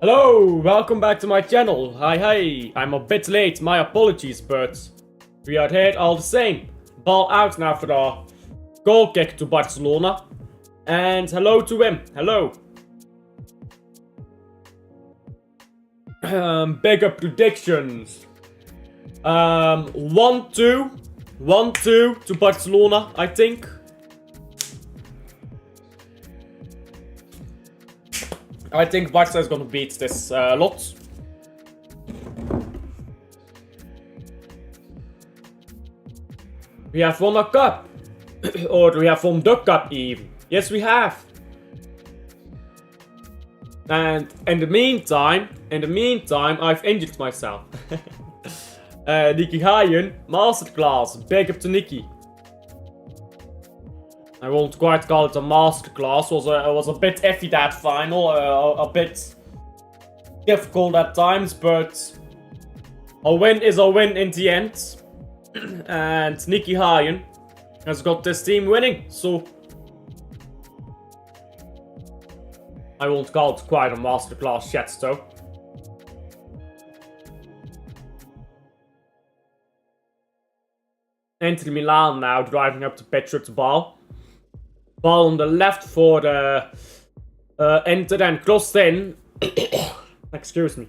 Hello, welcome back to my channel. Hi, I'm a bit late, my apologies, but we are here all the same. Ball out now for our goal kick to Barcelona. And hello to him, hello. Bigger predictions. 1-2 to Barcelona, I think. I think Barca is gonna beat this lot. We have won a cup. Or we have won the cup even. Yes, we have. And in the meantime, I've injured myself. Nicky Hayen, masterclass. Big up to Nicky. I won't quite call it a masterclass. It was a bit iffy that final, a bit difficult at times, but a win is a win in the end. And Nicky Hayen has got this team winning, so I won't call it quite a masterclass yet, though. Enter Milan now, driving up the pitch with the ball. Ball on the left for the Inter and crossed in. Excuse me.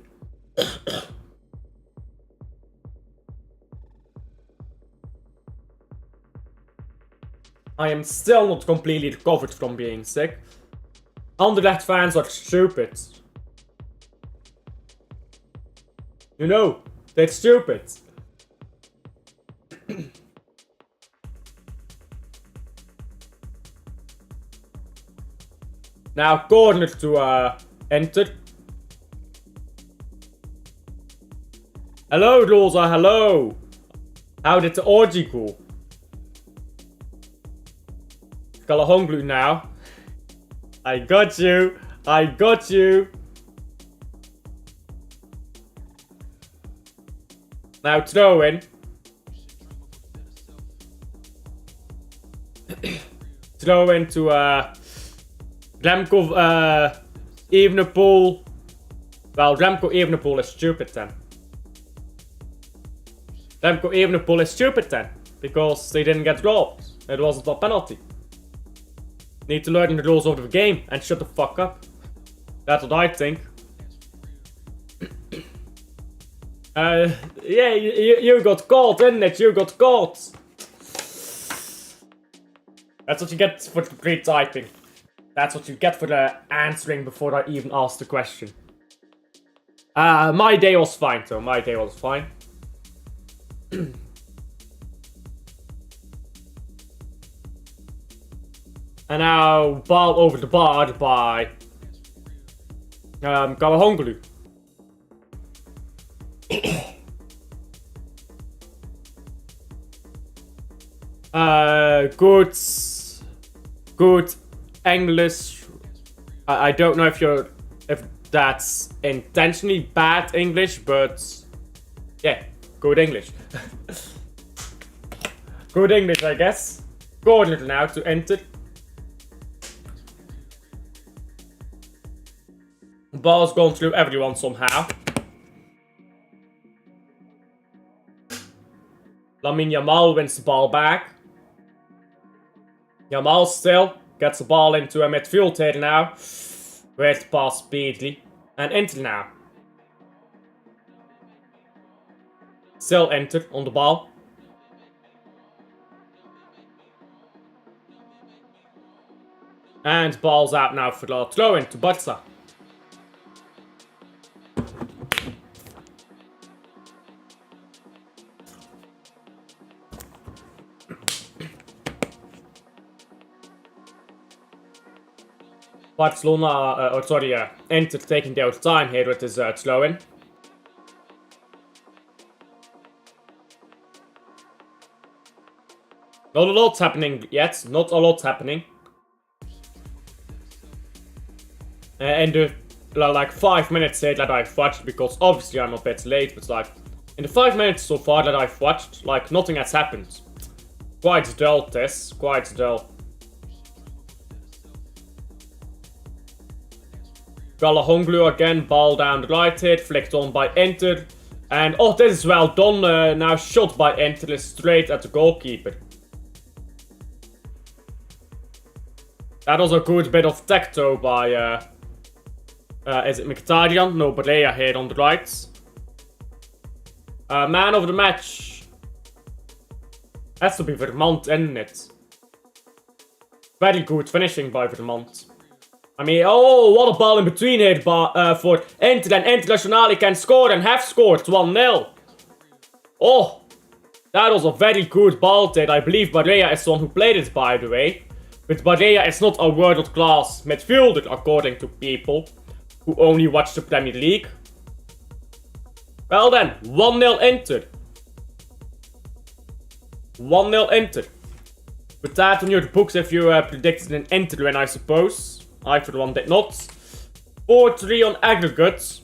I am still not completely recovered from being sick. Anderlecht fans are stupid. You know, they're stupid. Now corner to enter. Hello Rosa, hello. How did the orgy go? Kalahonglu now. I got you. I got you. Now throw in. Throw into Remco Evenepoel. Well, Remco Evenepoel is stupid then. Remco Evenepoel is stupid then. Because they didn't get robbed. It wasn't a penalty. Need to learn the rules of the game and shut the fuck up. That's what I think. Yeah, you got caught, didn't it? You got caught. That's what you get for great typing. That's what you get for the answering before I even asked the question. My day was fine though. My day was fine. And now ball over the bar by Kalahonglu. Good English. I don't know if that's intentionally bad English, but yeah, good English. Good English, I guess. Corner now to enter. Ball's going through everyone somehow. Lamine Yamal wins the ball back. Yamal still gets the ball into a midfield here now. Where to pass speedily. And Inter now. Still Inter on the ball. And ball's out now for the throw in to Barca. Barcelona, Inter taking their time here with his throw-in. Not a lot happening yet, not a lot happening. In the like 5 minutes here that I've watched, because obviously I'm a bit late, but like in the 5 minutes so far that I've watched, like nothing has happened. Quite dull this, quite dull. Galahonglu again, ball down the right hit, flicked on by Inter. And oh, this is well done, now shot by Inter straight at the goalkeeper. That was a good bit of tacto by, is it Mkhitaryan? No, Barea here on the right. Man of the match. Has to be Vermont, isn't it? Very good finishing by Vermont. I mean, oh, what a ball in between here for Inter, and Internationale can score and have scored 1-0. Oh, that was a very good ball there. I believe Barea is the one who played it, by the way. But Barea is not a world-class midfielder, according to people who only watch the Premier League. Well then, 1-0 Inter. 1-0 Inter. Put that on your books if you predicted an Inter win, I suppose. I, for one, did not. 4-3 on aggregate.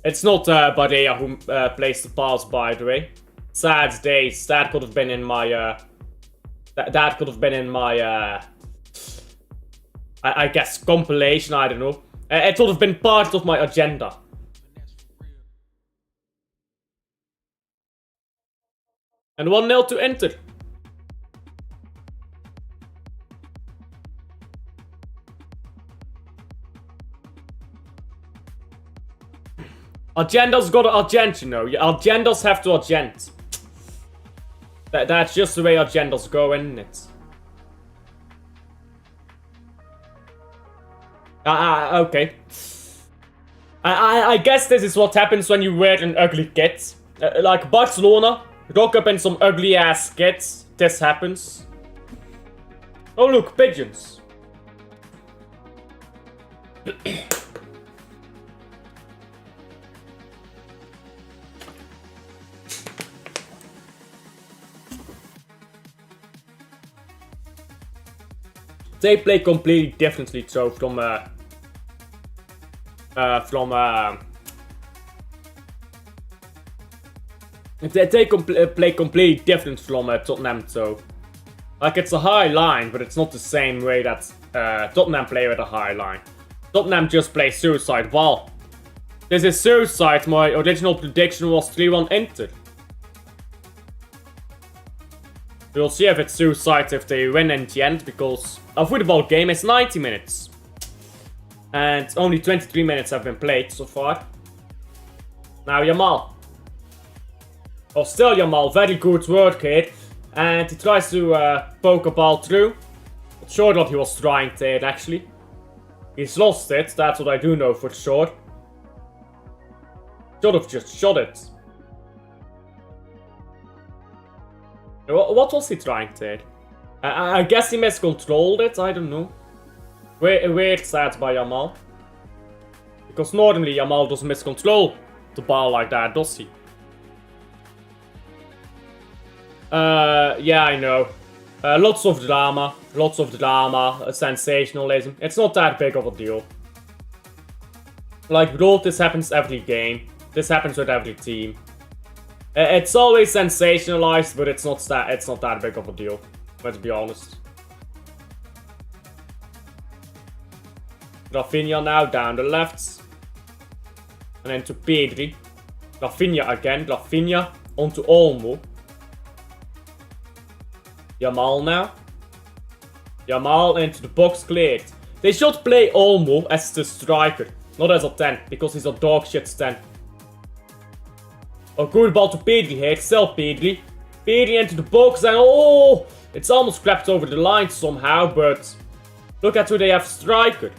It's not Barea who plays the pass, by the way. Sad days. That could have been in my... that could have been in my... I guess compilation, I don't know. It would have been part of my agenda. And 1-0 to Inter. Agenda's got to agenda, you know. Agendas have to agenda. That's just the way agendas go, isn't it? Okay. I guess this is what happens when you wear an ugly kit. Like Barcelona, rock up in some ugly ass kits. This happens. Oh look, pigeons. They play completely differently, so from they play completely different from Tottenham, so like it's a high line, but it's not the same way that Tottenham play with a high line. Tottenham just play suicide ball. This is suicide. My original prediction was 3-1 Inter. We'll see if it's suicide if they win in the end, because a football game is 90 minutes. And only 23 minutes have been played so far. Now Yamal. Oh, still Yamal, very good work here. And he tries to poke a ball through. Not sure what he was trying there, actually. He's lost it, that's what I do know for sure. Should have just shot it. What was he trying there? I guess he miscontrolled it, I don't know. Weird stats by Yamal. Because normally Yamal doesn't miscontrol the ball like that, does he? Yeah, I know. Lots of drama, sensationalism. It's not that big of a deal. Like, bro, this happens every game. This happens with every team. It's always sensationalized, but it's not that big of a deal. Let's be honest. Rafinha now down the left. And then to Pedri. Rafinha again. Rafinha onto Olmo. Yamal now. Yamal into the box cleared. They should play Olmo as the striker, not as a 10, because he's a dog shit 10. A good ball to Pedri here, still Pedri. Pedri into the box and oh! It's almost crept over the line somehow, but look at who they have striker.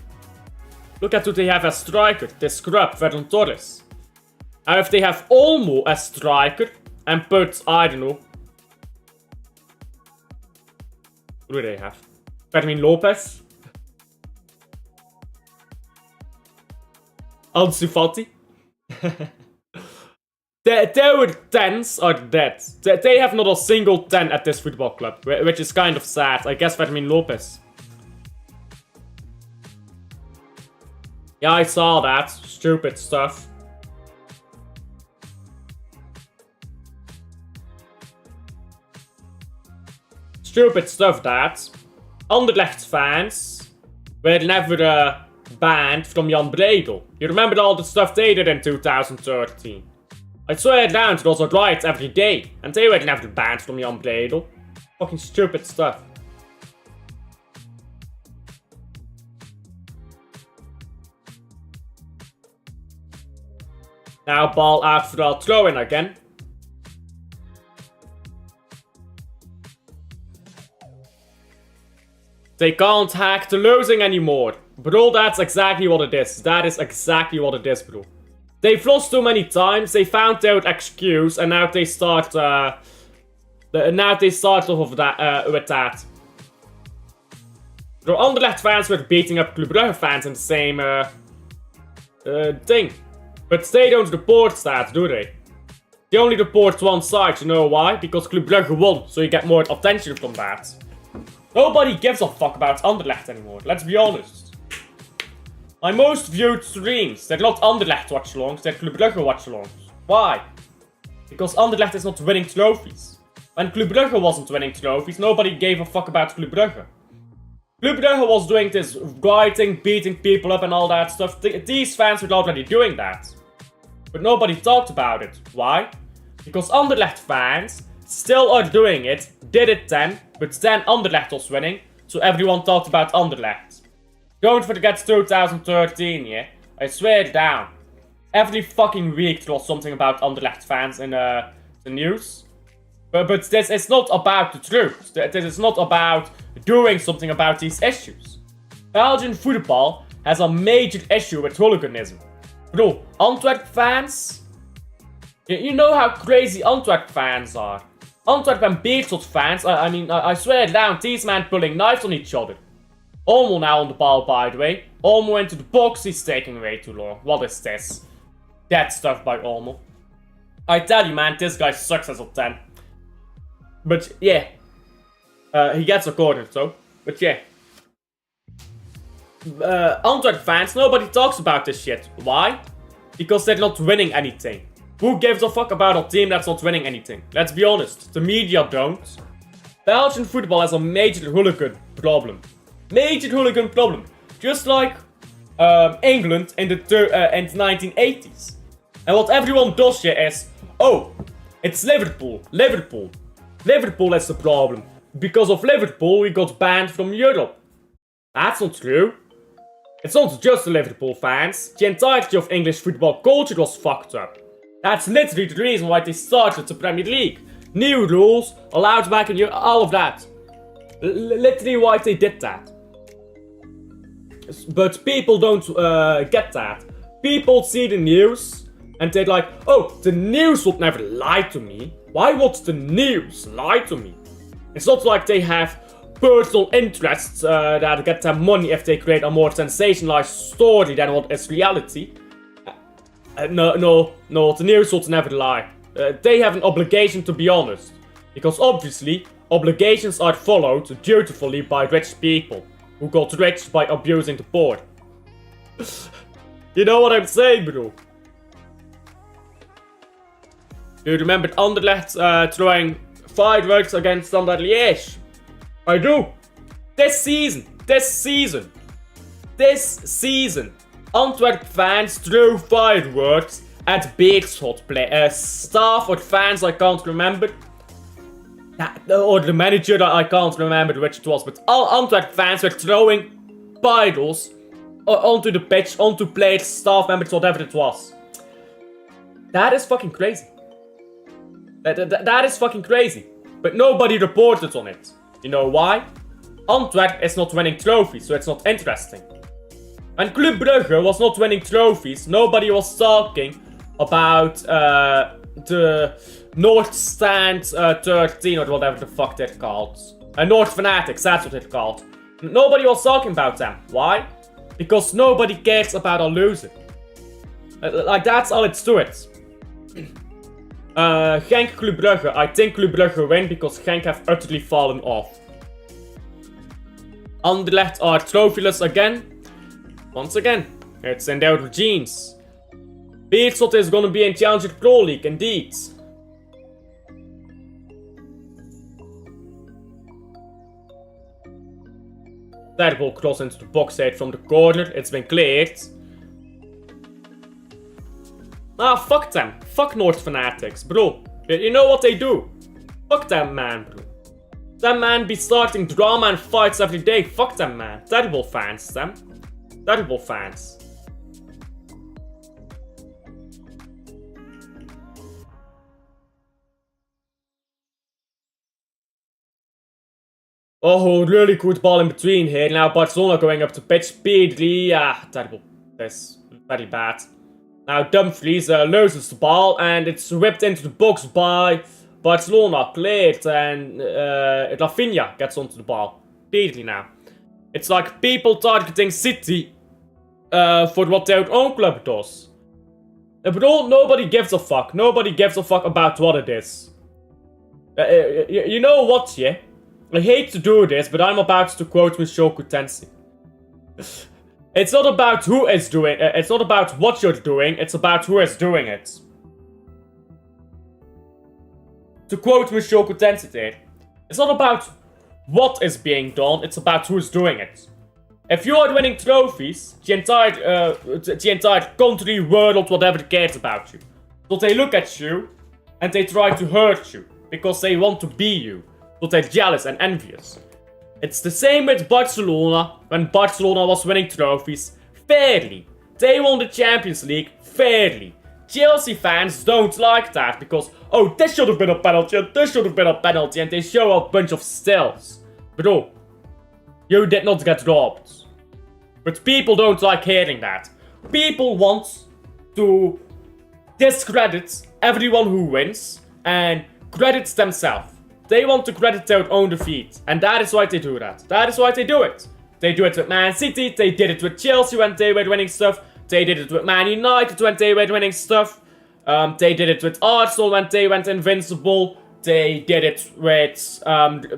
Look at who they have as striker, this scrub, Ferran Torres. And if they have Olmo as striker and put, I don't know. Who do they have? Fermin Lopez? Ansu Fati? Their 10s are dead. They have not a single 10 at this football club, which is kind of sad. I guess Fermin Lopez. Yeah, I saw that. Stupid stuff. Stupid stuff, that. Anderlecht fans were never banned from Jan Bredel. You remember all the stuff they did in 2013? I swear down, there was riots every day, and they were never banned from Jan Bredel. Fucking stupid stuff. Now ball out for our throw-in again. They can't hack the losing anymore. Bro, that's exactly what it is. That is exactly what it is, bro. They've lost too many times, they found their excuse, and now they start, off with that. Bro, Anderlecht fans were beating up Club Brugge fans in the same, thing. But they don't report that, do they? They only report one side, you know why? Because Club Brugge won, so you get more attention from that. Nobody gives a fuck about Anderlecht anymore, let's be honest. My most viewed streams, they're not Anderlecht watchalongs, they're Club Brugge watchalongs. Why? Because Anderlecht is not winning trophies. When Club Brugge wasn't winning trophies, nobody gave a fuck about Club Brugge. Club Brugge was doing this rioting, beating people up and all that stuff. These fans were already doing that. But nobody talked about it. Why? Because Anderlecht fans still are doing it, did it then, but then Anderlecht was winning, so everyone talked about Anderlecht. Don't forget 2013, yeah? I swear it down. Every fucking week there was something about Anderlecht fans in the news. But this is not about the truth. This is not about doing something about these issues. Belgian football has a major issue with hooliganism. Bro, Antwerp fans? You know how crazy Antwerp fans are. Antwerp and Beerschot fans, I swear down, these men pulling knives on each other. Olmo now on the ball, by the way. Olmo into the box, he's taking way too long. What is this? Dead stuff by Olmo. I tell you, man, this guy sucks as a 10. But yeah. He gets a corner, though. But yeah. Antwerp fans, nobody talks about this shit. Why? Because they're not winning anything. Who gives a fuck about a team that's not winning anything? Let's be honest, the media don't. Belgian football has a major hooligan problem. Major hooligan problem. Just like England in the 1980s. And what everyone does here is, oh, it's Liverpool. Liverpool is the problem. Because of Liverpool, we got banned from Europe. That's not true. It's not just the Liverpool fans. The entirety of English football culture was fucked up. That's literally the reason why they started the Premier League. New rules, allowed back in Europe, all of that. Literally why they did that. But people don't get that. People see the news and they're like, oh, the news would never lie to me. Why would the news lie to me? It's not like they have personal interests that get them money if they create a more sensationalized story than what is reality. No, the news would never lie. They have an obligation to be honest. Because obviously, obligations are followed dutifully by rich people. Who got rich by abusing the poor. You know what I'm saying, bro? Do you remember Anderlecht throwing fireworks against Standard Liège? I do. This season, Antwerp fans threw fireworks at Beerschot staff or fans, I can't remember. Or the manager, I can't remember which it was, but all Antwerp fans were throwing pyros onto the pitch, onto players, staff members, whatever it was. That is fucking crazy. That is fucking crazy. But nobody reported on it. You know why? Antwerp is not winning trophies, so it's not interesting. When Club Brugge was not winning trophies, nobody was talking about the North Stand 13 or whatever the fuck they're called. North Fanatics, that's what they're called. Nobody was talking about them. Why? Because nobody cares about a loser. Like, that's all it's to it. Genk Club Brugge. I think Club Brugge win because Genk have utterly fallen off. Anderlecht are trophyless again. Once again, it's in their genes. Beerschot is gonna be in Challenger Pro League, indeed. That will cross into the box 8 from the corner. It's been cleared. Ah, fuck them. Fuck North Fanatics, bro. You know what they do? Fuck them, man, bro. That man be starting drama and fights every day. Fuck them, man. Terrible fans, them. Terrible fans. Oh, really good ball in between here. Now Barcelona going up to pitch speedily. Ah, terrible. This very bad. Now Dumfries loses the ball and it's whipped into the box by Barcelona. Cleared and Rafinha gets onto the ball. Speedily now. It's like people targeting City for what their own club does. But nobody gives a fuck. Nobody gives a fuck about what it is. You know what, yeah? I hate to do this, but I'm about to quote Mushoku Tensei. It's not about who is doing it, it's not about what you're doing, it's about who is doing it. To quote Mushoku Tensei there, it's not about what is being done, it's about who is doing it. If you are winning trophies, the entire country, world, whatever cares about you. So they look at you and they try to hurt you because they want to be you. So they're jealous and envious. It's the same with Barcelona when Barcelona was winning trophies fairly. They won the Champions League fairly. Chelsea fans don't like that because, oh, this should have been a penalty and this should have been a penalty, and they show a bunch of stills. Bro, you did not get robbed. But people don't like hearing that. People want to discredit everyone who wins and credit themselves. They want to credit their own defeat, and that is why they do that. That is why they do it. They do it with Man City, they did it with Chelsea when they were winning stuff, they did it with Man United when they were winning stuff, they did it with Arsenal when they went invincible, they did it with,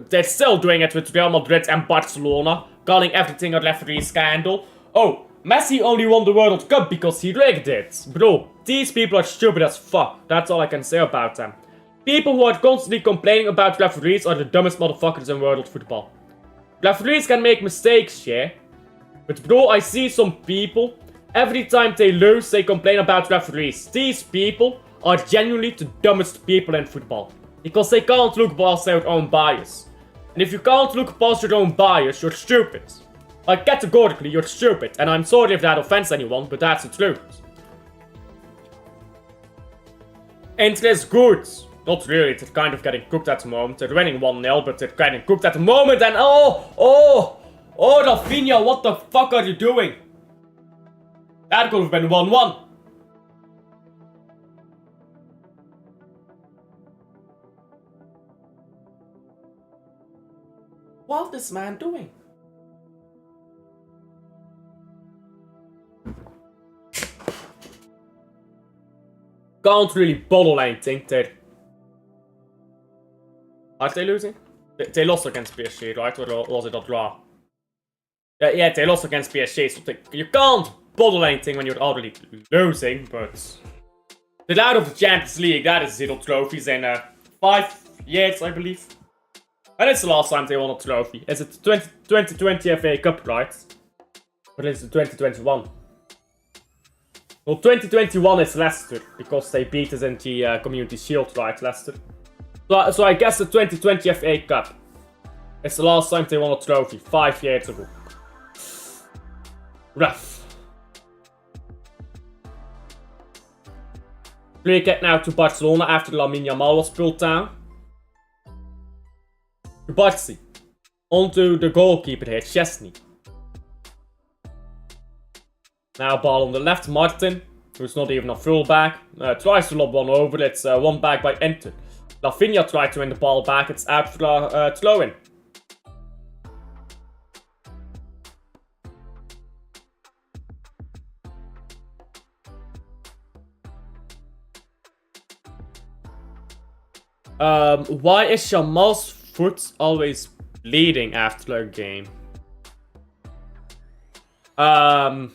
they're still doing it with Real Madrid and Barcelona, calling everything a referee scandal. Oh, Messi only won the World Cup because he rigged it. Bro, these people are stupid as fuck. That's all I can say about them. People who are constantly complaining about referees are the dumbest motherfuckers in world football. Referees can make mistakes, yeah. But bro, I see some people, every time they lose, they complain about referees. These people are genuinely the dumbest people in football. Because they can't look past their own bias. And if you can't look past your own bias, you're stupid. Like, categorically, you're stupid. And I'm sorry if that offends anyone, but that's the truth. Inter is good. Not really, they're kind of getting cooked at the moment. They're winning 1-0, but they're getting cooked at the moment. And oh, Rafinha, what the fuck are you doing? That could have been 1-1. What is this man doing? Can't really bottle anything there. Are they losing? They lost against PSG, right? Or was it a draw? Yeah, they lost against PSG, so you can't bottle anything when you're already losing, but... They're out of the Champions League, that is 0 trophies in 5 years, I believe. And it's the last time they won a trophy. Is it the 2020 FA Cup, right? Or is it 2021? Well, 2021 is Leicester, because they beat us in the Community Shield, right, Leicester? So I guess the 2020 FA Cup. It's the last time they won a trophy, 5 years ago. Rough. Free kick now to Barcelona after Lamine Yamal was pulled down. Barsi. Onto the goalkeeper here, Chesney. Now ball on the left, Martin, who's not even a fullback, tries to lob one over, it's won back by Inter. Rafinha tried to win the ball back, it's out for a throw-in. Why is Jamal's foot always bleeding after a game? I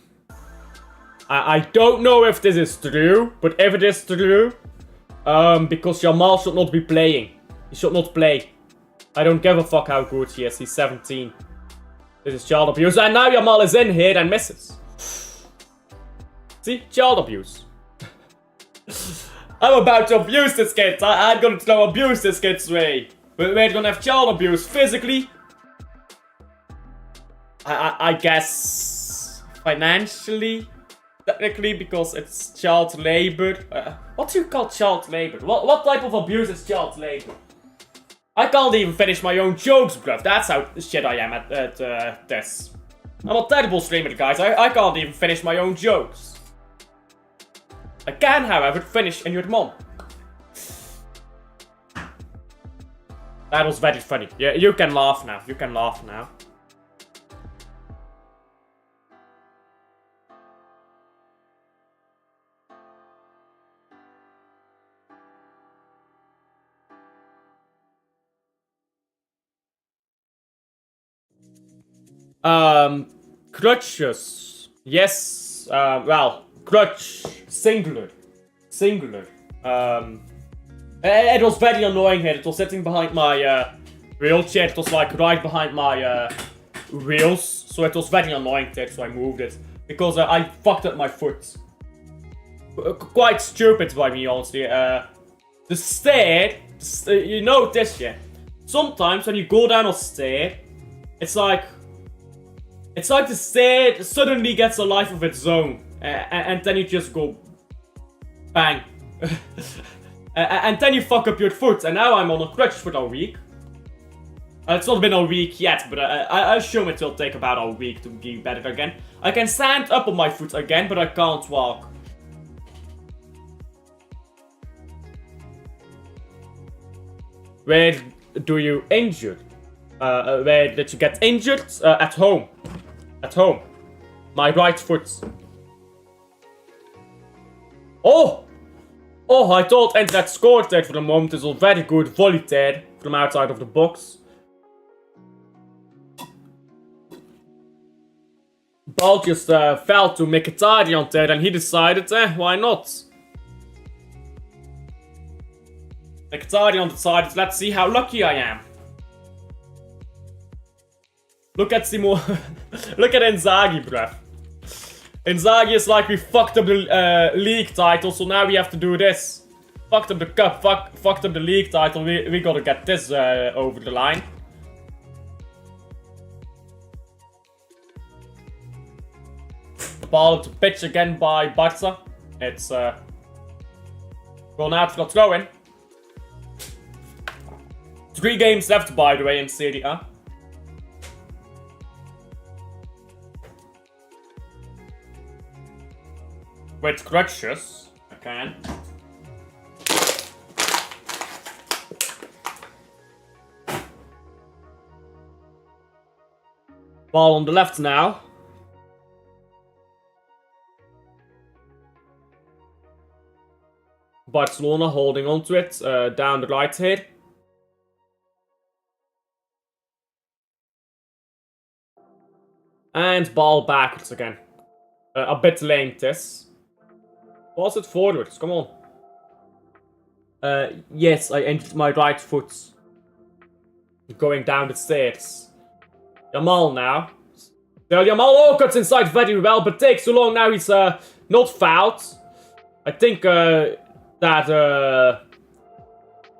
don't know if this is true, but if it is true, because Jamal should not be playing. He should not play. I don't give a fuck how good he is, he's 17. This is child abuse. And now Jamal is in here and misses. See? Child abuse. I'm about to abuse this kid. I'm gonna abuse this kid's way. We're gonna have child abuse physically. I guess financially, technically, because it's child labor. What do you call child labor? What type of abuse is child labor? I can't even finish my own jokes, bruv. That's how shit I am at this. I'm a terrible streamer, guys. I can't even finish my own jokes. I can, however, finish in your mom. That was very funny. Yeah, you can laugh now. You can laugh now. Crutches. Yes. Well, crutch. Singular. Singular. It was very annoying here. It was sitting behind my wheelchair. It was like right behind my wheels. So it was very annoying there, so I moved it. Because I fucked up my foot. Quite stupid by me, honestly. The stair, you know this, yeah. Sometimes when you go down a stair, it's like the stair suddenly gets a life of its own. And then you just go bang. And then you fuck up your foot. And now I'm on a crutch for a week. It's not been a week yet, but I assume it will take about a week to get better again. I can stand up on my foot again, but I can't walk. Where do you injure? Where did you get injured? At home. At home. My right foot. Oh! Oh, I thought Internet scored there for the moment. It's a very good volley there from outside of the box. Ball just fell to Mkhitaryan there and he decided, why not? Mkhitaryan decided, let's see how lucky I am. Look at Simo. Look at Inzaghi, bruv. Inzaghi is like, we fucked up the league title, so now we have to do this. Fucked up the cup, fucked up the league title, we gotta get this over the line. Ball to pitch again by Barca. It's going out for the throw-in. 3 games left, by the way, in Serie A. With crutches, I can. Ball on the left now. Barcelona holding on to it, down the right here. And ball backwards again. A bit late this. Pass it forwards, come on. Yes, I injured my right foot. Going down the stairs. Jamal now. So Jamal cuts inside very well, but takes too long now. He's not fouled. I think that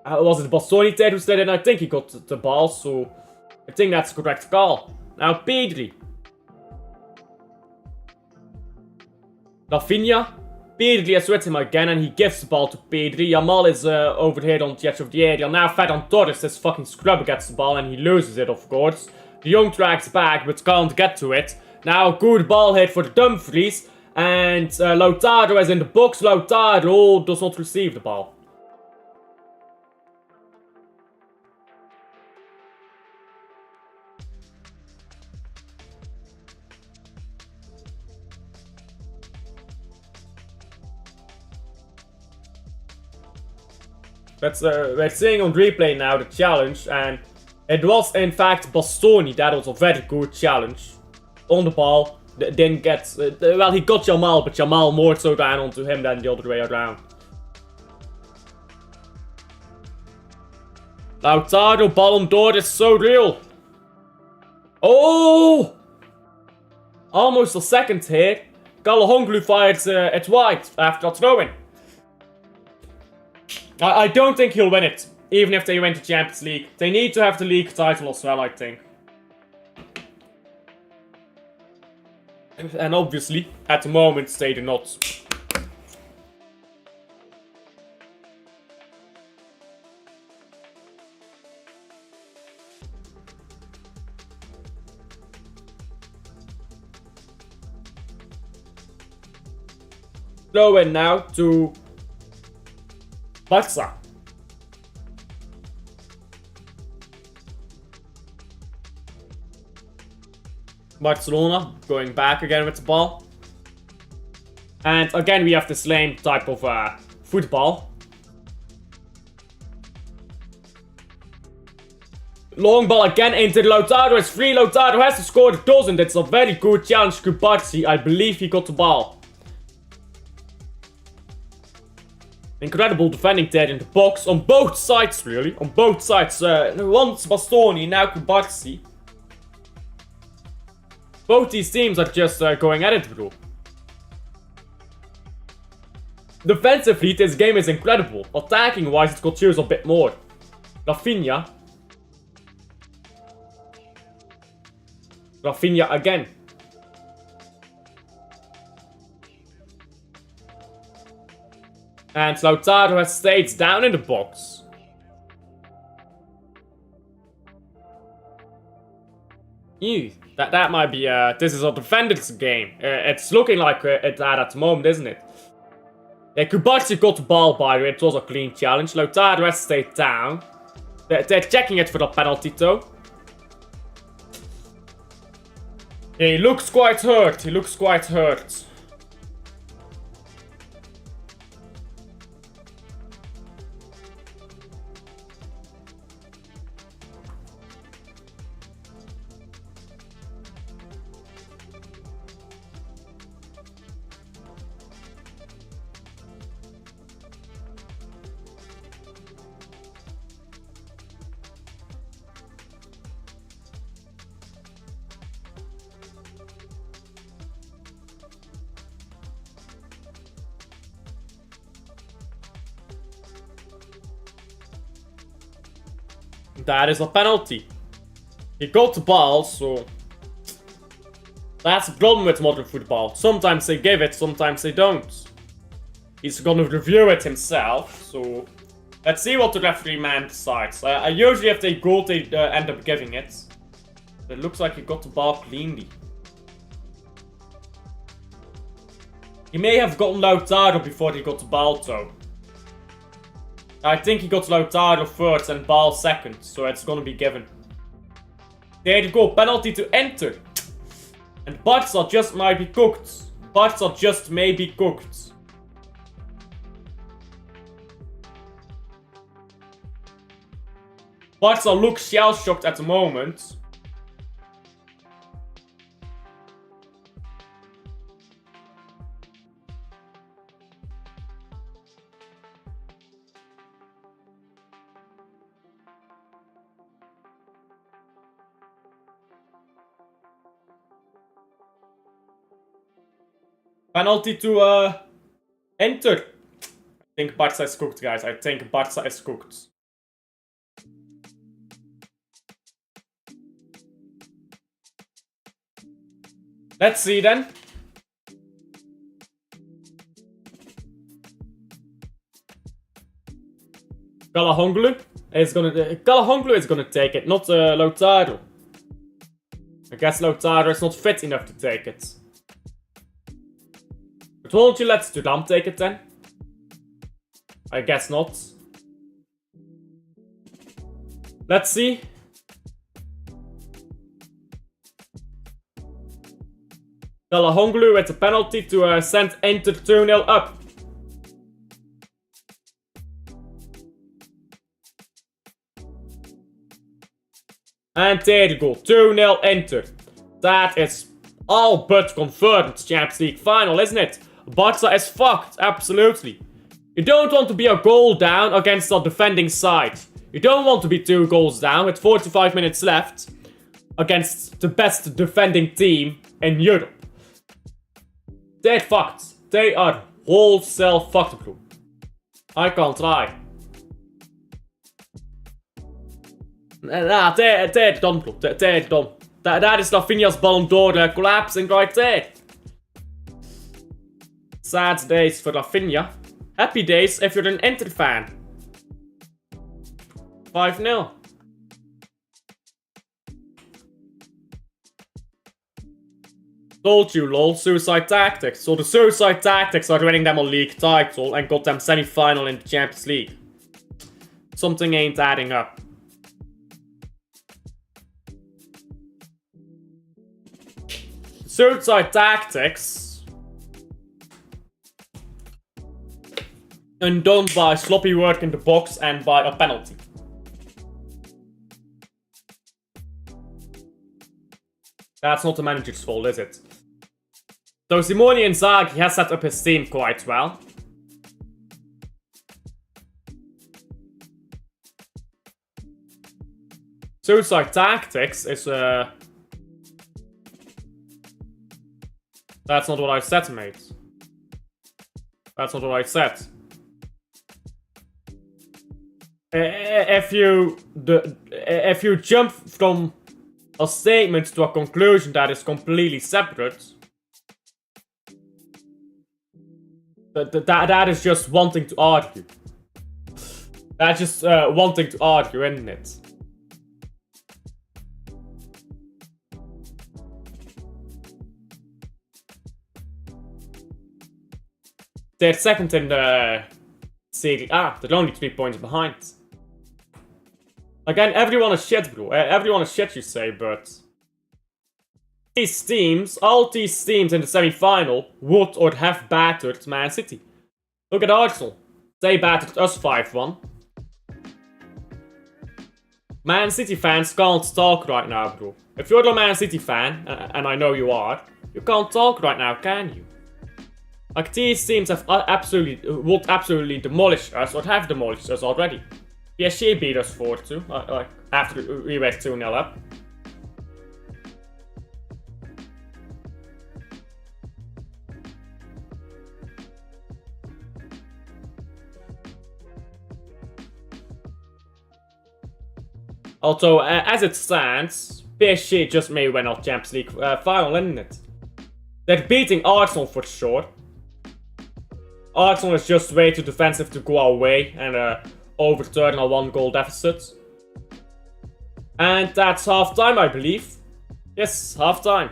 was it Bastoni there who stayed in? I think he got the ball, so I think that's the correct call. Now Pedri. Rafinha. Pedri is with him again and he gives the ball to Pedri. Jamal is over here on the edge of the area. Now Ferran Torres, this fucking scrub, gets the ball and he loses it, of course. De Jong tracks back but can't get to it. Now good ball hit for Dumfries. And Lautaro is in the box. Lautaro does not receive the ball. We're seeing on replay now the challenge, and it was in fact Bastoni. That was a very good challenge. On the ball, didn't get, well, he got Jamal, but Jamal more so down onto him than the other way around. Lautaro, Ballon d'Or is so real. Oh! Almost a second here. Calahonglu fired it wide after throwing. I don't think he'll win it, even if they win the Champions League. They need to have the league title as well, I think. And obviously, at the moment, they do not. Throw in now to Barca. Barcelona going back again with the ball. And again we have the same type of football. Long ball again into Lautaro. It's free. Lautaro has to score. It doesn't. It's a very good challenge to Barca. I believe he got the ball. Incredible defending there in the box. On both sides, really. On both sides. Once Bastoni, now Kubarsi. Both these teams are just going at it, bro. Defensively, this game is incredible. Attacking-wise, it could choose a bit more. Rafinha. Rafinha again. And Lautaro has stayed down in the box. Ew, that might be, this is a defender's game. It's looking like it at the moment, isn't it? Yeah, Kubarsi got the ball, by the way. It was a clean challenge. Lautaro has stayed down. They're checking it for the penalty, though. Yeah, he looks quite hurt. He looks quite hurt. That is a penalty. He got the ball, so that's the problem with modern football. Sometimes they give it, sometimes they don't. He's gonna review it himself, so let's see what the referee man decides. Usually if they go, they end up giving it. But it looks like he got the ball cleanly. He may have gotten Lautaro before he got the ball though. I think he got Lautaro first and ball second, so it's gonna be given. There you go, penalty to enter. And Barca just might be cooked. Barca just may be cooked. Barca looks shell-shocked at the moment. Penalty to enter. I think Barca is cooked, guys. I think Barca is cooked. Let's see then. Calahonglu is gonna take it, not Lautaro. I guess Lautaro is not fit enough to take it. But won't you let Studam take it then? I guess not. Let's see. Calahonglu with a penalty to send Inter 2-0 up. And there you go, 2-0 Inter. That is all but confirmed Champions League final, isn't it? Barca is fucked, absolutely. You don't want to be a goal down against the defending side. You don't want to be 2 goals down with 45 minutes left. against the best defending team in Europe. They're fucked. They are wholesale fucked, bro. I can't try. Nah, they're done, bro. They're done. That is Rafinha's Ballon d'Or collapsing right there. Sad days for Rafinha. Happy days if you're an Inter fan. 5-0. Told you, lol. Suicide tactics. So the suicide tactics are winning them a league title and got them semi-final in the Champions League. Something ain't adding up. Suicide tactics undone by sloppy work in the box and by a penalty. That's not the manager's fault, is it? So Simone Inzaghi has set up his team quite well. Suicide tactics is That's not what I said, mate. That's not what I said. If you jump from a statement to a conclusion that is completely separate, that is just wanting to argue. That's just wanting to argue, isn't it? They're second in the Serie A. They're only 3 points behind. Again, everyone is shit, bro. Everyone is shit, you say, but these teams, all these teams in the semi-final would or have battered Man City. Look at Arsenal. They battered us 5-1. Man City fans can't talk right now, bro. If you're a Man City fan, and I know you are, you can't talk right now, can you? Like, these teams have would absolutely demolish us, or have demolished us already. PSG beat us 4-2, like, after we were 2-0 up. Although, as it stands, PSG just may win our Champions League final, isn't it? They're beating Arsenal for sure. Arsenal is just way too defensive to go our way and overturn a 1-goal deficit. And that's half time, I believe. Yes, half time.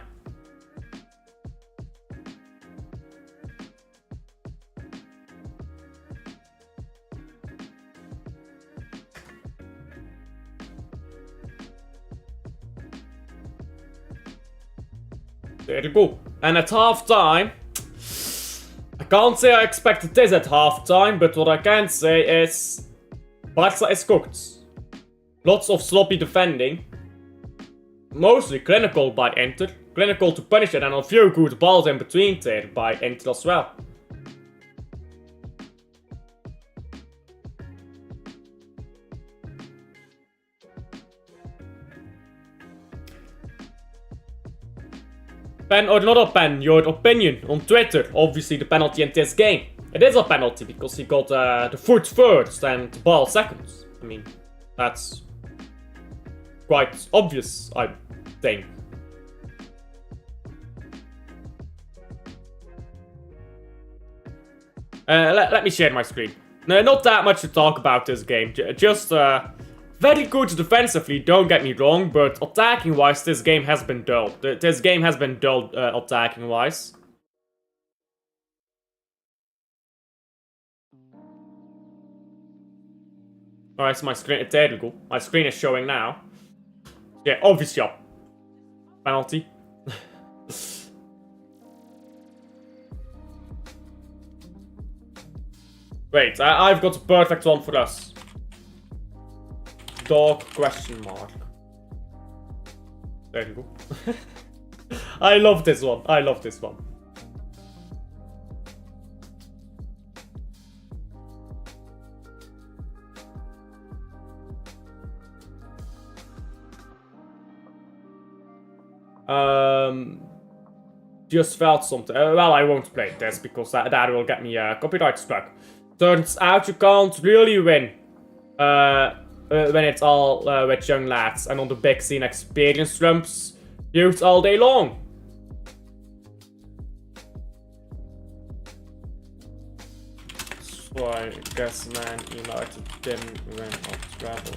There you go. And at half time, I can't say I expected this at half time, but what I can say is Barca is cooked. Lots of sloppy defending. Mostly clinical by Inter. Clinical to punish it, and a few good balls in between there by Inter as well. Pen or not a pen, your opinion on Twitter. Obviously the penalty in this game. It is a penalty because he got the foot first and the ball second. I mean, that's quite obvious, I think. Let me share my screen. No, not that much to talk about this game. Just very good defensively, don't get me wrong, but attacking-wise, this game has been dull. This game has been dull attacking-wise. Alright, so my screen, there we go. My screen is showing now. Yeah, obviously a penalty. Wait, I've got a perfect one for us. Dog question mark. There you go. I love this one. I love this one. Just felt something. Well, I won't play this because that will get me copyright struck. Turns out you can't really win when it's all with young lads and on the big scene experience trumps youth all day long. So I guess Man United didn't win on travel.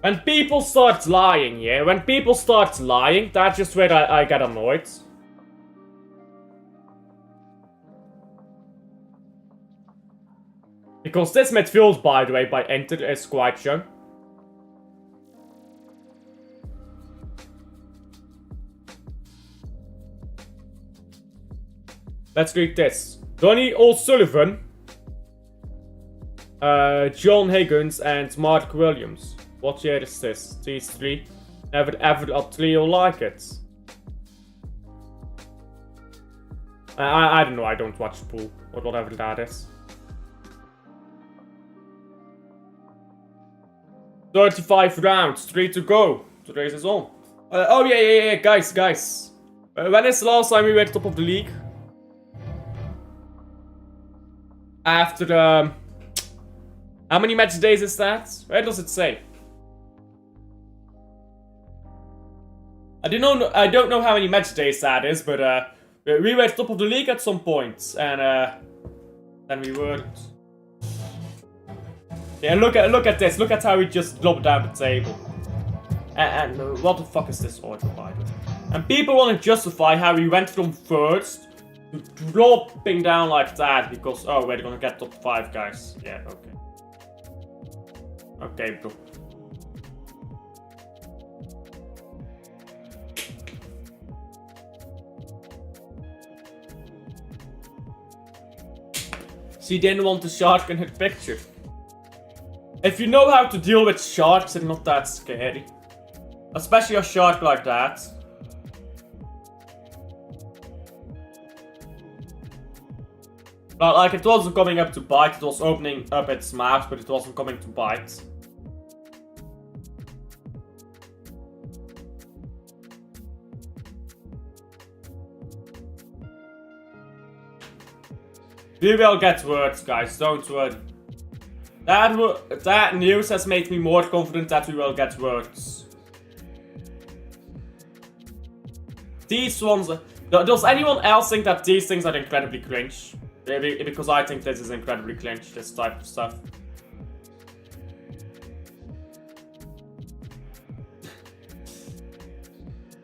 When people start lying, yeah? When people start lying, that's just where I get annoyed. Because this midfield, by the way, by Inter is quite young. Let's read this. Donny O'Sullivan, John Higgins, and Mark Williams. What year is this? These three? Never ever a trio like it. I don't know, I don't watch pool, or whatever that is. 35 rounds, 3 to go. The race is on. Oh yeah, guys. When is the last time we were top of the league? After, how many match days is that? Where does it say? I don't know how many match days that is, but we were top of the league at some point, and then we weren't. Yeah, look at this. Look at how we just dropped down the table. And what the fuck is this order, by the way? And people want to justify how we went from first to dropping down like that because we're gonna get top 5, guys. Yeah, okay. Okay, bro. She didn't want the shark in her picture. If you know how to deal with sharks, it's not that scary. Especially a shark like that. Well, like, it wasn't coming up to bite, it was opening up its mouth, but it wasn't coming to bite. We will get words, guys, don't worry. That news has made me more confident that we will get words. These ones... Does anyone else think that these things are incredibly cringe? Maybe because I think this is incredibly cringe, this type of stuff.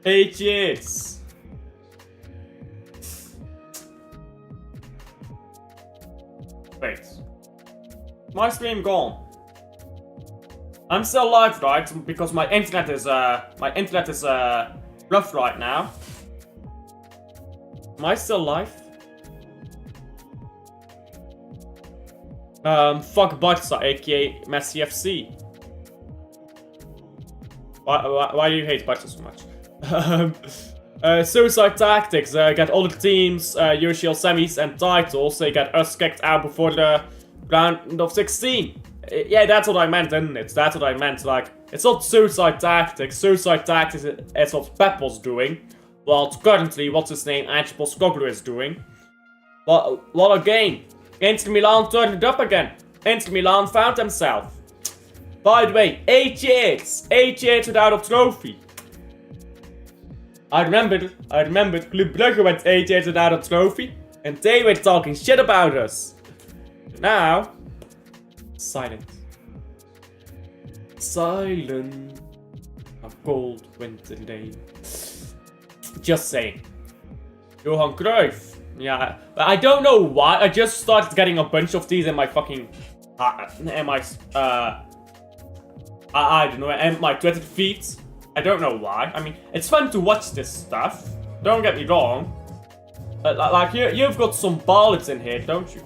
Eight years. Wait. My stream gone. I'm still live, right? Because my internet is rough right now. Am I still live? Fuck Barca, aka Messi FC. Why do you hate Barca so much? Suicide Tactics, get all the teams, usual semis and titles, so you get us kicked out before the round of 16. Yeah, that's what I meant, isn't it? That's what I meant, like, it's not Suicide Tactics. Suicide Tactics is what Pep was doing, while currently, what's his name, Ange Postecoglou is doing. What a game. Inter Milan turned it up again. Inter Milan found themselves. By the way, 8 years without a trophy. I remember Club Brugge went 8 years without a trophy, and they were talking shit about us. Now, silent. Silent. A cold winter day. Just saying. Johan Cruyff. Yeah, I don't know why. I just started getting a bunch of these in my fucking, I don't know, in my Twitter feeds. I don't know why. I mean, it's fun to watch this stuff. Don't get me wrong. Like, you've got some ballads in here, don't you?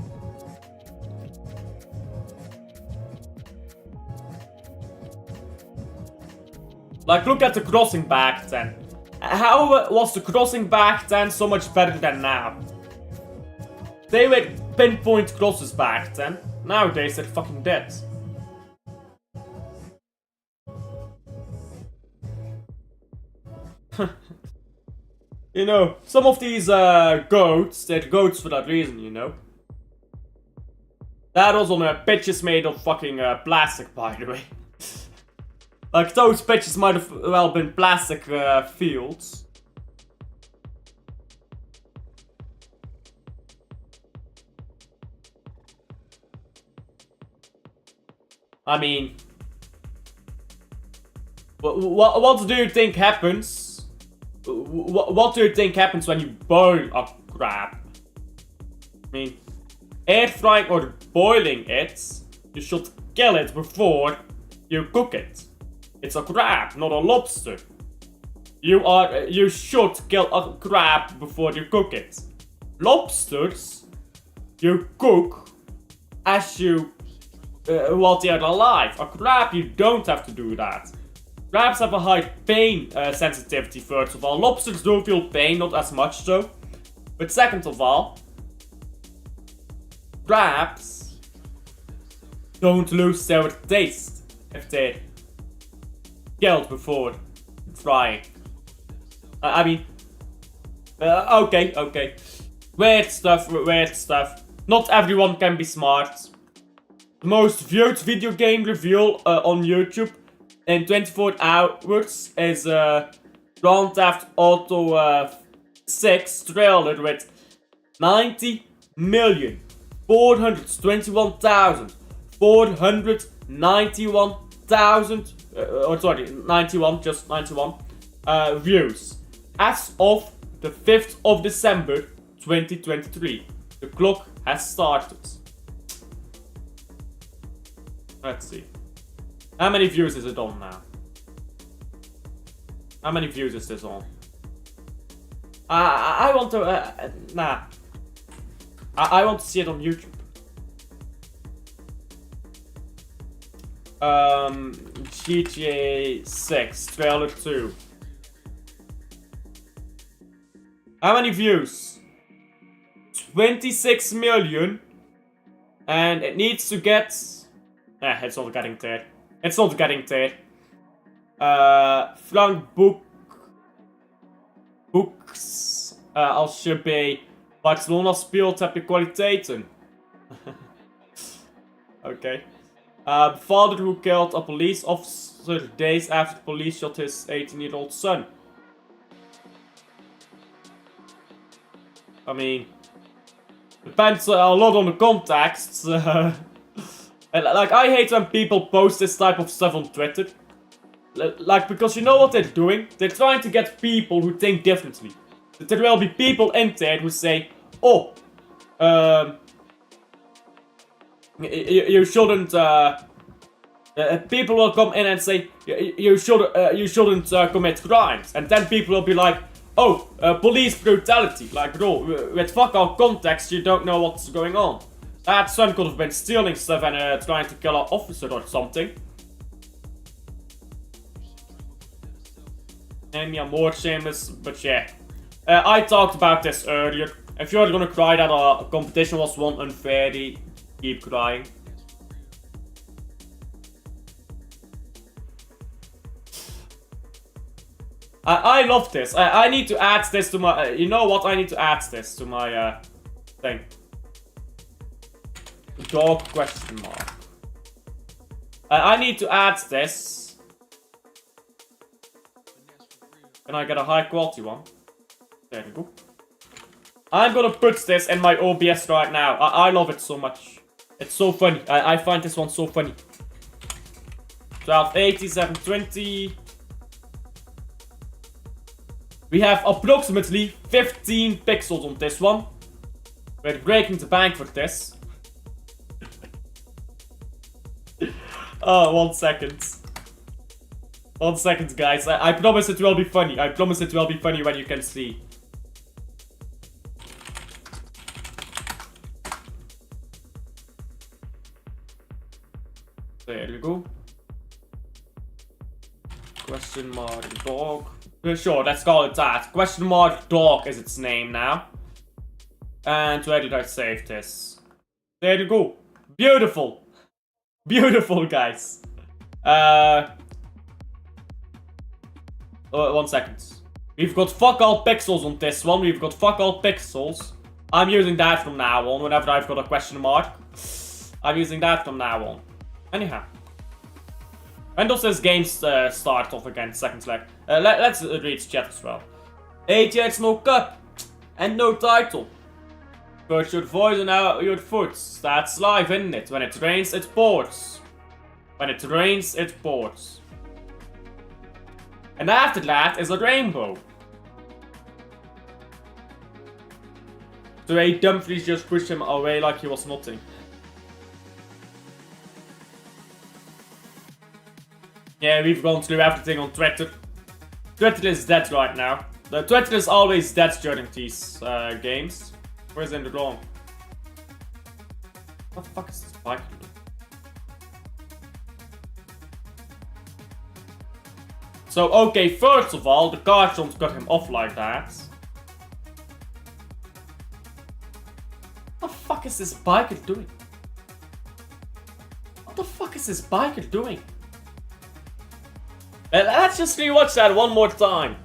Like, look at the crossing back then. How was the crossing back then so much better than now? They were pinpoint crosses back then. Nowadays they're fucking dead. You know, some of these goats, they're goats for that reason, you know. That was on a pitches made of fucking plastic, by the way. Like, those pitches might have well been plastic fields. I mean, what do you think happens? What do you think happens when you boil a crab? I mean, air frying or boiling it, you should kill it before you cook it. It's a crab, not a lobster. You should kill a crab before you cook it. Lobsters, you cook as you while they are alive. A crab, you don't have to do that. Crabs have a high pain sensitivity, first of all. Lobsters do feel pain, not as much so. But second of all, crabs don't lose their taste if they're killed before frying. I mean, okay. Weird stuff. Not everyone can be smart. The most viewed video game review on YouTube in 24 hours is Grand Theft Auto 6 trailer with 91 views as of the 5th of December 2023. The clock has started. Let's see. How many views is it on now? How many views is this on? I want to... nah. I want to see it on YouTube. GTA 6 trailer 2. How many views? 26 million. And it needs to get... it's not getting there. It's not getting there. Frank Books. Als je bij Barcelona speelt heb je kwaliteiten. Okay. Father who killed a police officer days after the police shot his 18-year-old son. I mean, depends a lot on the context. Like, I hate when people post this type of stuff on Twitter. Like, because you know what they're doing? They're trying to get people who think differently. There will be people in there who say, oh, you shouldn't, people will come in and say, you shouldn't commit crimes. And then people will be like, oh, police brutality. Like, bro, with fuck all context, you don't know what's going on. That son could have been stealing stuff and trying to kill an officer or something. And yeah, more shameless, but yeah. I talked about this earlier. If you're gonna cry that a competition was won unfairly, keep crying. I love this. I need to add this to my... you know what? I need to add this to my thing. Dog question mark. I need to add this. Can I get a high quality one? There we go. I'm gonna put this in my OBS right now. I love it so much. It's so funny. I find this one so funny. 1280, 720. We have approximately 15 pixels on this one. We're breaking the bank for this. Oh, 1 second. 1 second, guys. I promise it will be funny. I promise it will be funny when you can see. There you go. Question mark dog. Sure, let's call it that. Question mark dog is its name now. And where did I save this? There you go. Beautiful. Beautiful, guys. 1 second. We've got fuck all pixels on this one. We've got fuck all pixels. I'm using that from now on. Whenever I've got a question mark, I'm using that from now on. Anyhow. When does this game start off again? Second leg. Let's read chat as well. 8 years, no cup. And no title. But your voice and your foot. That's life, isn't it? When it rains, it pours. When it rains, it pours. And after that is a rainbow. So Ray Dumfries just pushed him away like he was nothing. Yeah, we've gone through everything on Twitter. Twitter is dead right now. The Twitter is always dead during these games. Where's in the wrong? What the fuck is this bike doing? So, okay, first of all, the car jumps got him off like that. What the fuck is this biker doing? What the fuck is this biker doing? Let's just rewatch that one more time.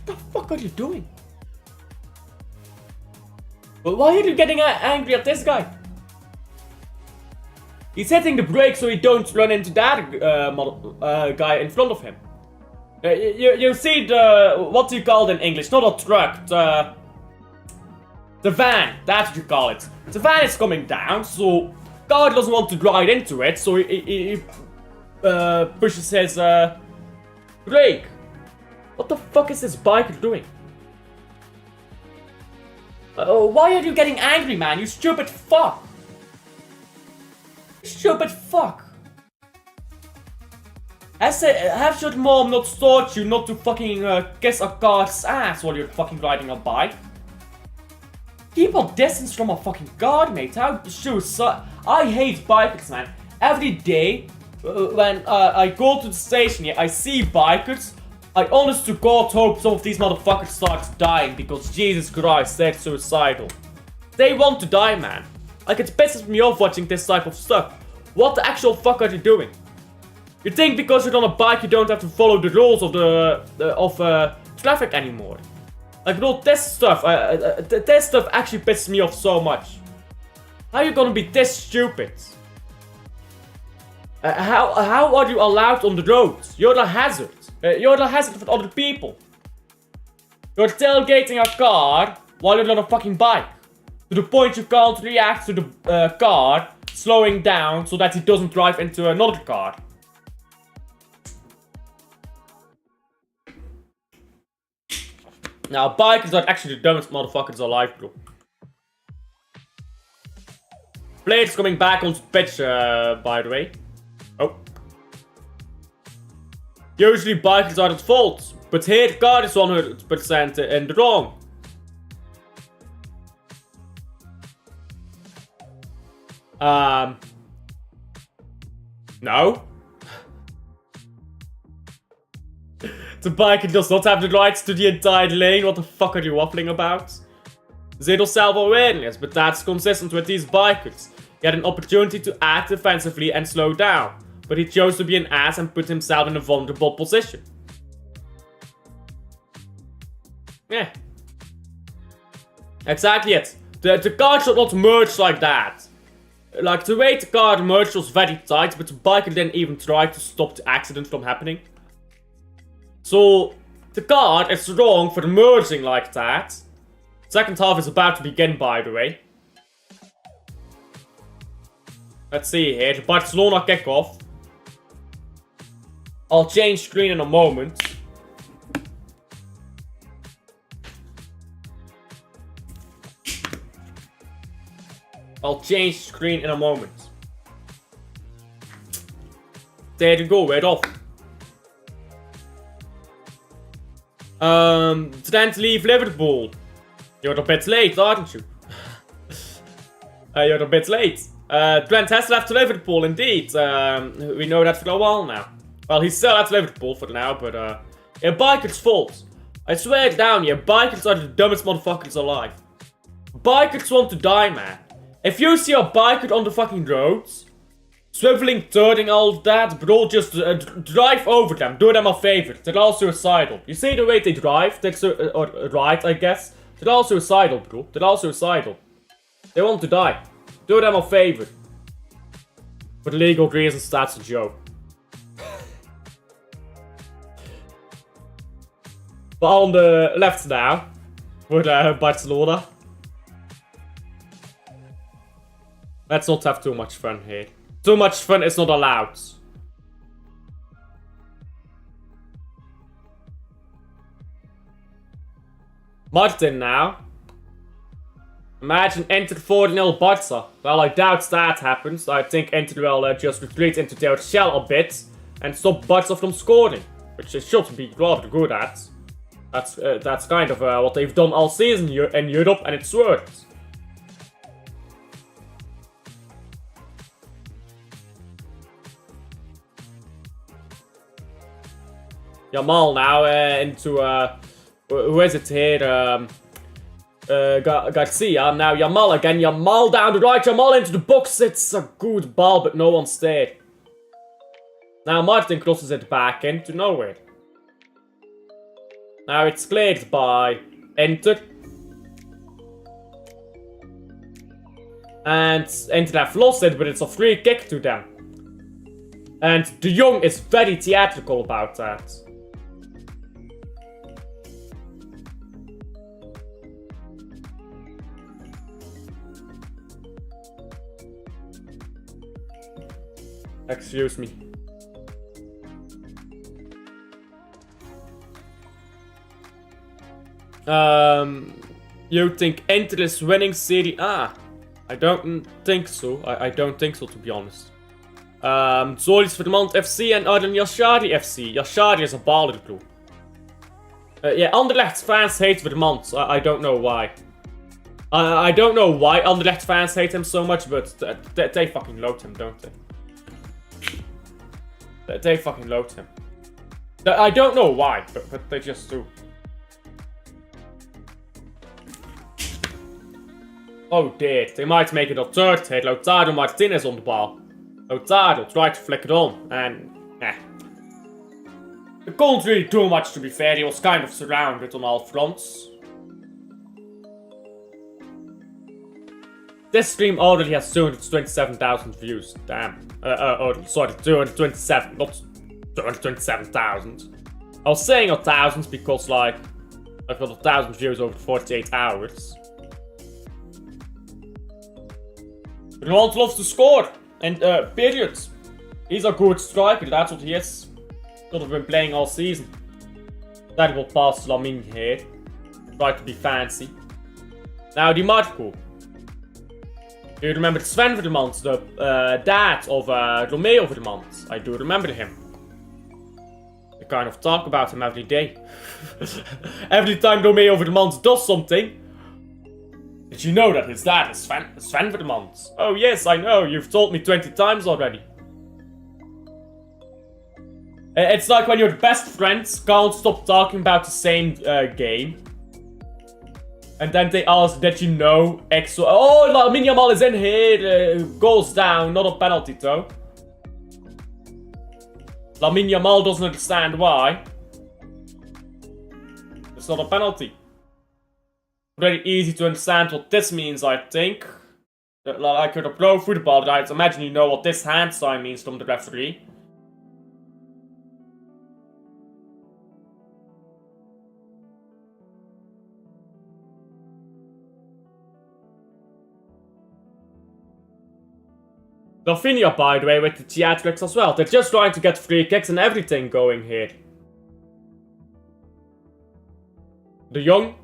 What the fuck are you doing? Well, why are you getting angry at this guy? He's hitting the brake so he don't run into that guy in front of him. You see the, what do you call it in English? Not a truck, the van, that's what you call it. The van is coming down, so car doesn't want to ride into it, so he pushes his brake. What the fuck is this biker doing? Why are you getting angry, man? You stupid fuck. Stupid fuck. Have your mom not taught you not to fucking kiss a car's ass while you're fucking riding a bike? Keep a distance from a fucking car, mate. How suicide? I hate bikers, man. Every day, when I go to the station here, I see bikers. I honest to God hope some of these motherfuckers start dying because Jesus Christ, they're suicidal. They want to die, man. Like, it pisses me off watching this type of stuff. What the actual fuck are you doing? You think because you're on a bike you don't have to follow the rules of traffic anymore? Like, bro, this stuff actually pisses me off so much. How are you gonna be this stupid? How are you allowed on the roads? You're the hazard. You're the hazard for other people. You're tailgating a car while you're on a fucking bike. To the point you can't react to the car slowing down so that he doesn't drive into another car. Now, bikers are actually the dumbest motherfuckers alive, bro. Blade's coming back onto the pitch, by the way. Oh. Usually bikers are at fault, but here the car is 100% in the wrong. No. The biker does not have the rights to the entire lane. What the fuck are you waffling about? Zero self-awareness, but that's consistent with these bikers. He had an opportunity to act defensively and slow down, but he chose to be an ass and put himself in a vulnerable position. Yeah. Exactly it. The car should not merge like that. Like, the way the car merged was very tight, but the biker didn't even try to stop the accident from happening. So, the car is wrong for merging like that. Second half is about to begin, by the way. Let's see here, the Barcelona kickoff. I'll change screen in a moment. I'll change screen in a moment. There you go, we're off. Trent leave Liverpool. You're a bit late, aren't you? You're a bit late. Trent has left Liverpool, indeed. We know that for a while now. Well, he's still at Liverpool for now, but yeah, bikers' fault. I swear it down, yeah, bikers are the dumbest motherfuckers alive. Bikers want to die, man. If you see a biker on the fucking roads, swiveling, turning, all that, bro, just drive over them. Do them a favor. They're all suicidal. You see the way they drive? Or ride, I guess. They're all suicidal, bro. They're all suicidal. They want to die. Do them a favor. For legal reasons, that's a joke. But on the left now, with Barcelona. Let's not have too much fun here. Too much fun is not allowed. Martin now. Imagine Inter 4-0 Barca. Well, I doubt that happens. I think Inter will just retreat into their shell a bit and stop Barca from scoring, which they should be rather good at. That's kind of what they've done all season in Europe, and it's worked. Yamal now into who is it here? Garcia. Now Yamal again. Yamal down the right. Yamal into the box. It's a good ball, but no one's there. Now Martin crosses it back into nowhere. Now it's cleared by Inter. And Inter have lost it, but it's a free kick to them. And De Jong is very theatrical about that. Excuse me. You think Inter is winning Serie A? I don't think so. I don't think so, to be honest. Zolis Vermont FC and Arden Yashari FC. Yashari is a baller crew. Yeah, Anderlecht fans hate Vermont. I don't know why. I don't know why Anderlecht fans hate him so much, but they fucking loathe him, don't they? They fucking loathe him. I don't know why, but they just do. Oh dear, they might make it a third hit. Lautaro Martinez on the ball. Lautaro tried to flick it on, and It couldn't really do much, to be fair. He was kind of surrounded on all fronts. This stream already has 227,000 views. Damn. Sorry, 227, not 227,000. I was saying 1,000 because, like, I've got 1,000 views over 48 hours. Ronaldo loves to score, and period. He's a good striker, that's what he is. Should have been playing all season. That will pass Lamine here. Try to be fancy. Now, Di Marco. Do you remember Sven Vermans, the dad of Romeo Vermans? I do remember him. I kind of talk about him every day. Every time Romeo Vermans does something. Did you know that his dad is Sven Vermans? Oh yes, I know. You've told me 20 times already. It's like when your best friends can't stop talking about the same game. And then they ask that you know extra. Oh, Lamine Yamal is in here. Goes down, not a penalty though. Lamine Yamal doesn't understand why. It's not a penalty. Very easy to understand what this means, I think. Like you're a pro footballer, I imagine you know what this hand sign means from the referee. Rafinha, by the way, with the theatrics as well. They're just trying to get free kicks and everything going here. De Jong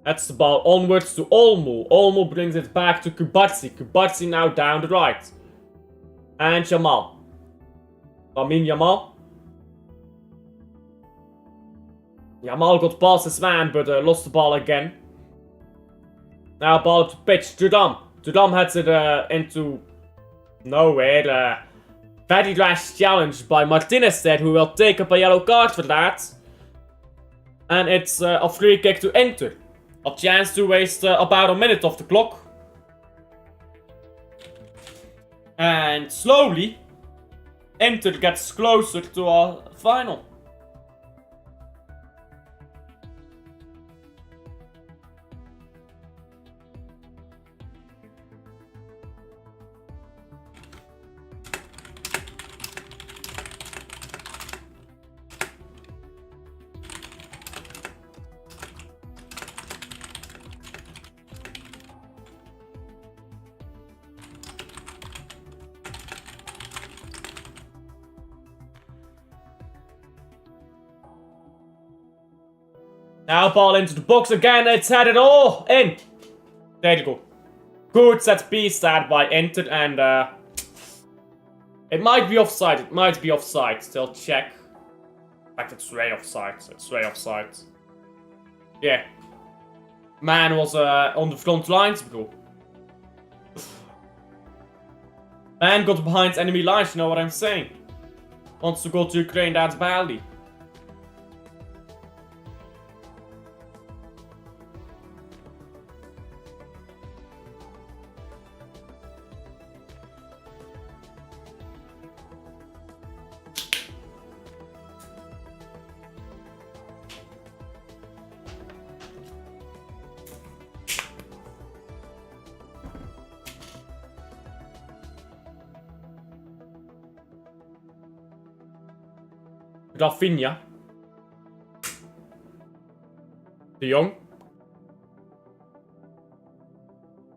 heads the ball onwards to Olmo. Olmo brings it back to Kubarsi. Kubarsi now down the right. And Yamal. Lamine Yamal. Yamal got past his man, but lost the ball again. Now ball up to pitch. Dudam. Dudam heads it into nowhere. Very rash challenge by Martinez there, who will take up a yellow card for that. And it's a free kick to Inter. A chance to waste about a minute of the clock. And slowly, Inter gets closer to a final. Now ball into the box again, it's headed all in. There you go. Good set piece that by Inter, and it might be offside, still check. In fact, it's way offside, Yeah. Man was on the front lines, bro. Man got behind enemy lines, you know what I'm saying? Wants to go to Ukraine, that's badly. Rafinha. De Jong.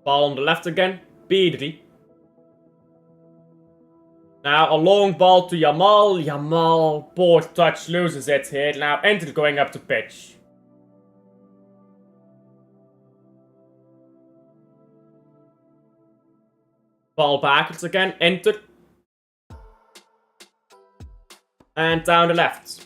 Ball on the left again. Pedri. Now a long ball to Yamal. Yamal, poor touch, loses it here. Now Inter going up the pitch. Ball backwards again. Inter. And down the left.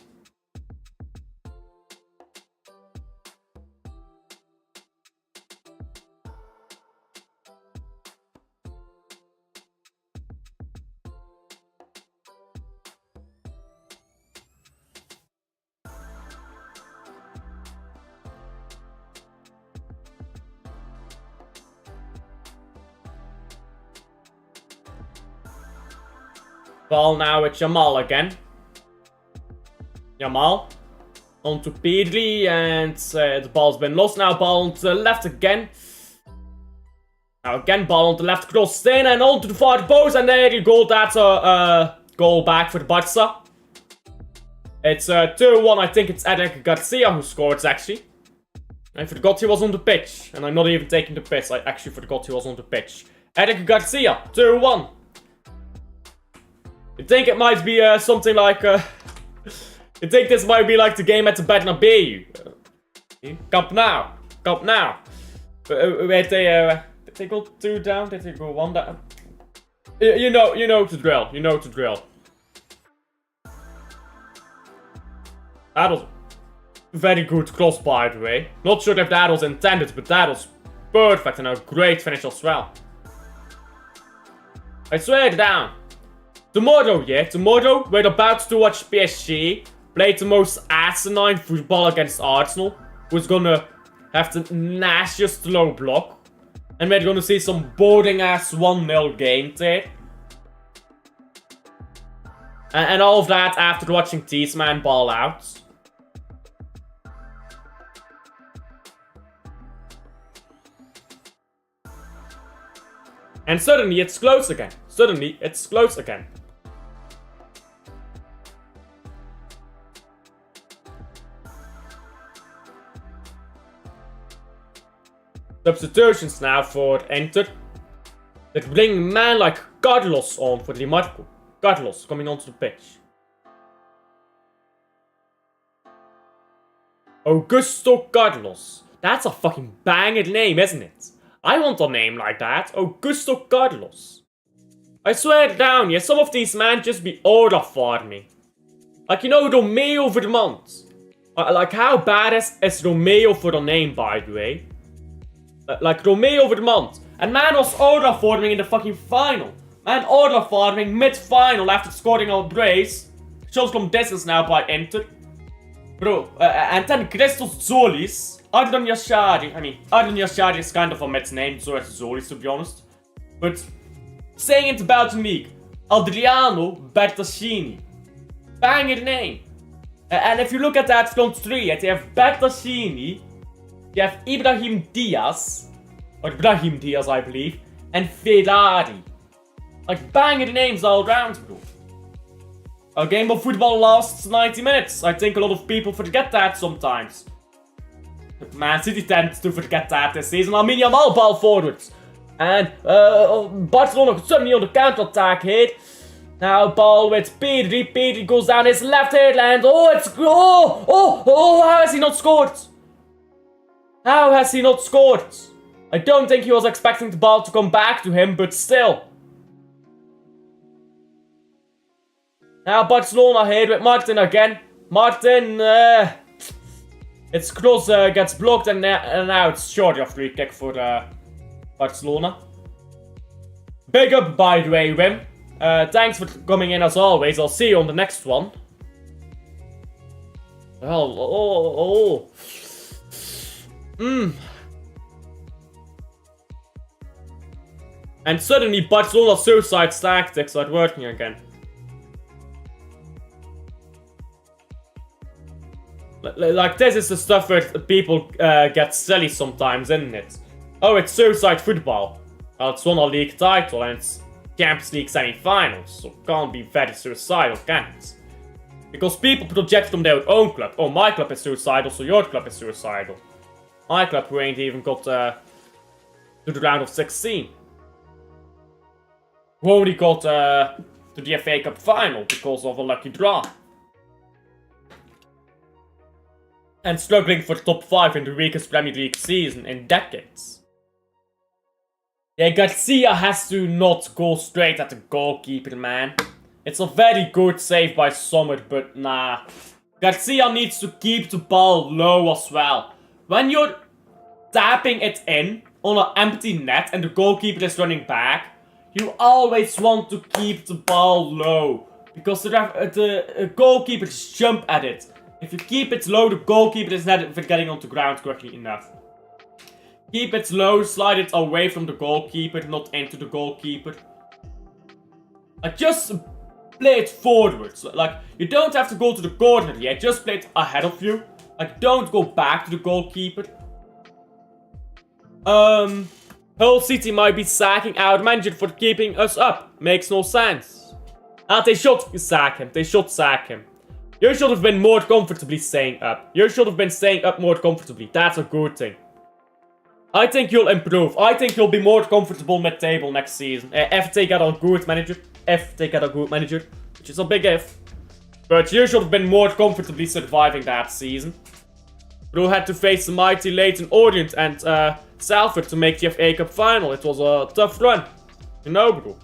Ball now with Jamal again. Jamal onto Pedri, and the ball's been lost. Now ball on the left again. Now again ball on the left, crossed in and onto the far post, and there you go. That's a goal back for the Barca. It's 2-1. I think it's Eric Garcia who scores actually. I forgot he was on the pitch, and I'm not even taking the piss. I actually forgot he was on the pitch. Eric Garcia, 2-1. I think it might be something like. I think this might be like the game at the Bernabeu. Camp now. Wait, did they go 2 down? Did they go 1 down? You know the drill. That was very good cross, by the way. Not sure if that was intended, but that was perfect and a great finish as well. I swear it down. Tomorrow, we're about to watch PSG play the most asinine football against Arsenal, who's gonna have the nastiest low block. And we're gonna see some boring ass 1-0 game there. And all of that after watching Thiesman ball out. And suddenly it's close again. Substitutions now for Inter. They're bringing a man like Carlos on for Di Marco. Carlos coming onto the pitch. Augusto Carlos. That's a fucking banging name, isn't it? I want a name like that. Augusto Carlos. I swear down, yeah, some of these men just be order farming. Like, you know, Romeo Vermont. Like, how badass is Romeo for a name, by the way? Like Romeo Vermont. And man was order farming in the fucking final. Man order farming mid-final after scoring a brace. Shows from distance now by Inter. Bro, and then Christos Zolis. Adnan Yashari. I mean, Adnan Yashari is kind of a mid name, so it's Zolis to be honest. But saying it about me, Adriano Bertaccini. Banging name. And if you look at that front three, you have Bertaccini, you have Ibrahim Diaz, or Brahim Diaz, I believe, and Ferrari. Like, banging names all around, bro. A game of football lasts 90 minutes. I think a lot of people forget that sometimes. Man City tends to forget that this season. Lamine Yamal ball forwards. And Barcelona suddenly on the counter-attack here. Now ball with Pedri. Pedri goes down his left hand. Oh, it's... Oh, how has he not scored? How has he not scored? I don't think he was expecting the ball to come back to him, but still. Now Barcelona here with Martin again. Martin, its cross gets blocked and now it's short of free kick for Barcelona. Big up, by the way, Wim. Thanks for coming in as always. I'll see you on the next one. Well, And suddenly Barcelona's suicide tactics start working again. Like, this is the stuff where people get silly sometimes, isn't it? Oh, it's suicide football. Well, it's won a league title and it's Champions League semi-finals, so it can't be very suicidal, can it? Because people project from their own club. Oh, my club is suicidal, so your club is suicidal. My club who ain't even got to the round of 16. Who only got to the FA Cup final because of a lucky draw. And struggling for top 5 in the weakest Premier League season in decades. Yeah, Garcia has to not go straight at the goalkeeper, man. It's a very good save by Sommer, but nah. Garcia needs to keep the ball low as well. When you're tapping it in on an empty net and the goalkeeper is running back, you always want to keep the ball low. Because the goalkeepers jump at it. If you keep it low, the goalkeeper is not getting onto ground quickly enough. Keep it low, slide it away from the goalkeeper, not into the goalkeeper. Like, just play it forwards. Like, you don't have to go to the corner yet, just play it ahead of you. Like, don't go back to the goalkeeper. Hull City might be sacking our manager for keeping us up. Makes no sense. And they should sack him. They should sack him. You should have been more comfortably staying up. You should have been staying up more comfortably. That's a good thing. I think you'll improve. I think you'll be more comfortable mid-table next season. If they get a good manager. If they get a good manager. Which is a big if. But you should have been more comfortably surviving that season. Bro had to face the mighty Leyton Orient and Salford to make the FA Cup final. It was a tough run. You know, bro.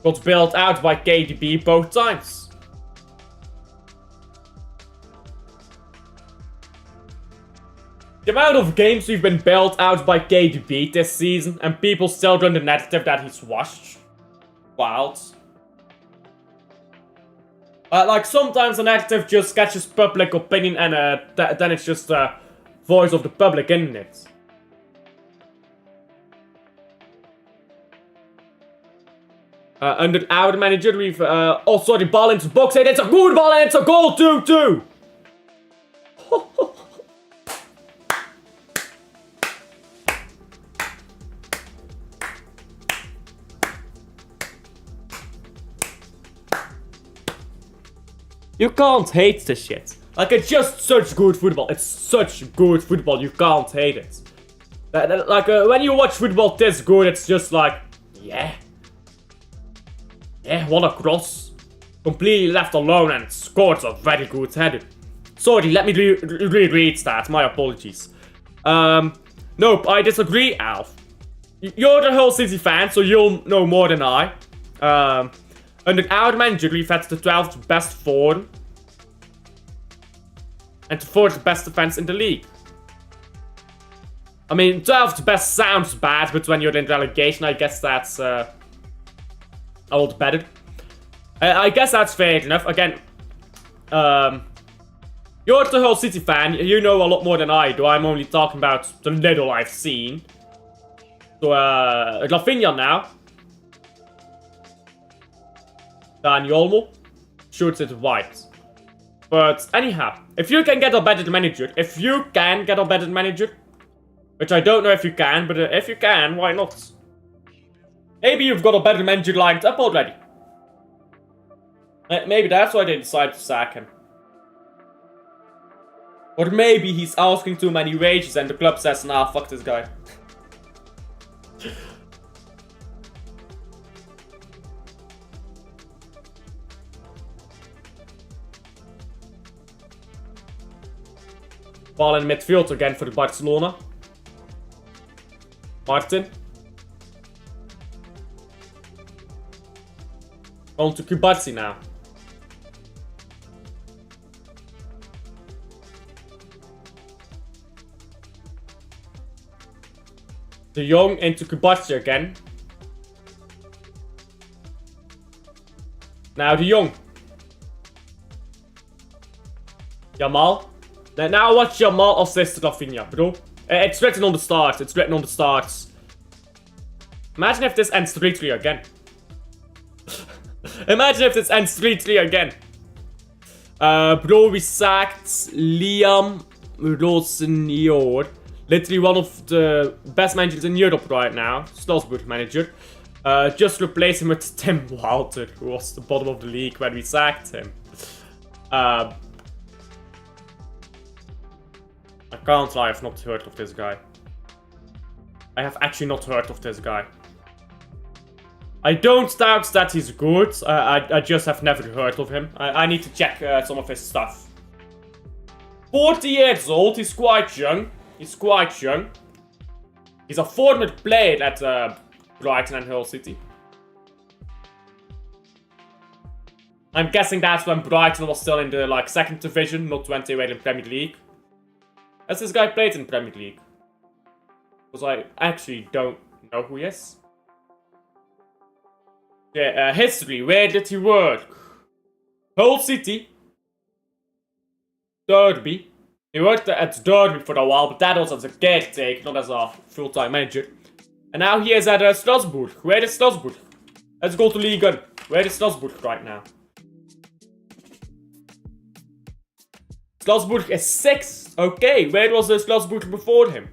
Got bailed out by KDB both times. The amount of games we've been bailed out by KDB this season and people still run the narrative that he's washed. Wild. Like, sometimes the narrative just catches public opinion and then it's just the voice of the public, isn't it? Under our manager, we've... oh, sorry, ball into the box. Hey, it's a good ball and it's a goal too. You can't hate this shit. Like, it's just such good football. It's such good football. You can't hate it. Like, when you watch football this good, it's just like... Yeah. Yeah, what a cross. Completely left alone and scores a very good header. Sorry, let me reread that. My apologies. Nope, I disagree, Alf. You're the Hull City fan, so you'll know more than I. Under our manager, we've had the 12th best form. And the 4th best defense in the league. I mean, 12th best sounds bad, but when you're in relegation, I guess that's a lot better. I guess that's fair enough. Again, you're the Hull City fan. You know a lot more than I do. I'm only talking about the little I've seen. So, Rafinha now. Dani Olmo shoots it wide. But anyhow, if you can get a better manager, which I don't know if you can, but if you can, why not? Maybe you've got a better manager lined up already. Maybe that's why they decided to sack him. Or maybe he's asking too many wages and the club says, nah, fuck this guy. Ball in midfield again for Barcelona. Martin. On to Kubarsi now. De Jong into Kubarsi again. Now De Jong. Yamal. Now watch Yamal assist Rafinha, bro. It's written on the stars. It's written on the stars. Imagine if this ends 3-3 again. Imagine if this ends 3-3 again. Bro, we sacked Liam Rosenjord. Literally one of the best managers in Europe right now. Strasbourg manager. Just replace him with Tim Walter, who was the bottom of the league when we sacked him. I can't lie, I've not heard of this guy. I have actually not heard of this guy. I don't doubt that he's good, I just have never heard of him. I need to check some of his stuff. 40 years old, he's quite young. He's quite young. He's a former player at Brighton and Hull City. I'm guessing that's when Brighton was still in the second division, not when they were in Premier League. Has this guy played in Premier League? Because I actually don't know who he is. Yeah, history. Where did he work? Hull City. Derby. He worked at Derby for a while, but that was as a caretaker, not as a full-time manager. And now he is at Strasbourg. Where is Strasbourg? Let's go to Ligue 1. Where is Strasbourg right now? Strasbourg is 6th. Okay, where was Strasbourg before him?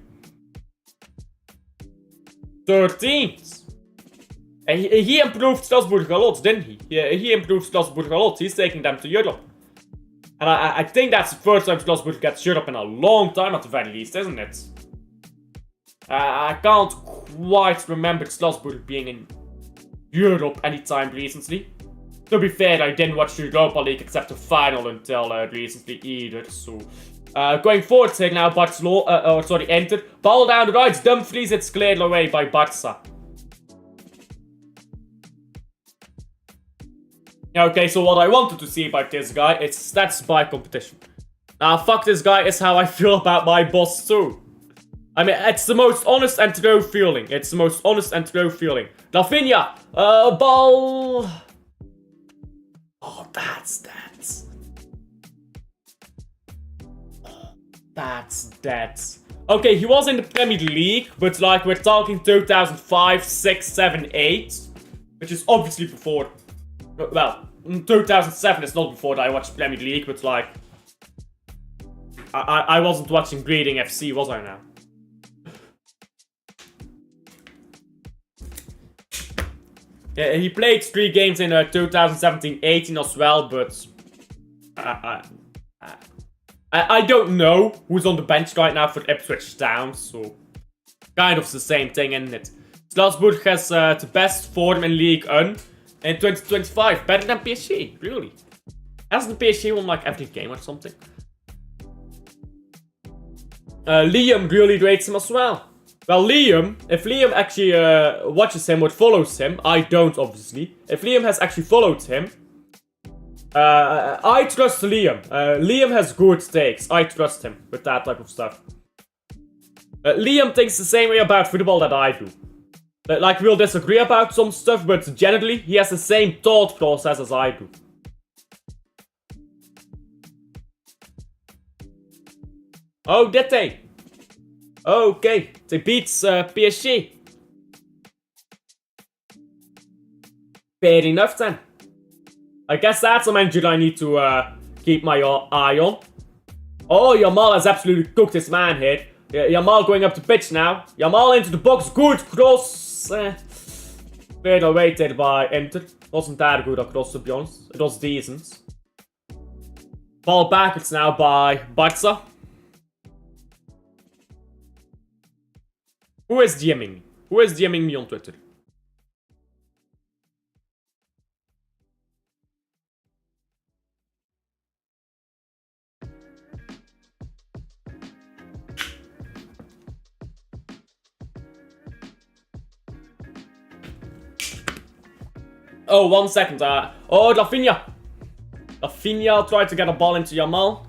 13th. He improved Strasbourg a lot, didn't he? Yeah, he improved Strasbourg a lot. He's taking them to Europe. And I think that's the first time Strasbourg gets Europe in a long time at the very least, isn't it? I can't quite remember Strasbourg being in Europe anytime recently. To be fair, I didn't watch the Europa League except the final until recently either, so... going forward here now, Barcelona, Inter. Ball down the right, Dumfries, it's cleared away by Barca. Okay, so what I wanted to see about this guy is stats by competition. Now, fuck this guy is how I feel about my boss too. I mean, it's the most honest and true feeling. It's the most honest and true feeling. Rafinha, ball... Oh, that's that. That's that. Okay, he was in the Premier League, but we're talking 2005, 6, 7, 8. Which is obviously before... Well, 2007 is not before I watched Premier League, but I wasn't watching Breeding FC, was I now? Yeah, he played 3 games in 2017-18 as well, but I don't know who's on the bench right now for Ipswich Town, so kind of the same thing, isn't it? Strasbourg has the best form in League 1 in 2025, better than PSG, really. Hasn't PSG won every game or something? Liam really rates him as well. Well, Liam, if Liam actually watches him or follows him, I don't obviously. If Liam has actually followed him, I trust Liam. Liam has good takes. I trust him with that type of stuff. Liam thinks the same way about football that I do. We'll disagree about some stuff, but generally, he has the same thought process as I do. Oh, did they? Okay, they beat PSG. Fair enough then. I guess that's a manager I need to keep my eye on. Oh, Yamal has absolutely cooked his man here. Yamal going up the pitch now. Yamal into the box. Good cross. Cleared away there by Inter. Wasn't that good across, to be honest. It was decent. Ball backwards now by Barca. Who is DMing me? Who is DMing me on Twitter? Oh, 1 second. Oh, Rafinha. Rafinha tried to get a ball into Yamal.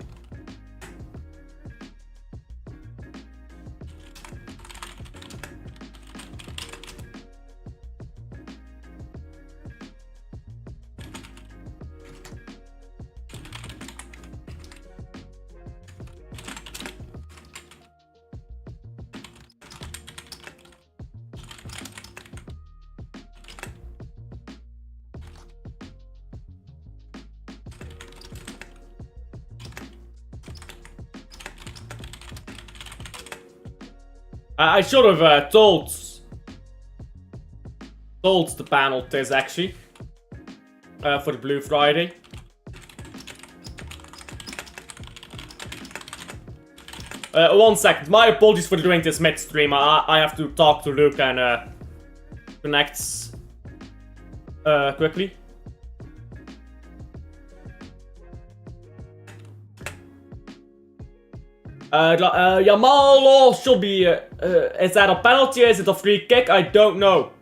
I should have told the penalties actually for the Blue Friday. One second. My apologies for doing this mid-stream. I have to talk to Luke and connect quickly. Yamal should be. Is that a penalty or is it a free kick? I don't know.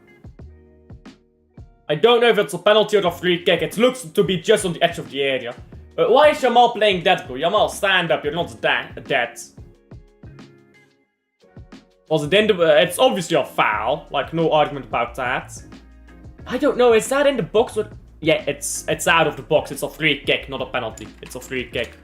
I don't know if it's a penalty or a free kick. It looks to be just on the edge of the area. Why is Yamal playing that good? Yamal, stand up. You're not dead. Was it in the? It's obviously a foul. Like no argument about that. I don't know. Is that in the box? Or... Yeah, it's out of the box. It's a free kick, not a penalty. It's a free kick.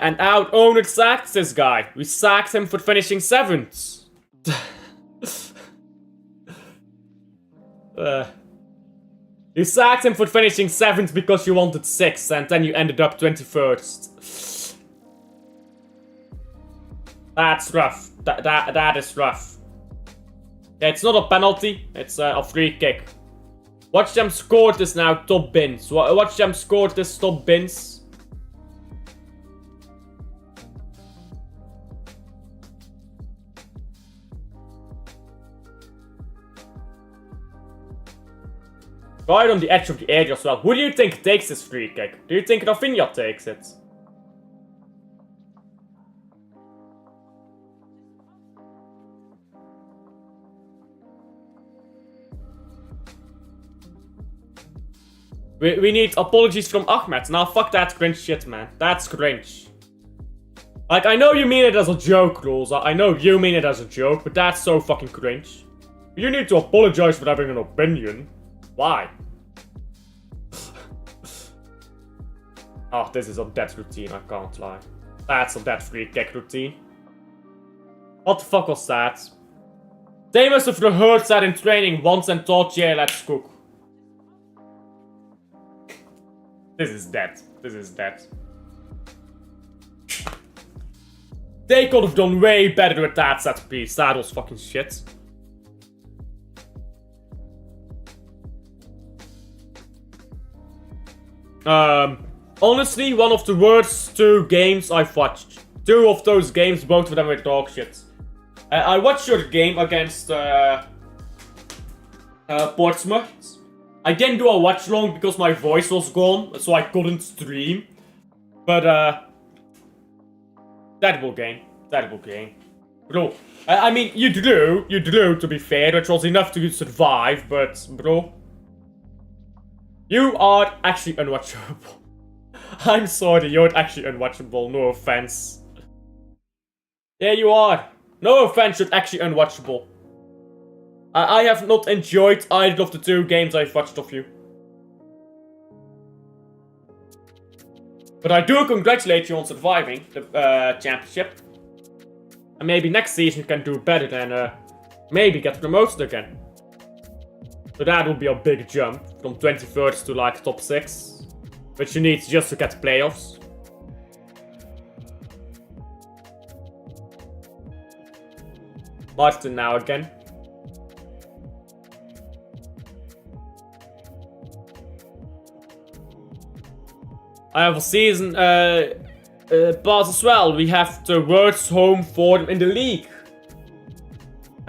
And out owner sacked this guy. We sacked him for finishing 7th. You sacked him for finishing 7th because you wanted 6th and then you ended up 21st. That's rough. That is rough. Yeah, it's not a penalty, it's a free kick. Watch them score this now, top bins. Watch them score this top bins. Right on the edge of the area as well. Who do you think takes this free kick? Do you think Rafinha takes it? We need apologies from Ahmed. Nah, fuck that cringe shit, man. That's cringe. Like, I know you mean it as a joke, Rules. I know you mean it as a joke, but that's so fucking cringe. You need to apologize for having an opinion. Why? Oh, this is a dead routine, I can't lie. That's a dead free kick routine. What the fuck was that? They must have rehearsed that in training once and thought, yeah, let's cook. This is dead. This is dead. They could have done way better with that set piece. That was fucking shit. Honestly, one of the worst 2 games I've watched. 2 of those games, both of them were dog shit. I watched your game against Portsmouth. I didn't do a watch long because my voice was gone, so I couldn't stream. But terrible game. Terrible game. Bro, I mean, you drew, to be fair, which was enough to survive, but, bro, you are actually unwatchable. I'm sorry, you're actually unwatchable, no offense. There you are. No offense, it's actually unwatchable. I have not enjoyed either of the 2 games I've watched of you. But I do congratulate you on surviving the championship. And maybe next season you can do better than maybe get promoted again. So that would be a big jump from 21st to like top 6. Which you need just to get playoffs. Martin now again. I have a season pass as well. We have the worst home form in the league.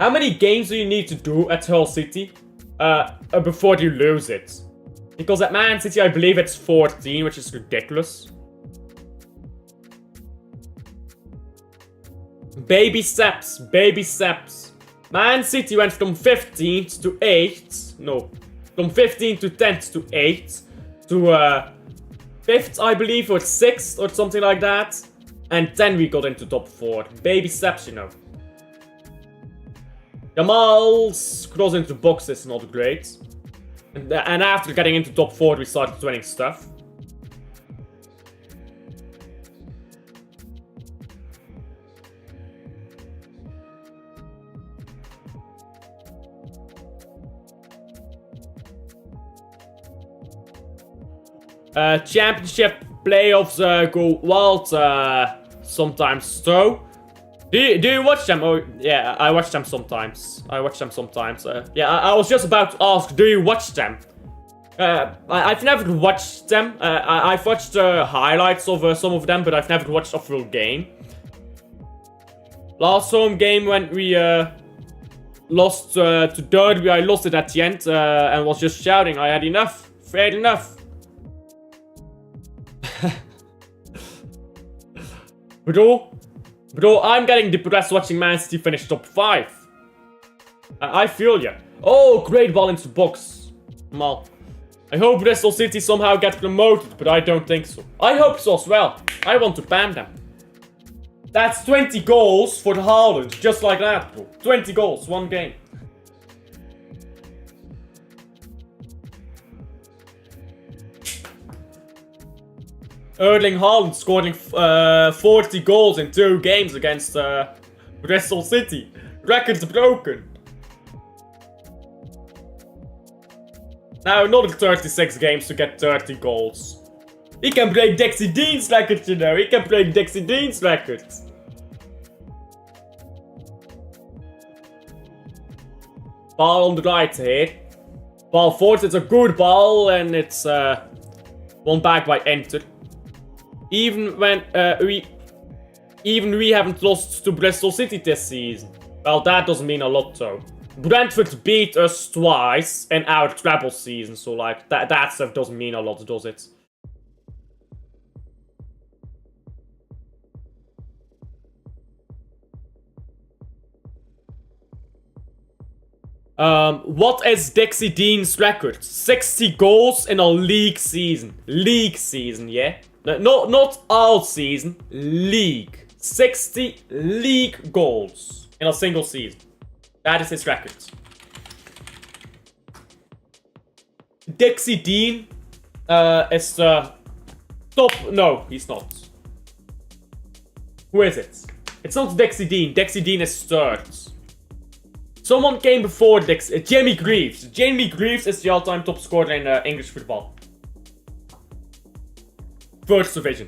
How many games do you need to do at Hull City before you lose it? Because at Man City I believe it's 14, which is ridiculous. Baby steps, baby steps. Man City went from 15th to 8th. No, from 15th to 10th to 8th to 5th, I believe, or 6th or something like that. And then we got into top 4. Baby steps, you know. Jamal's cross into box is not great. And after getting into top 4, we started winning stuff. Championship playoffs go wild sometimes though. Do you watch them? Oh yeah, I watch them sometimes. Yeah, I was just about to ask, do you watch them? I've never watched them. I've watched highlights of some of them, but I've never watched a full game. Last home game when we lost to Derby, I lost it at the end and was just shouting, I had enough. Fair enough. Bro, I'm getting depressed watching Man City finish top 5. I feel ya. Oh, great ball into the box. Mal. I hope Bristol City somehow gets promoted, but I don't think so. I hope so as well. I want to ban them. That's 20 goals for Haaland, just like that, bro. 20 goals, 1 game. Erling Haaland scoring 40 goals in 2 games against Bristol City. Records broken. Now another 36 games to get 30 goals. He can break Dixie Dean's record, you know. He can break Dixie Dean's record. Ball on the right here. Ball forward, it's a good ball and it's won back by Enter. Even when we haven't lost to Bristol City this season. Well, that doesn't mean a lot though. Brentford beat us twice in our treble season, so like that stuff doesn't mean a lot, does it? What is Dixie Dean's record? 60 goals in a league season. League season, yeah? No, not all season. League. 60 league goals in a single season. That is his record. Dixie Dean is the top... No, he's not. Who is it? It's not Dixie Dean. Dixie Dean is third. Someone came before Dixie. Jamie Greaves. Jamie Greaves is the all-time top scorer in English football. First division.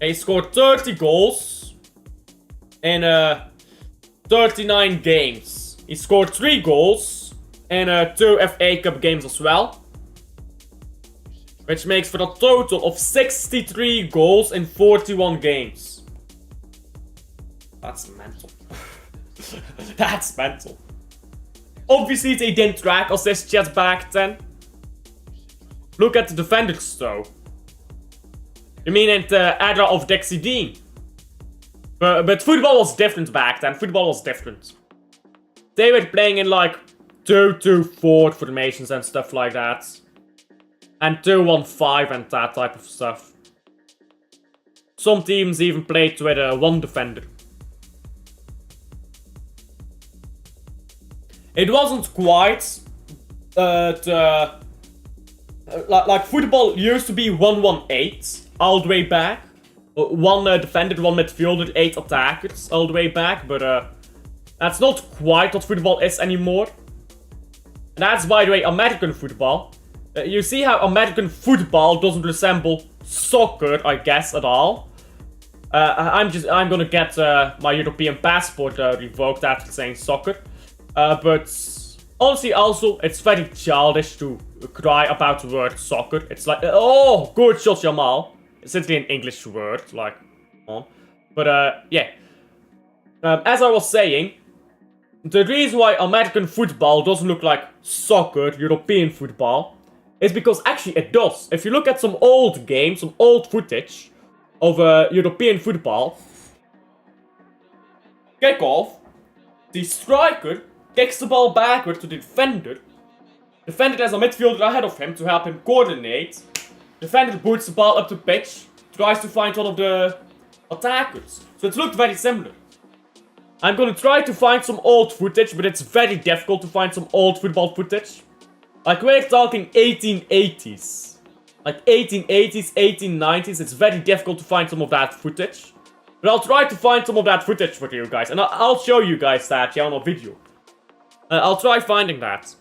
He scored 30 goals in 39 games. He scored 3 goals in 2 FA Cup games as well. Which makes for a total of 63 goals in 41 games. That's mental. That's mental. Obviously they didn't track assists yet back then. Look at the defenders though. You mean in the era of Dixie Dean? But football was different back then. Football was different. They were playing in like 2-2-4 formations and stuff like that. And 2-1-5 and that type of stuff. some teams even played with one defender. It wasn't quite like football used to be 1-1-8 all the way back. One defender, one midfielder, 8 attackers all the way back, but that's not quite what football is anymore. And that's, by the way, American football. You see how American football doesn't resemble soccer, I guess, at all. I'm gonna get my European passport revoked after saying soccer. But honestly, also, it's very childish to cry about the word soccer. It's like, oh, good shot, Jamal. It's literally an English word, like, come on. But, yeah. As I was saying, the reason why American football doesn't look like soccer, European football, is because actually it does. If you look at some old games, some old footage of European football, kick off, the striker kicks the ball backward to the defender. Defender has a midfielder ahead of him to help him coordinate. Defender boots the ball up the pitch, tries to find one of the attackers. So it looked very similar. I'm gonna try to find some old footage, but it's very difficult to find some old football footage. Like, we're talking 1880s. Like 1880s, 1890s, it's very difficult to find some of that footage. But I'll try to find some of that footage for you guys, and I'll show you guys that, yeah, on a video. I'll try finding that.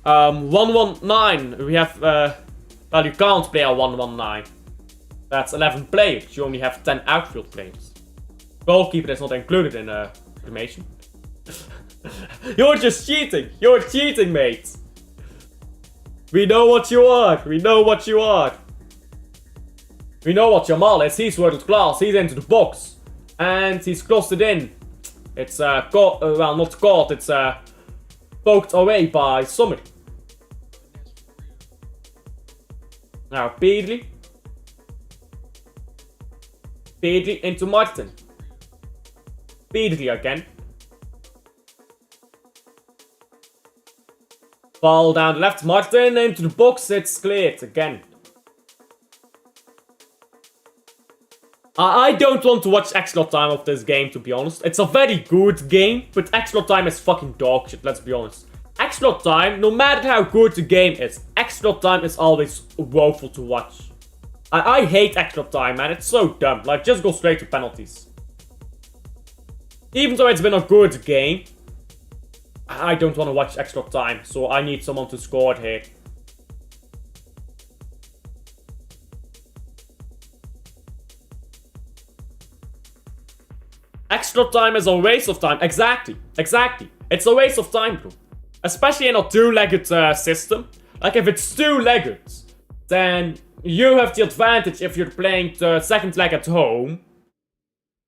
119. We have, well, you can't play a 119. That's 11 players. You only have 10 outfield players. Goalkeeper is not included in formation. You're just cheating. You're cheating, mate. We know what you are. We know what you are. We know what Jamal is. He's world class. He's into the box. And he's crossed it in. It's, caught, well, not caught. It's, poked away by Summer. Now, Pedri. Pedri into Martin. Pedri again. Ball down the left. Martin into the box. It's cleared again. I don't want to watch extra time of this game, to be honest. It's a very good game, but extra time is fucking dog shit, let's be honest. Extra time, no matter how good the game is, extra time is always woeful to watch. I hate extra time, man. It's so dumb. Like, just go straight to penalties. Even though it's been a good game, I don't want to watch extra time, so I need someone to score here. Extra time is a waste of time. Exactly. It's a waste of time, bro. Especially in a two-legged system. Like, if it's two-legged, then you have the advantage if you're playing the second leg at home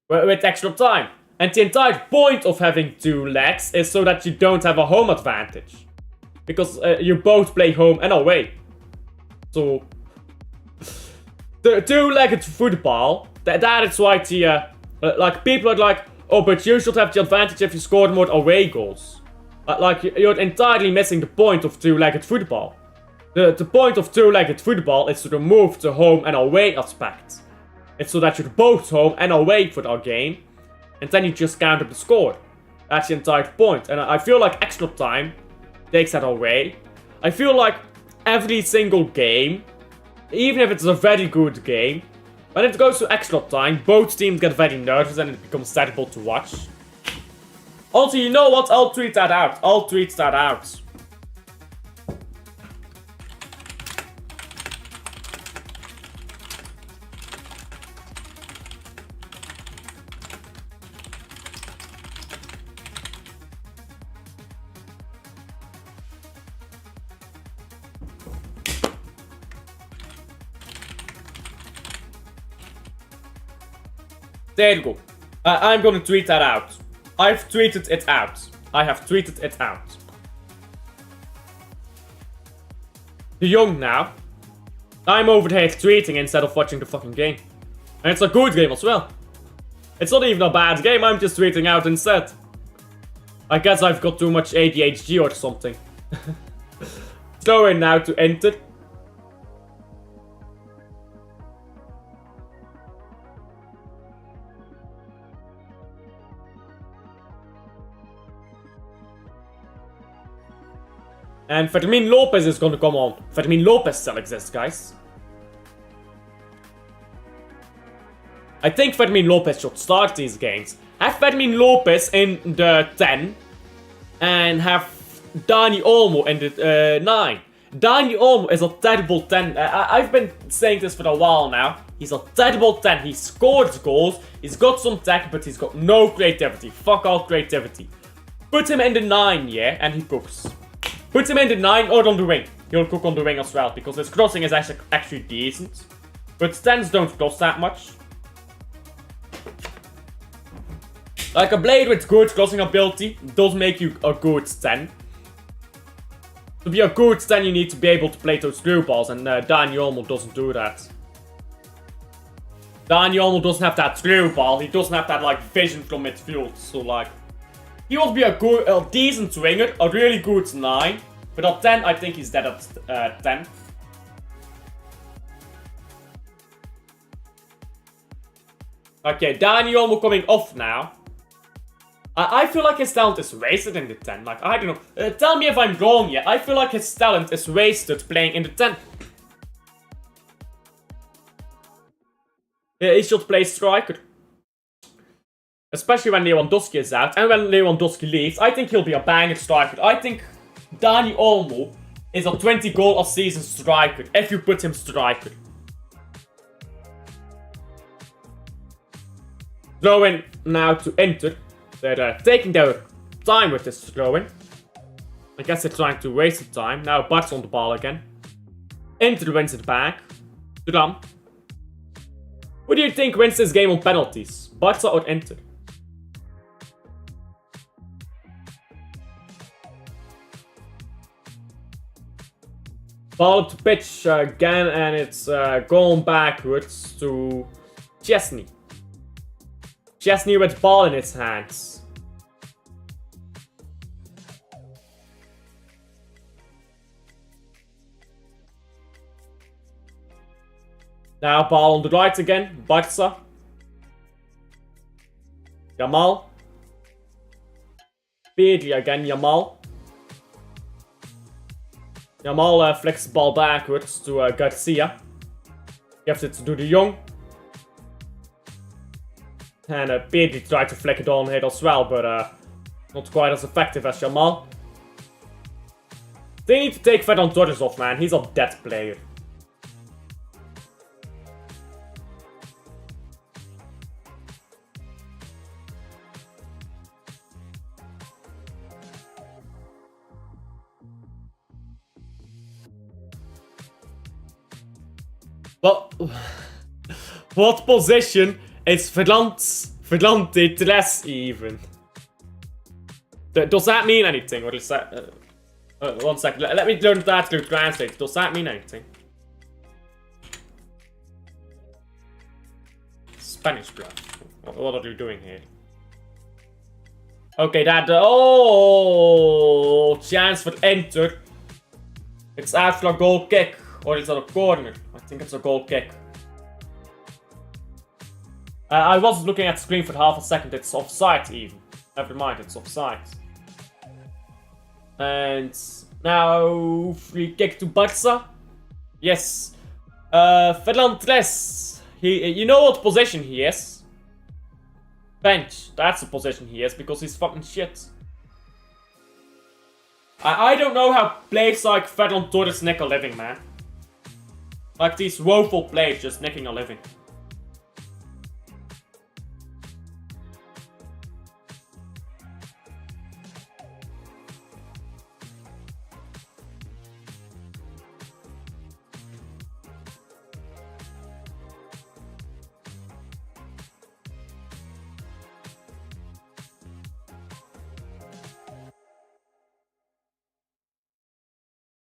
with extra time. And the entire point of having two legs is so that you don't have a home advantage. Because you both play home and away. So, the two-legged football, that is why the... like, people are like, oh, but you should have the advantage if you scored more away goals. Like, you're entirely missing the point of two-legged football. The point of two-legged football is to remove the home and away aspect. It's so that you're both home and away for our game. And then you just count up the score. That's the entire point. And I feel like extra time takes that away. I feel like every single game, even if it's a very good game, when it goes to extra time, both teams get very nervous and it becomes terrible to watch. Also, you know what? I'll tweet that out. There you go. I'm gonna tweet that out. I've tweeted it out. I have tweeted it out. The young now. I'm over here tweeting instead of watching the fucking game. And it's a good game as well. It's not even a bad game, I'm just tweeting out instead. I guess I've got too much ADHD or something. Throw in now to enter. And Fermin Lopez is gonna come on. Fermin Lopez still exists, guys. I think Fermin Lopez should start these games. Have Fermin Lopez in the 10. And have Dani Olmo in the 9. Dani Olmo is a terrible 10. I've been saying this for a while now. He's a terrible 10. He scores goals. He's got some tech, but he's got no creativity. Fuck all creativity. Put him in the 9, yeah, and he cooks. Put him in the 9 or on the wing. He'll cook on the wing as well, because his crossing is actually decent. But 10s don't cross that much. Like a blade with good crossing ability does make you a good 10. To be a good 10, you need to be able to play those through balls, and Dani Olmo doesn't do that. Dani Olmo doesn't have that through ball, he doesn't have that like vision from midfield, so like... He would be a decent winger, a really good 9. But at 10, I think he's dead at 10. Okay, Dani Olmo coming off now. I feel like his talent is wasted in the 10. Like, I don't know. Tell me if I'm wrong yet. I feel like his talent is wasted playing in the 10. He should play striker. Especially when Lewandowski is out. And when Lewandowski leaves, I think he'll be a banger striker. I think Dani Olmo is a 20 goal a season striker. If you put him striker. Throw in now to Inter. They're taking their time with this throw-in. I guess they're trying to waste the time. Now Bart's on the ball again. Inter wins it back. Drum. Who do you think wins this game on penalties? Barca or Inter? Ball up to pitch again, and it's going backwards to Chesney. Chesney with ball in his hands. Now ball on the right again. Barca. Yamal. Pedri again. Yamal. Yamal flicks the ball backwards to Garcia. Gives it to De Jong. And Pedri tried to flick it on here as well, but not quite as effective as Yamal. They need to take Ferran Torres off, man. He's a dead player. Well, what position is Ferran Torres even? Does that mean anything, or is that... 1 second, let me learn that to translate. Does that mean anything? Spanish blood. What are you doing here? Okay, that... oh, chance for Inter. It's after a goal kick. Or is it a corner? I think it's a goal kick. I was looking at the screen for half a second. It's offside even. Never mind, it's offside. And now free kick to Barca. Yes. Ferran Torres. You know what position he is? Bench. That's the position he is because he's fucking shit. I don't know how players like Ferran Torres nick a living, man. Like these woeful players just nicking a living.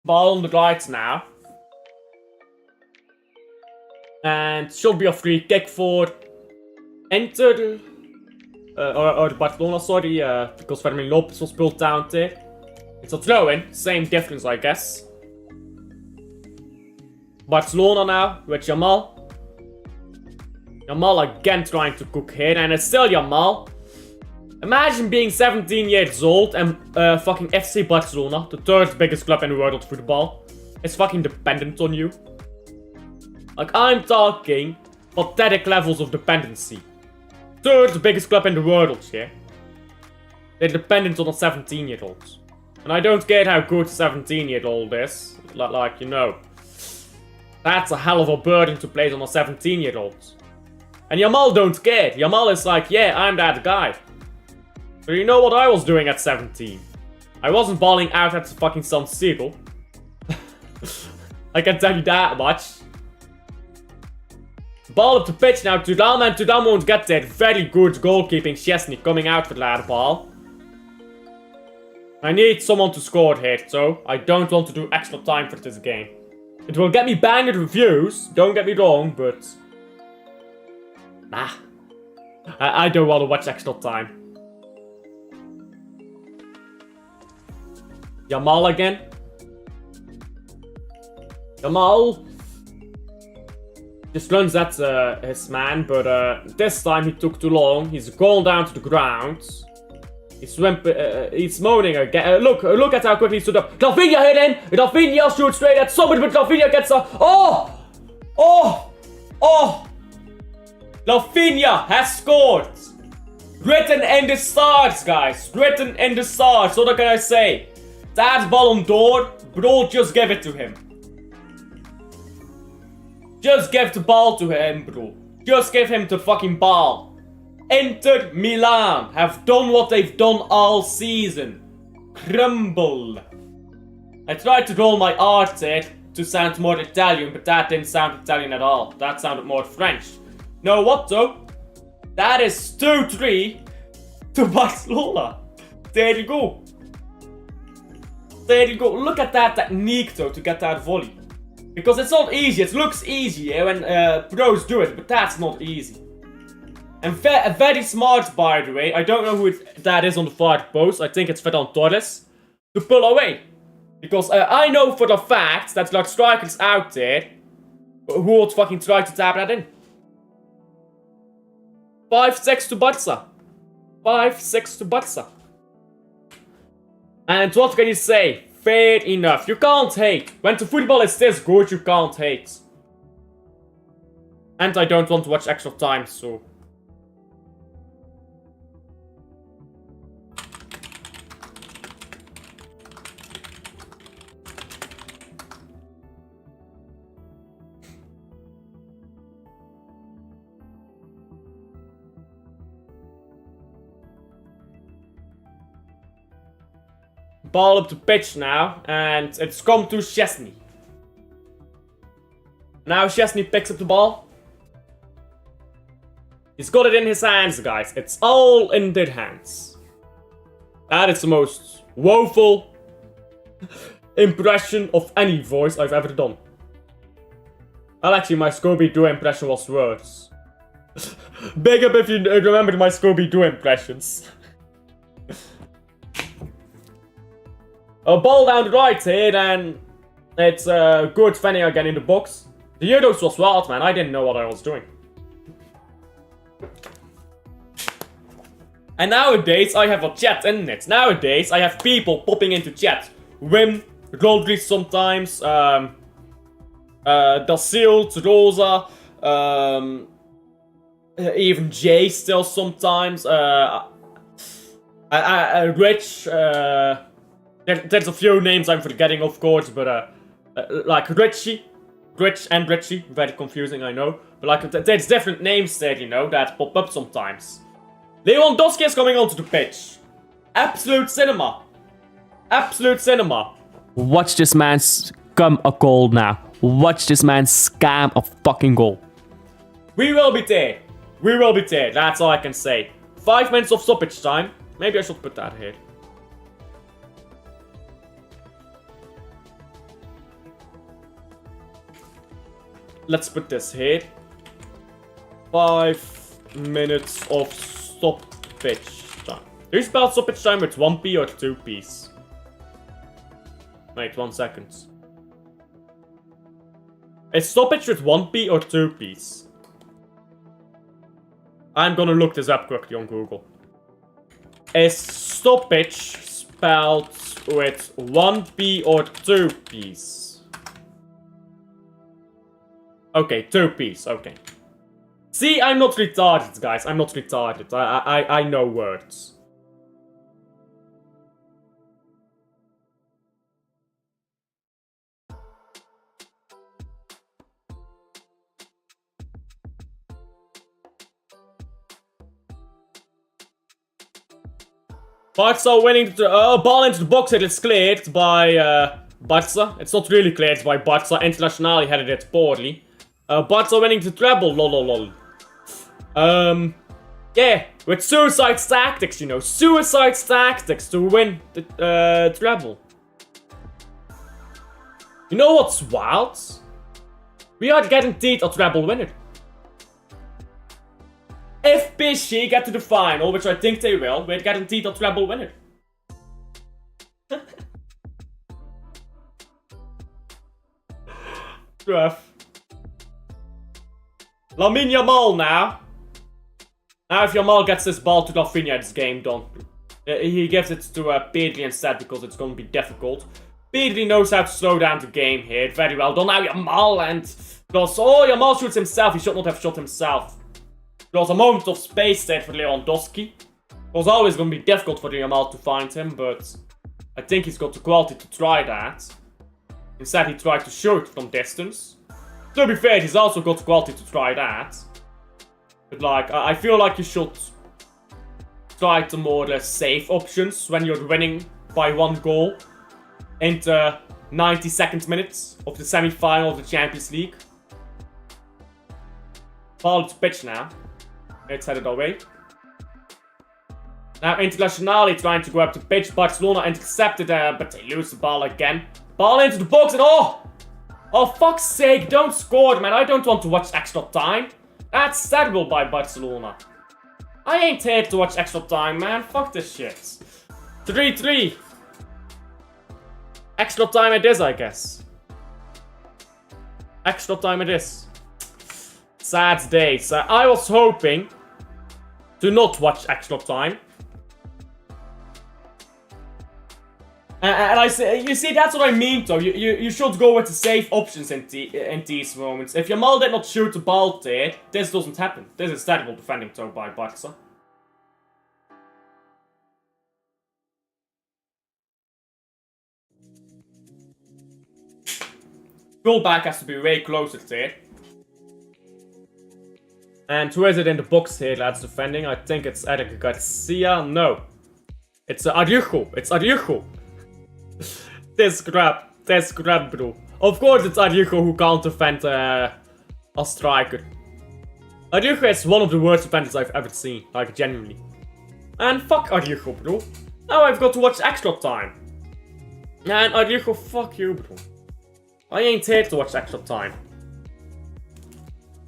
Ball on the right now. And should be a free kick for Inter. Or Barcelona, sorry. Because Fermin Lopez was pulled down there. It's a throw-in. Same difference, I guess. Barcelona now with Yamal. Yamal again trying to cook here. And it's still Yamal. Imagine being 17 years old and fucking FC Barcelona, the third biggest club in the world of football, is fucking dependent on you. Like, I'm talking pathetic levels of dependency. Third biggest club in the world, yeah? They're dependent on a 17-year-old. And I don't get how good a 17-year-old is. Like, you know. That's a hell of a burden to place on a 17-year-old. And Yamal don't care. Yamal is like, yeah, I'm that guy. But you know what I was doing at 17? I wasn't balling out at the fucking San Siro. I can tell you that much. Ball up the pitch now, Tudam, and Tudam won't get there. Very good goalkeeping, Szczesny coming out for that ball. I need someone to score here, so I don't want to do extra time for this game. It will get me banged reviews, don't get me wrong, but... Nah. I don't want to watch extra time. Yamal again. Yamal just runs at his man, but this time he took too long. He's gone down to the ground. He's moaning again. Look at how quickly he stood up. Rafinha hit in. Rafinha shoots straight at somebody, but Rafinha gets a... Oh! Oh! Oh! Rafinha has scored. Written in the stars, guys. Written in the stars. What can I say? That Ballon d'Or, bro, just give it to him. Just give the ball to him, bro. Just give him the fucking ball. Inter Milan have done what they've done all season. Crumble. I tried to roll my R's here to sound more Italian, but that didn't sound Italian at all. That sounded more French. Know what though? That is 2-3 to Barcelona. There you go. There you go. Look at that technique though to get that volley. Because it's not easy. It looks easy when pros do it, but that's not easy. And very smart, by the way. I don't know who that is on the far post. I think it's Ferran Torres. To pull away. Because I know for the fact that there are strikers out there who would fucking try to tap that in. 5-6 to Barca. 5-6 to Barca. And what can you say? Fair enough. You can't hate. When the football is this good, you can't hate. And I don't want to watch extra time, so... Ball up the pitch now, and it's come to Szczesny. Now Szczesny picks up the ball. He's got it in his hands, guys. It's all in their hands. That is the most woeful impression of any voice I've ever done. Well, actually, my Scooby-Doo impression was worse. Big up if you remember my Scooby-Doo impressions. A ball down the right here, and it's good Fanny again in the box. The Euros was wild, man. I didn't know what I was doing. And nowadays, I have a chat in it. Nowadays, I have people popping into chat. Wim, Rodri sometimes, Da Silva, Rosa, even Jay still sometimes, Rich, there's a few names I'm forgetting, of course, but like Rich and Richie, very confusing, I know. But like, there's different names there, you know, that pop up sometimes. Lewandowski is coming onto the pitch. Absolute cinema. Absolute cinema. Watch this man scam a goal now. Watch this man scam a fucking goal. We will be there. We will be there, that's all I can say. 5 minutes of stoppage time. Maybe I should put that here. Let's put this here. 5 minutes of stoppage time. Do you spell stoppage time with 1p or 2p's? Wait, 1 second. Is stoppage with 1p or 2p's? I'm gonna look this up quickly on Google. Is stoppage spelled with 1p or 2p's? Okay, 2p's, okay. See, I'm not retarded, guys. I'm not retarded. I know words. Barca winning the ball into the box. It's cleared by Barca. It's not really cleared by Barca. Internationale headed it poorly. Barca winning the treble. Lol. Yeah, with suicide tactics, you know, suicide tactics to win the treble. You know what's wild? We are guaranteed a treble winner. If PSG get to the final, which I think they will, we're guaranteed a treble winner. Rough. Lamine Yamal now. Now if Yamal gets this ball to Rafinha, it's game done. He gives it to Pedri instead because it's going to be difficult. Pedri knows how to slow down the game here. Very well done. Now Yamal and... Because, oh, Yamal shoots himself. He should not have shot himself. There was a moment of space there for Lewandowski. It was always going to be difficult for Yamal to find him, but I think he's got the quality to try that. Instead, he tried to shoot from distance. To be fair, he's also got the quality to try that. But, like, I feel like you should try the more safe options when you're winning by 1 goal in the 92nd minutes of the semi-final of the Champions League. Ball to pitch now. It's headed away. Now Internationale trying to go up the pitch. Barcelona intercepted, but they lose the ball again. Ball into the box and oh! Oh, fuck's sake, don't score, man. I don't want to watch extra time. That's terrible by Barcelona. I ain't here to watch extra time, man. Fuck this shit. 3-3. Extra time it is, I guess. Extra time it is. Sad days. I was hoping to not watch extra time. And I say, you see, that's what I mean, though. You should go with the safe options in these moments. If Yamal did not shoot the ball there, this doesn't happen. This is terrible defending, though, by Barca. Goalback has to be way closer there. And who is it in the box here that's defending? I think it's Eric Garcia. No. It's Araujo. It's Araujo. This crap, bro. Of course it's Araujo who can't defend a striker. Araujo is one of the worst defenders I've ever seen. Like, genuinely. And fuck Araujo, bro. Now I've got to watch extra time. And Araujo, fuck you, bro. I ain't here to watch extra time.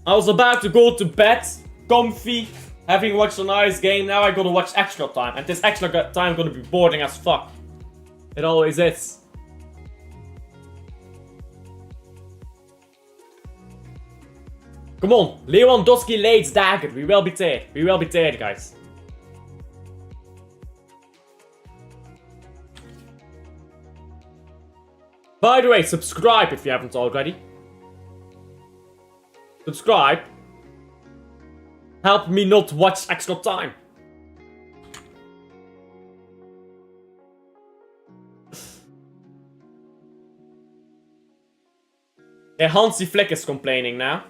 I was about to go to bed, comfy, having watched a nice game. Now I gotta watch extra time, and this extra time gonna be boring as fuck. It always is. Come on, Lewandowski lays dagger. We will be there. We will be there, guys. By the way, subscribe if you haven't already. Subscribe. Help me not watch extra time. Yeah, Hansi Flick is complaining now.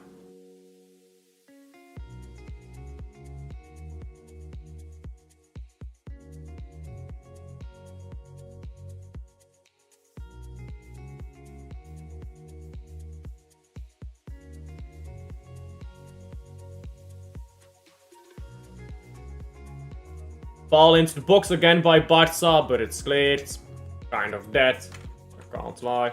Ball into the box again by Barca, but it's cleared. It's kind of dead. I can't lie.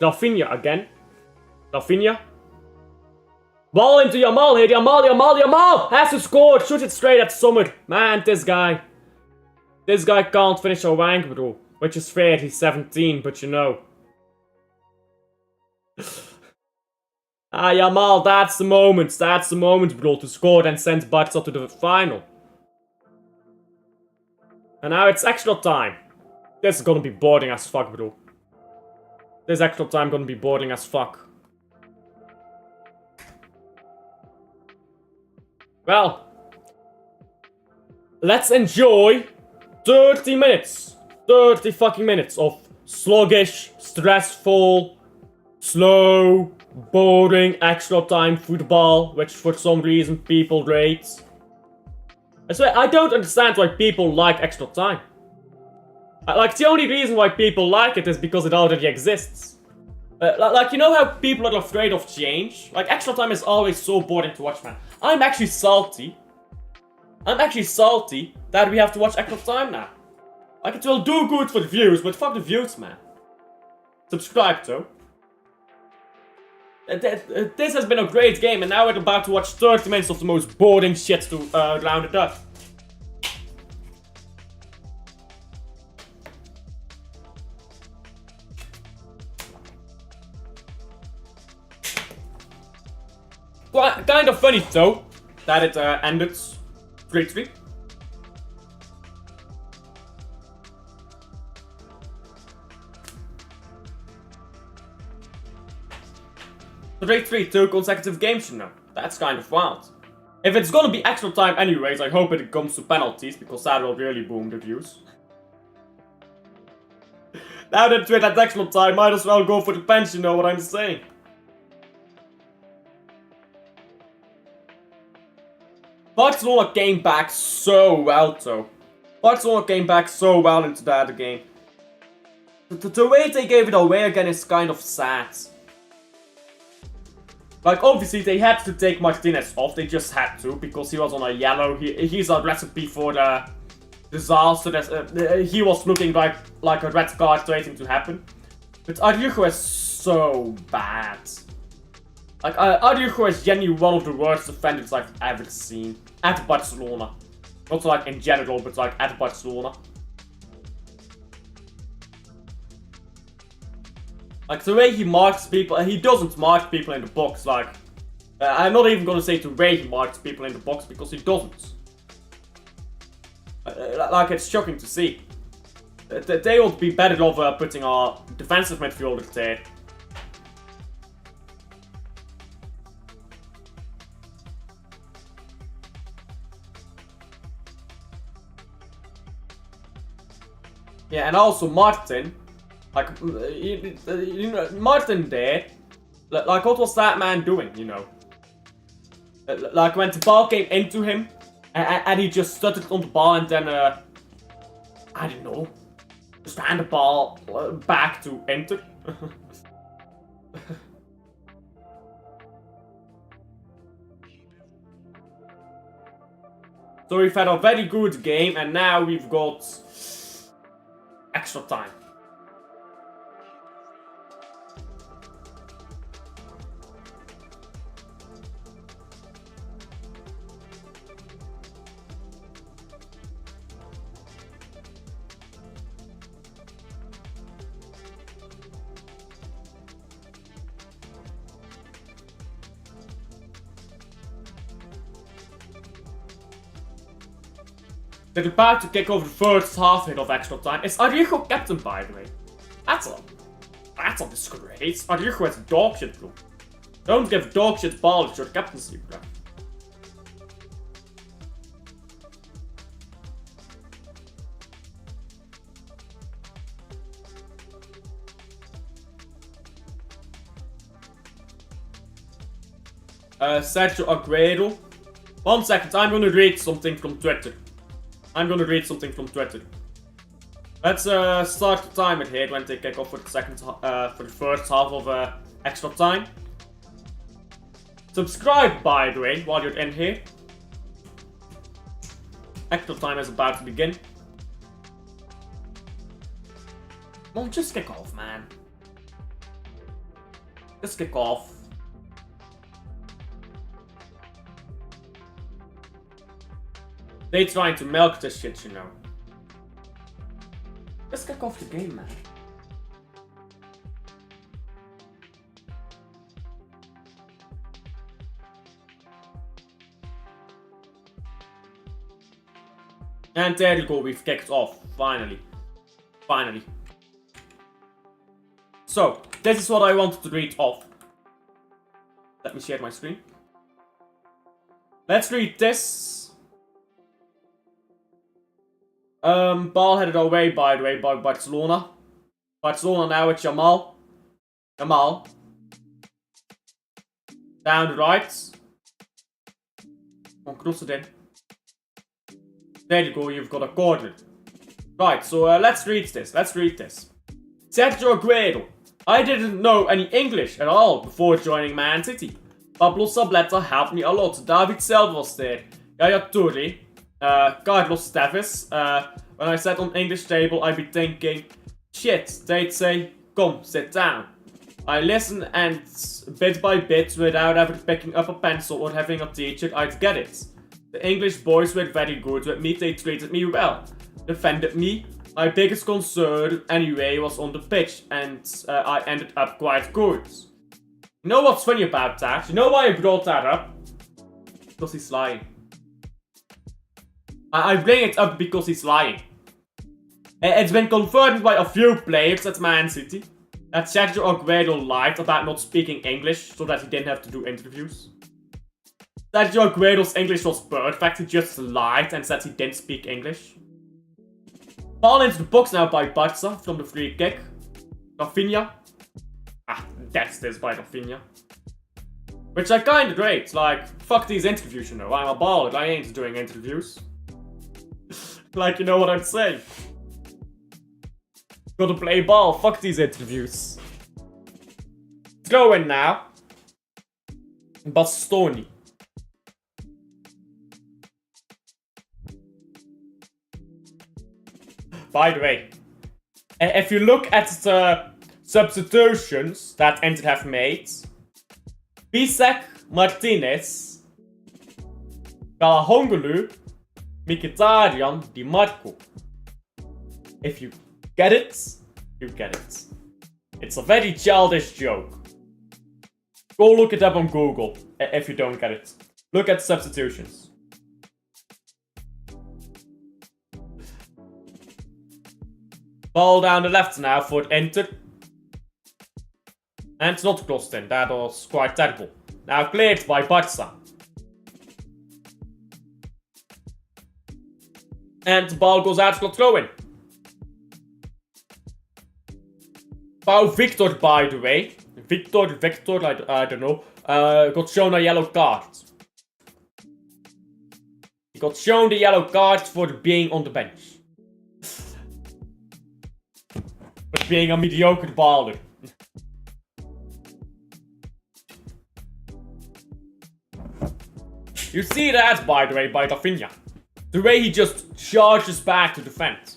Rafinha again. Rafinha. Ball into Yamal here. Yamal has to score. Shoot it straight at Summer. Man, this guy. This guy can't finish a wank, bro. Which is fair, he's 17, but you know. Yamal, that's the moment. That's the moment, bro, to score and send Barca to the final. And now it's extra time. This is gonna be boring as fuck, bro. This extra time gonna be boring as fuck. Well, let's enjoy 30 minutes. 30 fucking minutes of sluggish, stressful, slow, boring, extra time football, which for some reason people rate. I swear, I don't understand why people like extra time. Like, the only reason why people like it is because it already exists. Like, you know how people are afraid of change? Like, extra time is always so boring to watch, man. I'm actually salty. That we have to watch extra time now. Like, it will do good for the views, but fuck the views, man. Subscribe, though. This has been a great game, and now we're about to watch 30 minutes of the most boring shit to round it up. Kind of funny, though, that it ended 3-3. Two consecutive games, you know. That's kind of wild. If it's gonna be extra time anyways, I hope it comes to penalties, because that will really boom the views. Now that we're at extra time, might as well go for the bench, you know what I'm saying. Barcelona came back so well, though. Barcelona came back so well into the other game. The way they gave it away again is kind of sad. Like, obviously, they had to take Martinez off. They just had to, because he was on a yellow. He's a recipe for the disaster. He was looking like a red card waiting to happen. But Araujo is so bad. Like, Araujo is genuinely one of the worst defenders I've ever seen. At Barcelona. Not like in general, but like at Barcelona. Like, the way he marks people, he doesn't mark people in the box, like... I'm not even gonna say the way he marks people in the box, because he doesn't. Like, it's shocking to see. They would be better off putting our defensive midfielder there. Yeah, and also Martin. Like, you know, Martin there, like, what was that man doing, you know? Like, when the ball came into him, and he just stuttered on the ball, and then, I don't know, just hand the ball back to enter. So we've had a very good game, and now we've got extra time. They're about to kick off the first half hit of extra time. Is Araujo captain, by the way? That's a disgrace. Araujo has dog shit, bro. Don't give dog shit ball to your captaincy, bro. Sergio Aguero. 1 second, I'm gonna read something from Twitter. Let's start the timer here when they kick off for the first half of extra time. Subscribe, by the way, while you're in here. Extra time is about to begin. Come on, just kick off, man. Just kick off. They trying to milk this shit, you know. Just kick off the game, man. And there you go, we've kicked off, finally. Finally. So, this is what I wanted to read off. Let me share my screen. Let's read this. Ball headed away, by the way, by Barcelona. Barcelona now with Jamal. Jamal. Down the right. Come on, cross it in. There you go, you've got a corner. Right, so let's read this. Sergio Aguero. I didn't know any English at all before joining Man City. Pablo Sableta helped me a lot. David Silva was there. Yaya Toure. Carlos Tevez. When I sat on English table, I'd be thinking, shit, they'd say, come, sit down. I listen and bit by bit, without ever picking up a pencil or having a teacher, I'd get it. The English boys were very good with me, they treated me well, defended me. My biggest concern, anyway, was on the pitch, and I ended up quite good. You know what's funny about that? You know why I brought that up? Because he's lying. I bring it up because he's lying. It's been confirmed by a few players at Man City that Sergio Aguero lied about not speaking English so that he didn't have to do interviews. Sergio Aguero's English was perfect, he just lied and said he didn't speak English. Ball into the box now by Barca from the free kick. Rafinha. That's this by Rafinha. Which I kinda rate, like, fuck these interviews, you know, I'm a baller, I ain't doing interviews. Like, you know what I'm saying? Gotta play ball, fuck these interviews. Let's go in now. Bastoni. By the way, if you look at the substitutions that Inter have made, Bisek, Martinez, Kalahongolu, Mkhitaryan, Di Marco. If you get it, you get it. It's a very childish joke. Go look it up on Google if you don't get it. Look at substitutions. Ball down the left now for Inter. And it's not crossed in, that was quite terrible. Now cleared by Barca. And the ball goes out for throw-in. Pau Victor, by the way. Victor, I don't know. Got shown a yellow card. He got shown the yellow card for being on the bench. But being a mediocre baller. You see that, by the way, by Rafinha. The way he just charges back to defend.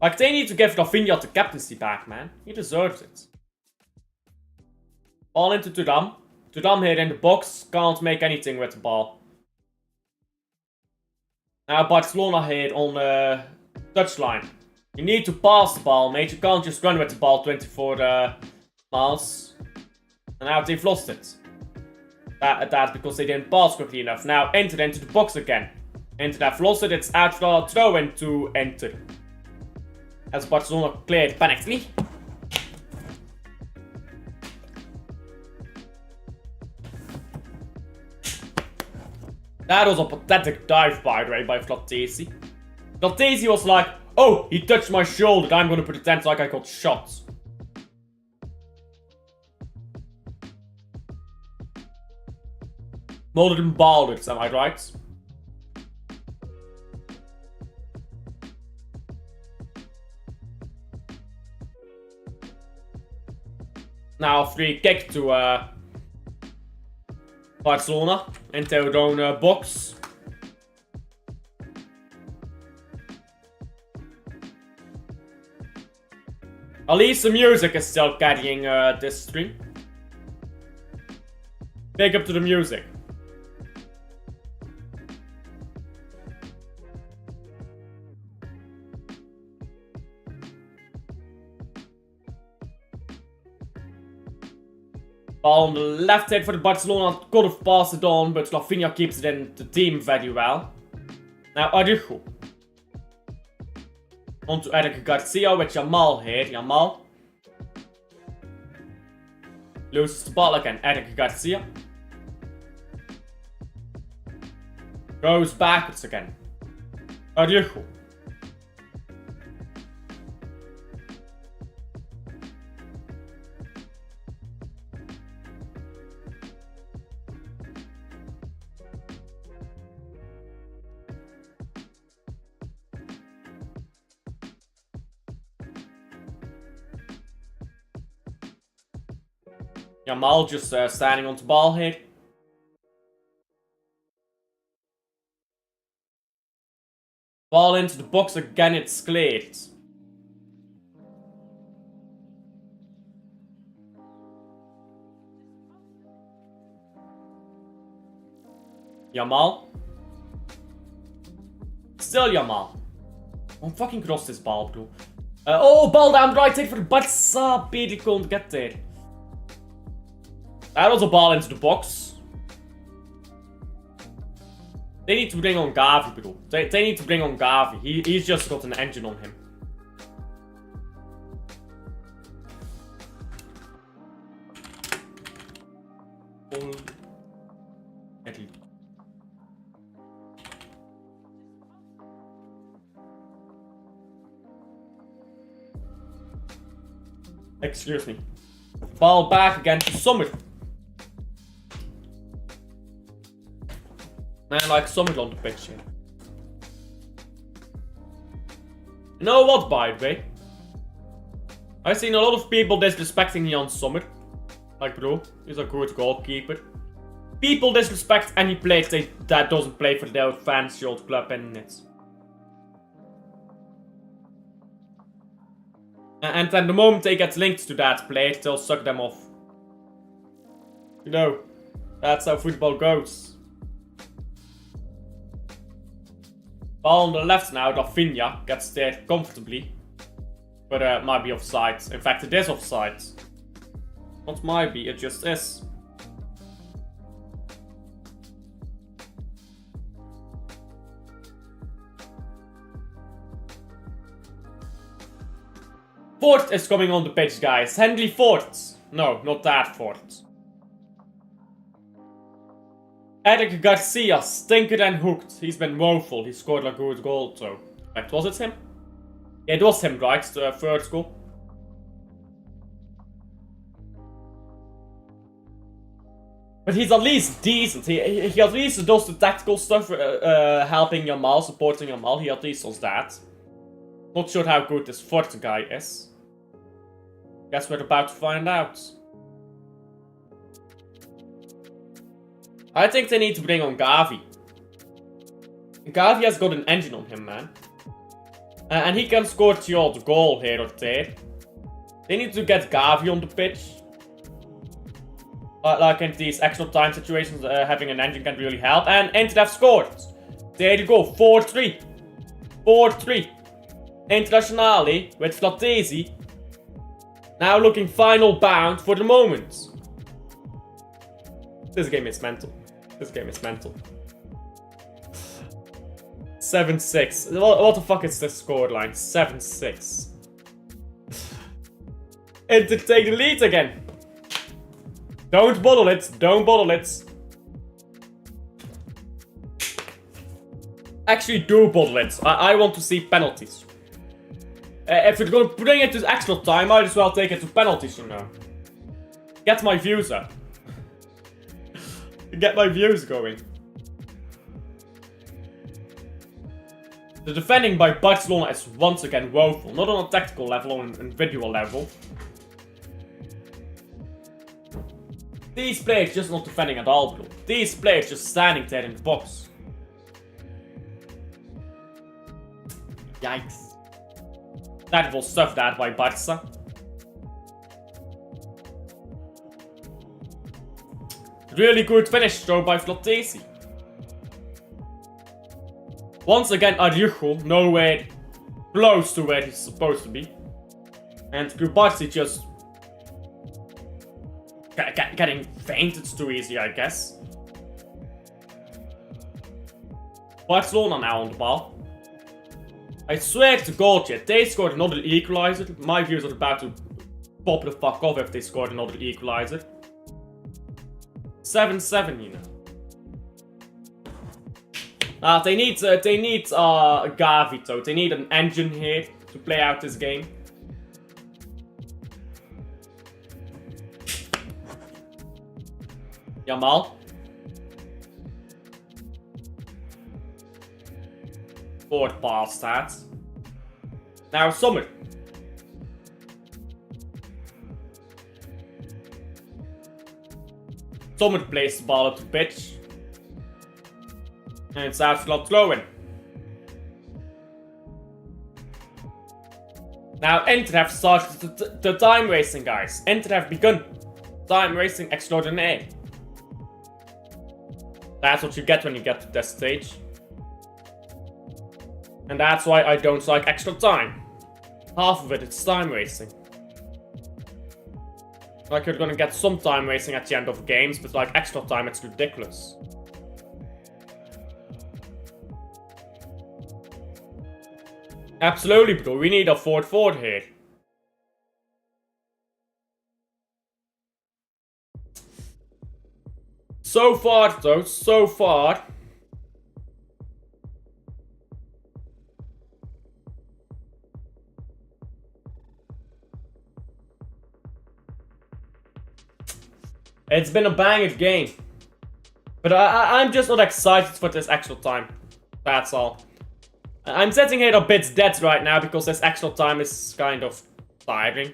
Like, they need to give Rafinha the captaincy back, man. He deserves it. Ball into Thuram. Thuram here in the box. Can't make anything with the ball. Now Barcelona here on the touchline. You need to pass the ball, mate. You can't just run with the ball 24 miles. And now they've lost it. That's because they didn't pass quickly enough. Now Inter into the box again. Inter have lost it. It's out for a throw into Inter. As Barcelona cleared panickedly. That was a pathetic dive, by the way, by Fratesi. Fratesi was like, oh, he touched my shoulder, I'm gonna pretend like I got shot. Modern ballers, am I right? Now free kick to Barcelona into their own box. At least the music is still carrying this stream. Big up to the music. Ball on the left side for the Barcelona. Could have passed it on, but Rafinha keeps it in the team very well. Now Araujo. On to Eric Garcia with Yamal here. Yamal loses the ball again. Eric Garcia goes backwards again. Araujo. Yamal just standing on the ball here. Ball into the box again, it's cleared. Yamal. Still Yamal. I'm fucking cross this ball, bro. Oh, ball down the right side for the Barca. Pedri couldn't get there. That was a ball into the box. They need to bring on Gavi, bro. They need to bring on Gavi. He's just got an engine on him. Excuse me. Ball back again to Sommer. Man, like Sommer on the pitch here. You know what, by the way? I've seen a lot of people disrespecting Jan Sommer. Like, bro, he's a good goalkeeper. People disrespect any player that doesn't play for their fancy old club and it. And then the moment they get linked to that player, they'll suck them off. You know, that's how football goes. Ball on the left now, Rafinha gets there comfortably. But it might be offside. In fact, it is offside. Not might be, it just is. Fort is coming on the pitch, guys. Henry Fort. No, not that Fort. Eric Garcia, stinker and hooked. He's been woeful. He scored a good goal, so. Like, was it him? Yeah, it was him, right? The first goal. But he's at least decent. He at least does the tactical stuff, helping Yamal, supporting Yamal. He at least does that. Not sure how good this Forte guy is. Guess we're about to find out. I think they need to bring on Gavi. Gavi has got an engine on him, man. And he can score the odd goal here or there. They need to get Gavi on the pitch. Like in these extra time situations, having an engine can really help. And Inter have scored. There you go, 4-3. 4-3. Internazionale with Fratesi. Now looking final bound for the moment. This game is mental. This game is mental. 7-6. What the fuck is this scoreline? 7-6. Inter take the lead again. Don't bottle it. Don't bottle it. Actually, do bottle it. I want to see penalties. If you're gonna bring it to extra time, might as well take it to penalties, you know. Get my views up. Get my views going. The defending by Barcelona is once again woeful. Not on a tactical level, on an individual level. These players just not defending at all, bro. These players just standing there in the box. Yikes. That was stuff that by Barca. Really good finish though by Flatesi. Once again, Araujo nowhere close to where he's supposed to be. And Kubarsi just getting fainted too easy, I guess. Barcelona now on the ball. I swear to God, yet they scored another equalizer. My viewers are about to pop the fuck off if they scored another equalizer. 7-7, you know. They need Gavi though. They need an engine here to play out this game. Yamal. Forward pass stats. Now Sommer. Sommer plays the ball up the pitch. And it's out for throw-in. Now Inter have started the time racing, guys. Inter have begun time racing extraordinaire. That's what you get when you get to this stage. And that's why I don't like extra time. Half of it is time racing. Like you're gonna get some time racing at the end of games, but like extra time, it's ridiculous. Absolutely, bro. We need a forward here. So far, though, so far. It's been a banging game. But I'm just not excited for this extra time. That's all. I'm sitting here a bit dead right now because this extra time is kind of tiring.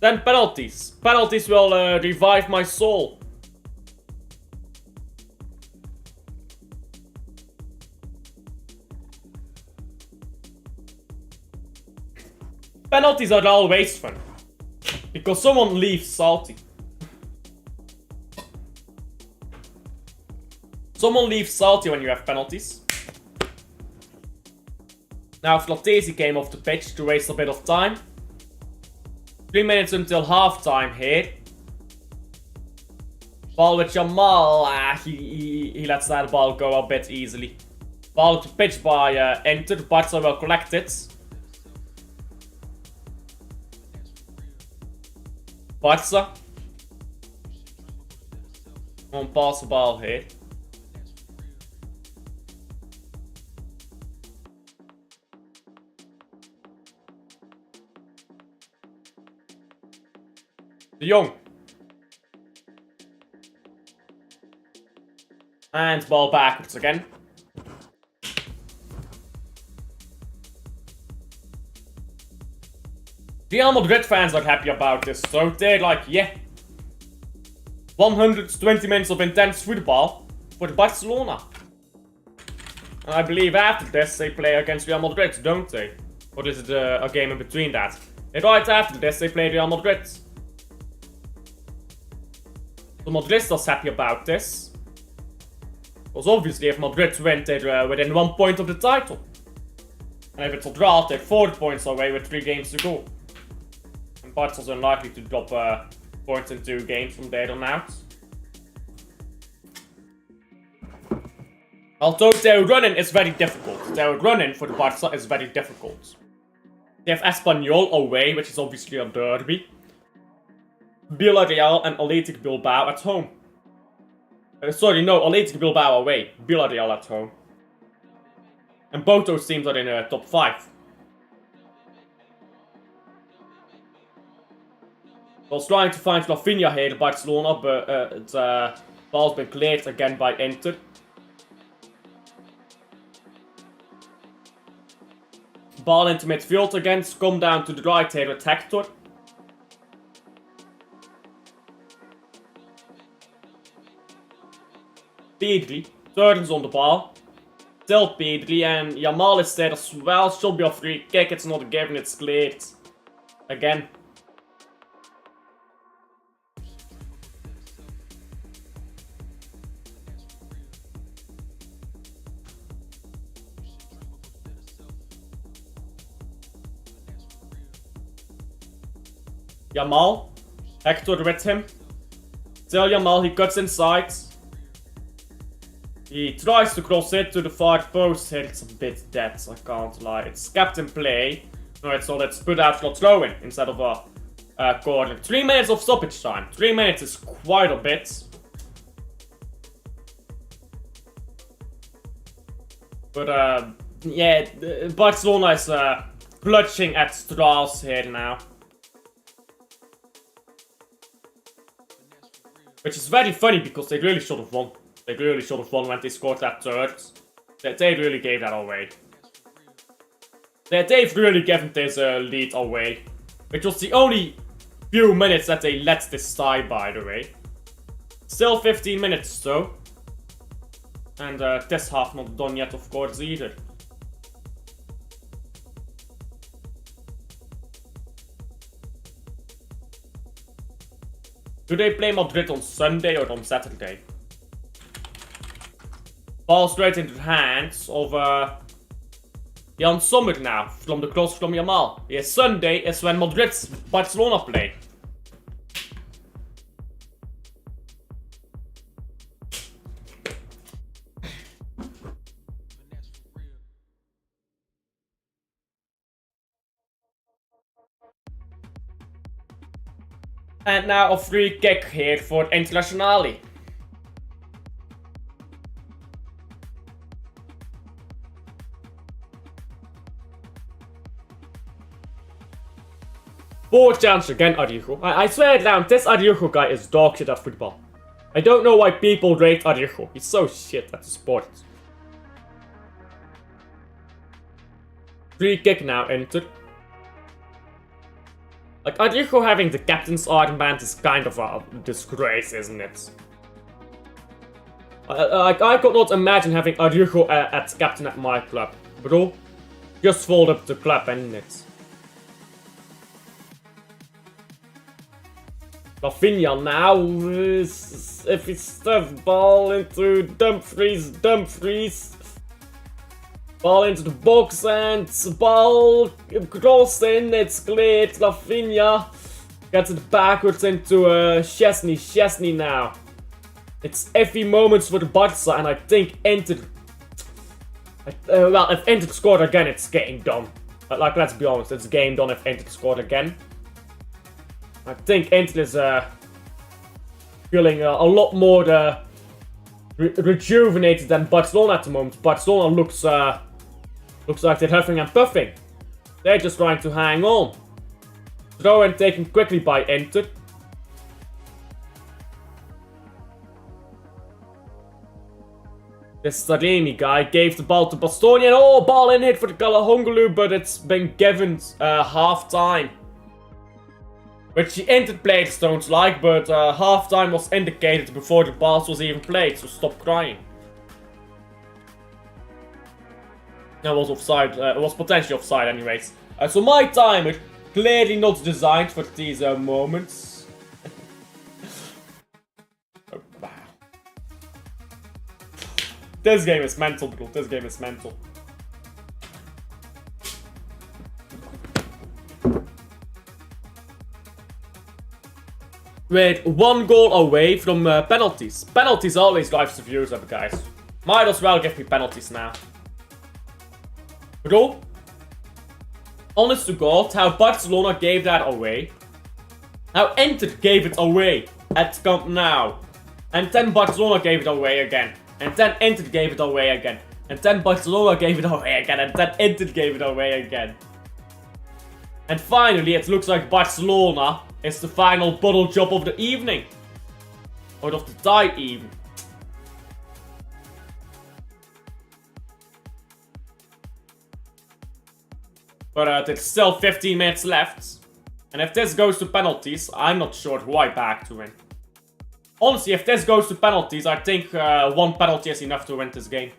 Then penalties. Penalties will revive my soul. Penalties are always fun. Because someone leaves salty. Someone leaves salty when you have penalties. Now Flatesi came off the pitch to waste a bit of time. 3 minutes until half time here. Ball with Jamal. He lets that ball go a bit easily. Ball to pitch by Inter. Barca will collect it. Barca. Won't pass the ball here. De Jong. And ball backwards again. Real Madrid fans are happy about this, so they're like, yeah. 120 minutes of intense football for Barcelona. And I believe after this they play against Real Madrid, don't they? Or is it a game in between that? And right after this they play Real Madrid. So Madrid's happy about this. Because obviously if Madrid win, they're within 1 point of the title. And if it's a draw, they're 4 points away with 3 games to go. And Barca's unlikely to drop points in 2 games from there on out. Although their running is very difficult. Their running for the Barca is very difficult. They have Espanyol away, which is obviously a derby. Villarreal and Athletic Bilbao at home. Sorry, no, Athletic Bilbao away. Villarreal at home. And both those teams are in top 5. I was trying to find Rafinha here in Barcelona, but the ball's been cleared again by Inter. Ball into midfield again, come down to the right here with Hector. Pedri turns on the ball. Still Pedri, and Yamal is there as well. Should be a free kick, it's not a given, it's cleared. Again. Yamal. Hector with him. Still Yamal, he cuts inside. He tries to cross it to the far post here. It's a bit dead, I can't lie. It's kept in play. Alright, so let's put out for throw in instead of a corner. 3 minutes of stoppage time. 3 minutes is quite a bit. But yeah, Barcelona is clutching at straws here now. Which is very funny because they really should have won. They really should have won when they scored that third. They really gave that away. They've really given this lead away. Which was the only few minutes that they let this die, by the way. Still 15 minutes though. And this half not done yet, of course, either. Do they play Madrid on Sunday or on Saturday? Ball straight into the hands of Jan Sommer now, from the cross from Yamal. Yes, Sunday is when Madrid's Barcelona play. And now a free kick here for Internazionale. Fourth chance again, Araujo. I swear it down, this Araujo guy is dog shit at football. I don't know why people rate Araujo. He's so shit at the sport. Free kick now entered. Like, Araujo having the captain's armband is kind of a disgrace, isn't it? I could not imagine having Araujo as captain at my club. Bro, just fold up the club, isn't it? Rafinha now, if he stuffs ball into Dumfries. Ball into the box and ball crossed in, it's cleared. Rafinha gets it backwards into Chesney now. It's iffy moments for the Barca, and I think Inter... well, if Inter scored again, it's getting done. Like, let's be honest, it's game done if Inter scored again. I think Inter is feeling a lot more rejuvenated than Barcelona at the moment. Barcelona looks like they're huffing and puffing. They're just trying to hang on. Throw in taken quickly by Inter. This Taremi guy gave the ball to Bastoni, and oh, ball in hit for the Kalahonglu, but it's been given half time. Which the Inter players don't like, but half time was indicated before the pass was even played, so stop crying. That was offside, it was potentially offside anyways. So my timer, clearly not designed for these moments. Oh, wow. This game is mental, bro, this game is mental. With 1 goal away from penalties. Penalties always drives the views up, guys. Might as well give me penalties now. Bro, honest to God, how Barcelona gave that away. How Inter gave it away at Camp Nou. And then Barcelona gave it away again. And then Inter gave it away again. And then Barcelona gave it away again. And then Inter gave it away again. And finally, it looks like Barcelona is the final bottle job of the evening. Or of the tie even. But there's still 15 minutes left. And if this goes to penalties, I'm not sure who I back to win. Honestly, if this goes to penalties, I think 1 penalty is enough to win this game.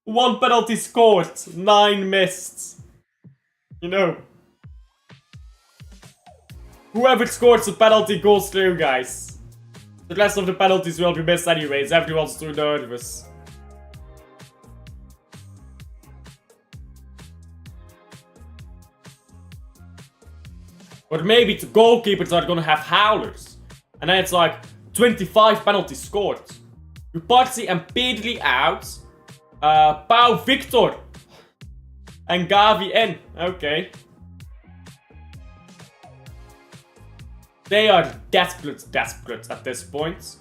1 penalty scored, 9 missed. You know. Whoever scores the penalty goes through, guys. The rest of the penalties will be missed anyways, everyone's too nervous. But maybe the goalkeepers are gonna have howlers. And then it's like 25 penalties scored. Uparzi and Pedri out. Pau Victor. And Gavi in. Okay. They are desperate at this point.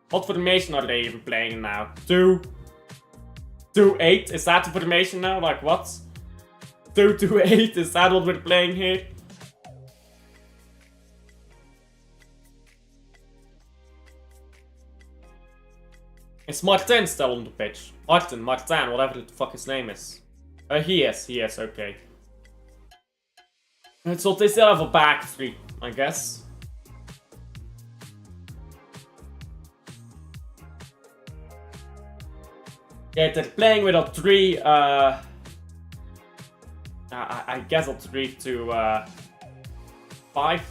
What formation are they even playing now? 2-2-8? Is that the formation now? Like what? 2-2-8? Is that what we're playing here? Is Martin still on the pitch? Martin, whatever the fuck his name is. He is, okay. So they still have a back three, I guess. Yeah, they're playing with a 3, I guess a 3-5.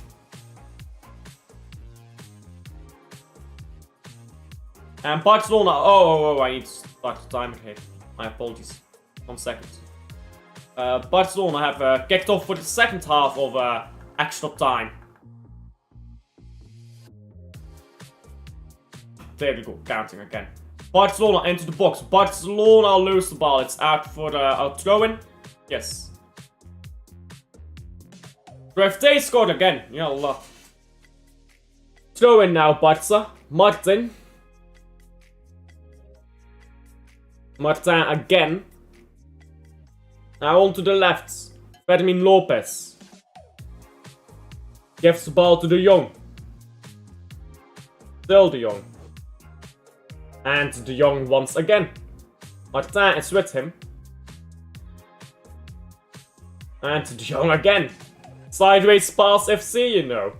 And Barcelona, oh, I need to start the timer here. My apologies. 1 second. Barcelona have kicked off for the second half of extra time. There we go, counting again. Barcelona into the box. Barcelona lose the ball. It's out for a throw-in. Yes. If they scored again, yallah. Throw-in now, Barca. Martin again. Now on to the left. Fermin Lopez. Gives the ball to De Jong. Still De Jong. And De Jong once again. Martin is with him. And De Jong again. Sideways pass FC, you know.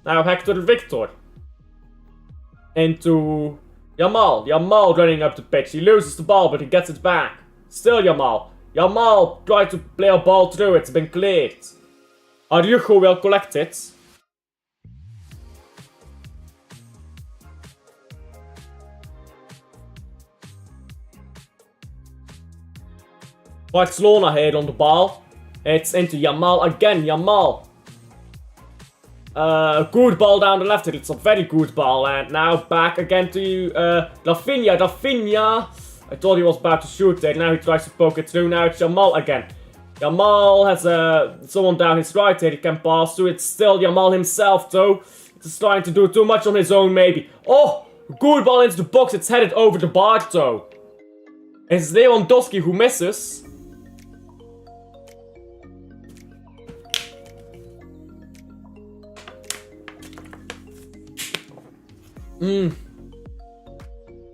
Now Hector Victor. Into Yamal. Yamal running up the pitch. He loses the ball, but he gets it back. Still Yamal. Yamal tried to play a ball through. It's been cleared. Araujo will collect it. Barcelona here on the ball. It's into Yamal again. Yamal. Good ball down the left. It's a very good ball. And now back again to Rafinha. Rafinha. I thought he was about to shoot there. Now he tries to poke it through. Now it's Yamal again. Yamal has someone down his right here. He can pass to. It's still Yamal himself though. He's trying to do too much on his own maybe. Oh! Good ball into the box. It's headed over the bar though. It's Lewandowski who misses.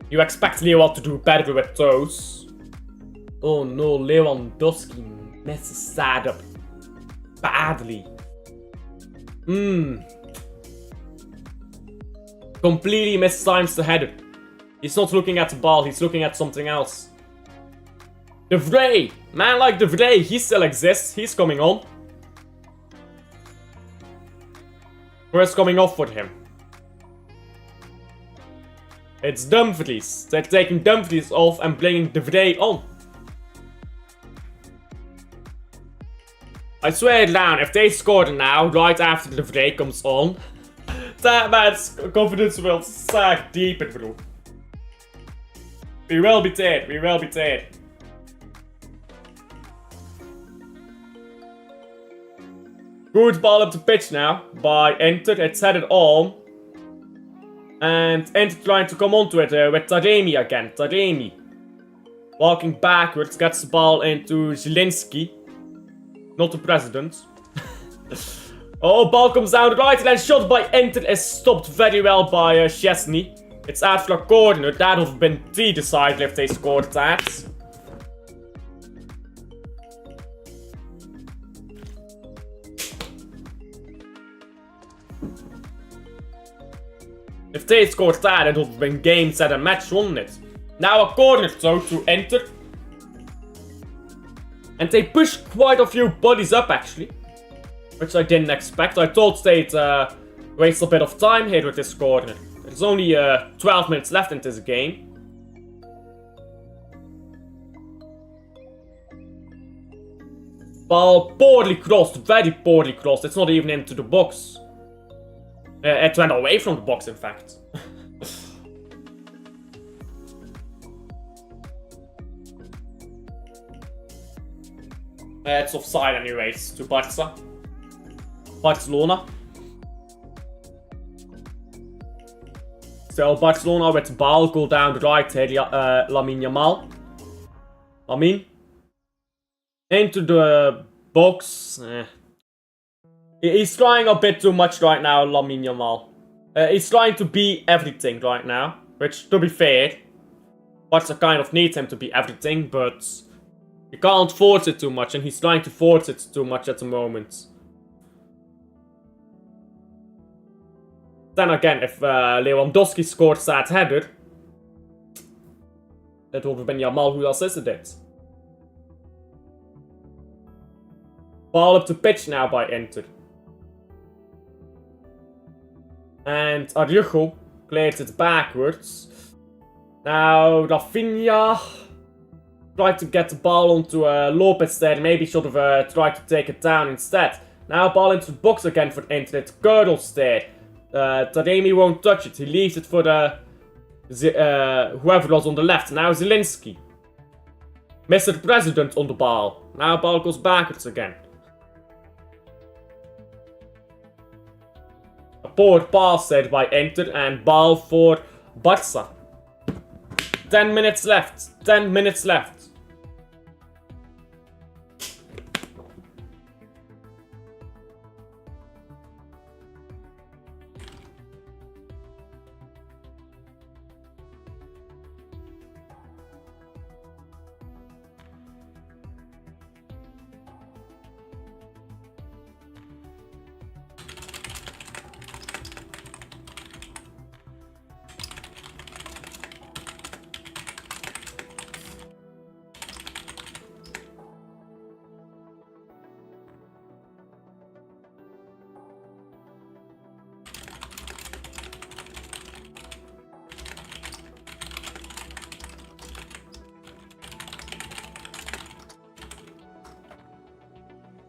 You expect Leo to do better with those. Oh no, Lewandowski messes that up badly. Completely mistimes the header. He's not looking at the ball, he's looking at something else. De Vrij! Man like De Vrij, he still exists, he's coming on. Where's coming off for him? It's Dumfries. They're taking Dumfries off and bringing De Vrij on. I swear down, if they score now, right after De Vrij comes on, that man's confidence will sag deep in through. We will be dead, we will be dead. Good ball up the pitch now by Inter. It's headed on. And Inter trying to come onto it with Taremi again. Taremi. Walking backwards, gets the ball into Zielinski. Not the president. Oh, ball comes down the right and then shot by Inter is stopped very well by Szczesny. It's out for a corner. That would have been the decisive if they scored that. If they scored that, it would have been game, set and match, wouldn't it? Now a corner throw to Inter. And they push quite a few bodies up actually. Which I didn't expect. I thought they'd waste a bit of time here with this corner. There's only 12 minutes left in this game. Ball poorly crossed, very poorly crossed. It's not even into the box. It went away from the box, in fact. It's offside anyways, to Barcelona. Still Barcelona with the ball, go down the right here, Lamine Yamal. Lamine. Into the box. He's trying a bit too much right now, Lamine Yamal. He's trying to be everything right now, which, to be fair, Barca kind of needs him to be everything, but you can't force it too much, and he's trying to force it too much at the moment. Then again, if Lewandowski scored that header, that would have been Yamal who assisted it. Ball up the pitch now by Inter. And Araujo clears it backwards. Now Rafinha tried to get the ball onto Lopez there. Maybe should have tried to take it down instead. Now ball into the box again for Inter. It girdles there. Taremi won't touch it. He leaves it for the whoever was on the left. Now Zielinski. Mr. President on the ball. Now ball goes backwards again. A poor pass there by Inter and ball for Barca. 10 minutes left. 10 minutes left.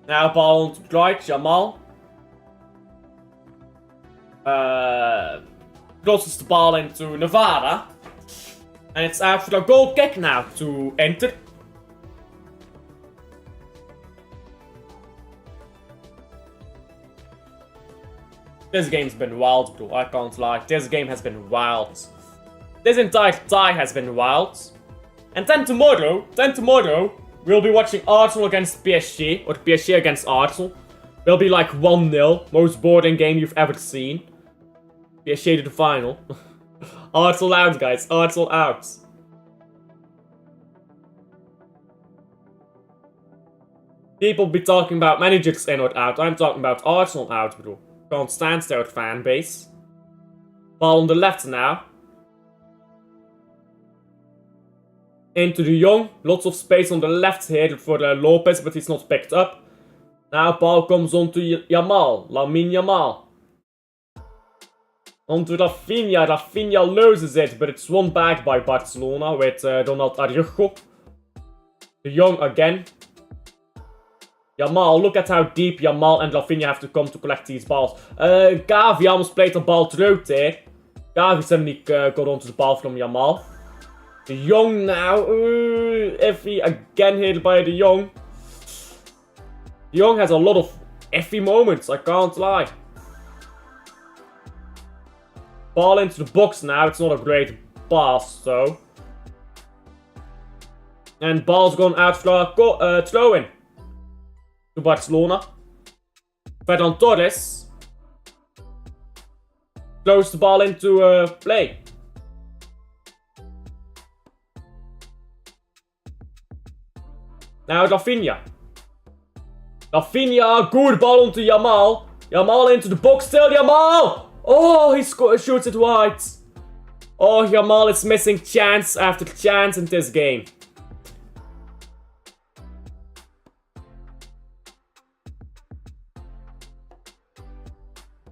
Now ball on the right, Jamal. Crosses the ball into Nevada. And it's out for a goal kick now to Inter. This game's been wild, bro. I can't lie. This game has been wild. This entire tie has been wild. And then tomorrow, we'll be watching Arsenal against PSG, or PSG against Arsenal. Will be like 1-0, most boring game you've ever seen. PSG to the final. Arsenal out, guys. Arsenal out. People be talking about managers in or out. I'm talking about Arsenal out, bro. Can't stand their fan base. Ball on the left now. Into De Jong. Lots of space on the left here for Lopez, but he's not picked up. Now ball comes on to Yamal. Lamine Yamal. On to Rafinha. Rafinha loses it, but it's won back by Barcelona with Ronald Araujo. De Jong again. Yamal, look at how deep Yamal and Rafinha have to come to collect these balls. Gavi almost played the ball through there. Gavi suddenly got onto the ball from Yamal. De Jong now. Iffy again hit by De Jong. De Jong has a lot of iffy moments, I can't lie. Ball into the box now. It's not a great pass, though. And ball's gone out for a throw-in. To Barcelona. Ferran Torres throws the ball into play. Now Rafinha. Rafinha, good ball onto Yamal. Yamal into the box still, Yamal! Oh, he shoots it wide. Oh, Yamal is missing chance after chance in this game.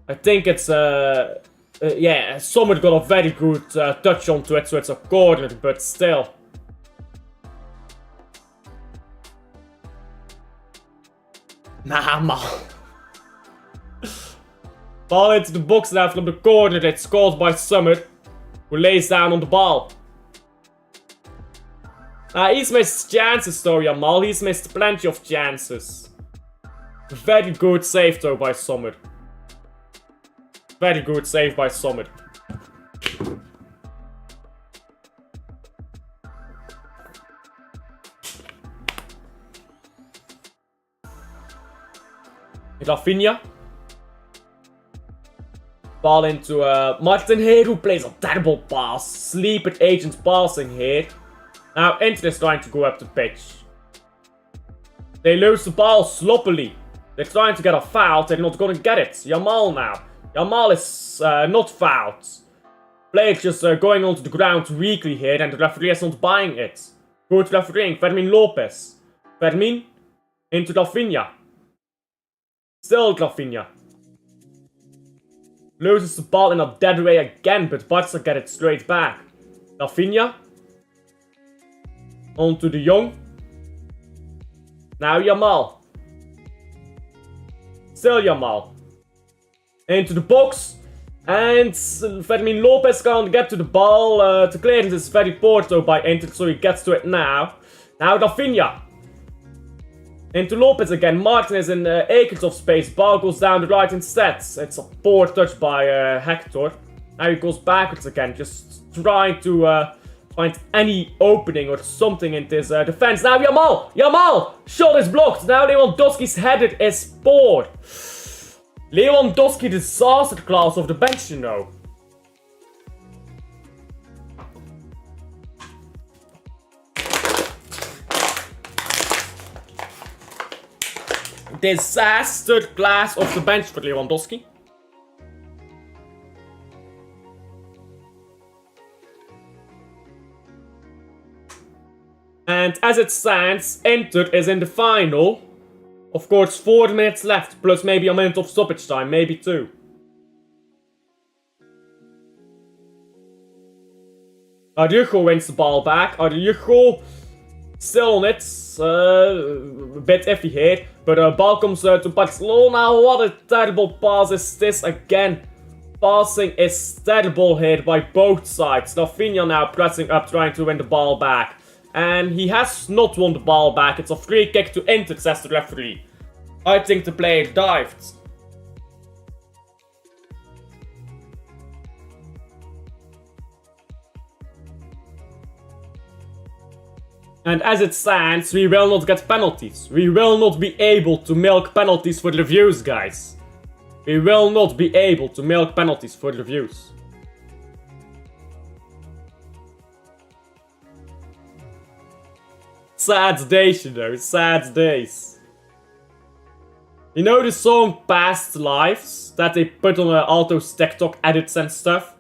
I think it's, yeah, someone got a very good touch onto it, so it's a corner, but still. Nah, man. Ball into the box now from the corner. It's caught by Summit, who lays down on the ball. He's missed chances though, Jamal. He's missed plenty of chances. Very good save though by Summit. Very good save by Summit. Rafinha. Ball into Martin here, who plays a terrible pass. Sleeper agent passing here. Now Inter is trying to go up the pitch. They lose the ball sloppily. They're trying to get a foul, they're not gonna get it. Jamal now. Jamal is not fouled. Player just going onto the ground weakly here and the referee is not buying it. Good refereeing, Fermin Lopez. Fermin into Rafinha. Still Rafinha. Loses the ball in a dead way again, but Barca get it straight back. Rafinha. On to the Young. Now Jamal. Still Jamal. Into the box. And Fermin Lopez can't get to the ball. The clearance is very poor though by Inter, so he gets to it now. Now Rafinha. Into Lopez again. Martin is in acres of space. Ball goes down the right instead. It's a poor touch by Hector. Now he goes backwards again. Just trying to find any opening or something in this defense. Now Jamal! Jamal! Shot is blocked. Now Lewandowski's header is poor. Lewandowski disaster class of the bench, you know. Disaster class of the bench for Lewandowski. And as it stands, Inter is in the final. Of course, 4 minutes left, plus maybe a minute of stoppage time, maybe 2. Araujo wins the ball back. Araujo still on it. A bit iffy here. But ball comes to Barcelona. What a terrible pass is this again. Passing is terrible here by both sides. Rafinha now pressing up, trying to win the ball back. And he has not won the ball back. It's a free kick to Inter, says the referee. I think the player dived. And as it stands, we will not get penalties. We will not be able to milk penalties for the views, guys. We will not be able to milk penalties for the views. Sad days, you know, sad days. You know the song Past Lives that they put on all those TikTok edits and stuff?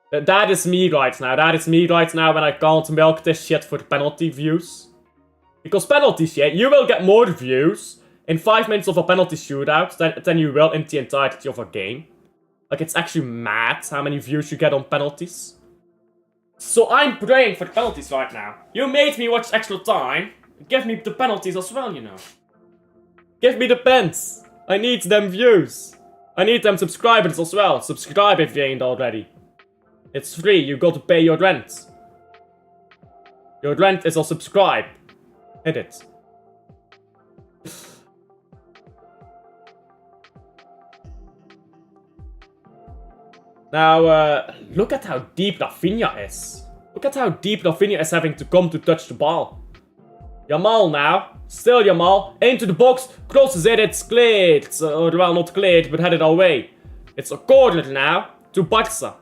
That is me right now. That is me right now when I can't milk this shit for penalty views. Because penalties, yeah, you will get more views in 5 minutes of a penalty shootout than you will in the entirety of a game. Like, it's actually mad how many views you get on penalties. So I'm praying for the penalties right now. You made me watch extra time. Give me the penalties as well, you know. Give me the pens. I need them views. I need them subscribers as well. Subscribe if you ain't already. It's free, you got to pay your rent. Your rent is a subscribe. Hit it. Now, look at how deep Rafinha is. Look at how deep Rafinha is having to come to touch the ball. Jamal now. Still Jamal. Into the box. Crosses it. It's cleared. Or, well, not cleared, but headed away. It's a corner now to Barca.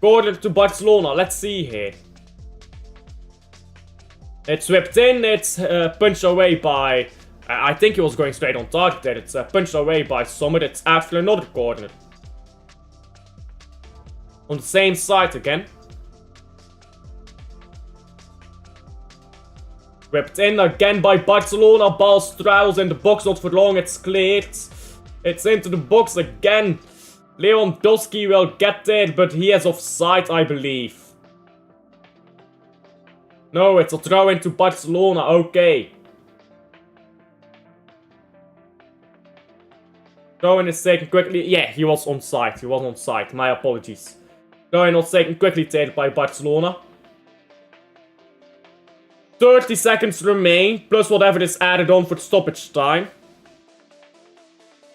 Corner to Barcelona. Let's see here. It's whipped in. It's punched away by... I think he was going straight on target there. It's punched away by Sommer. It's after another corner. On the same side again. Whipped in again by Barcelona. Ball straddles in the box. Not for long. It's cleared. It's into the box again. Lewandowski will get there, but he is offside, I believe. No, it's a throw into Barcelona. Okay. Throw in is taken quickly. Yeah, he was onside. He was onside. My apologies. Throw in was taken quickly there by Barcelona. 30 seconds remain, plus whatever is added on for stoppage time.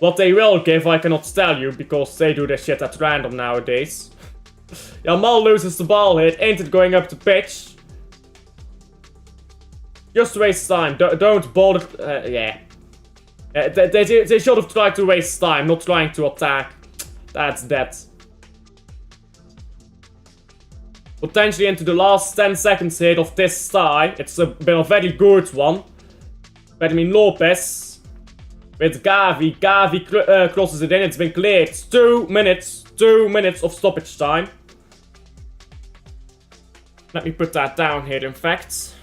What they will give, I cannot tell you, because they do this shit at random nowadays. Yamal loses the ball here, ain't it going up the pitch? Just waste time, don't bother, yeah. They should have tried to waste time, not trying to attack. That's that. Potentially into the last 10 seconds here of this tie. It's been a very good one. Fermin Lopez with Gavi. Gavi crosses it in. It's been cleared. It's 2 minutes. 2 minutes of stoppage time. Let me put that down here, in fact.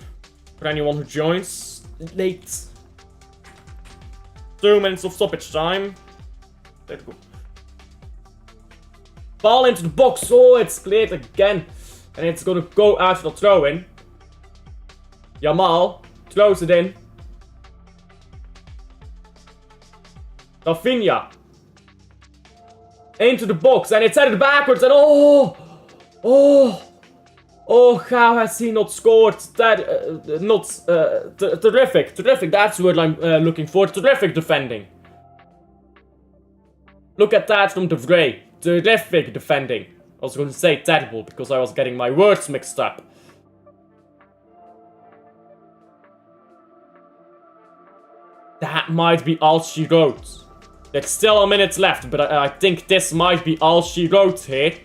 For anyone who joins late. 2 minutes of stoppage time. Let's go. Ball into the box. Oh, it's cleared again. And it's gonna go out for the throw-in. Yamal throws it in. Rafinha. Into the box, and it's headed backwards, and oh! Oh, how has he not scored? That, terrific, that's what I'm looking for. Terrific defending. Look at that from De Vrij. Terrific defending. I was going to say terrible because I was getting my words mixed up. That might be all she wrote. There's still a minute left, but I think this might be all she wrote here.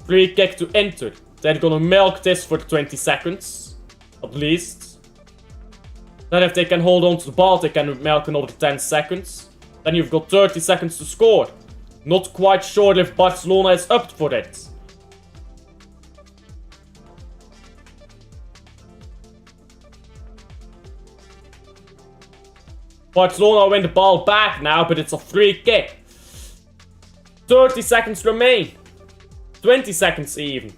Free kick to Inter. They're gonna milk this for 20 seconds. At least. Then if they can hold on to the ball, they can milk another 10 seconds. Then you've got 30 seconds to score. Not quite sure if Barcelona is up for it. Barcelona win the ball back now, but it's a free kick. 30 seconds remain. 20 seconds even.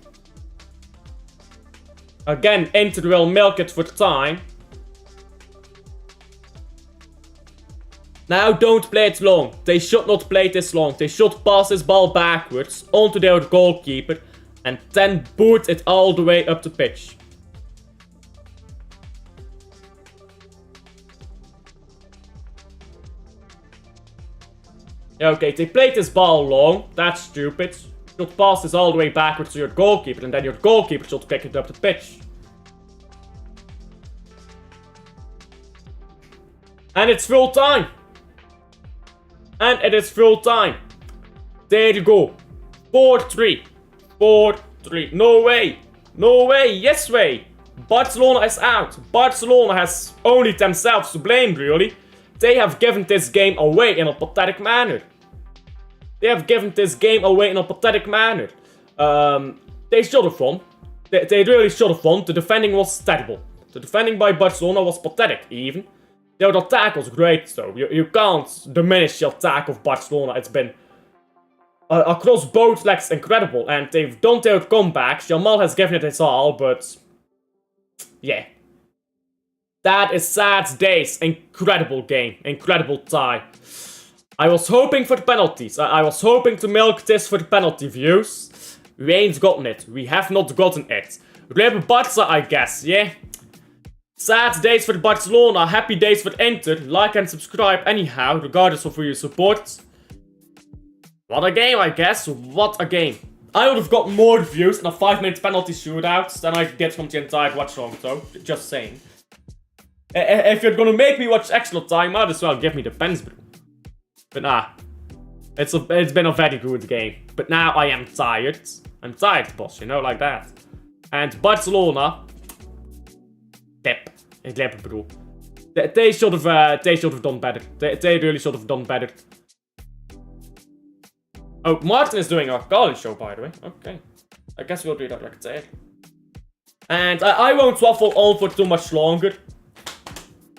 Again, Inter will milk it for time. Now don't play it long. They should not play this long. They should pass this ball backwards onto their goalkeeper and then boot it all the way up the pitch. Okay, they played this ball long. That's stupid. You should pass this all the way backwards to your goalkeeper and then your goalkeeper should kick it up the pitch. And it's full time. And it is full time. There you go. 4-3. 4-3. No way. No way. Yes way. Barcelona is out. Barcelona has only themselves to blame, really. They have given this game away in a pathetic manner. They have given this game away in a pathetic manner. They should have won. They really should have won. The defending was terrible. The defending by Barcelona was pathetic, even. Their attack was great, though. You can't diminish the attack of Barcelona. It's been across both legs incredible, and they've done their comebacks. Yamal has given it his all, but yeah. That is sad days. Incredible game. Incredible tie. I was hoping for the penalties. I was hoping to milk this for the penalty views. We ain't gotten it. We have not gotten it. Rip Barca, I guess, yeah? Sad days for Barcelona, happy days for Inter. Like and subscribe anyhow, regardless of who you support. What a game, I guess. What a game. I would have got more views in a 5-minute penalty shootout than I did from the entire Watchalong, though. Just saying. If you're gonna make me watch extra time, might as well give me the pens, bro. But nah. It's been a very good game. But now I am tired. I'm tired, boss, you know, like that. And Barcelona... Tip. Bro. They should have done better. They really should have done better. Oh, Martin is doing a college show, by the way. Okay. I guess we'll do that like that. And I won't waffle on for too much longer.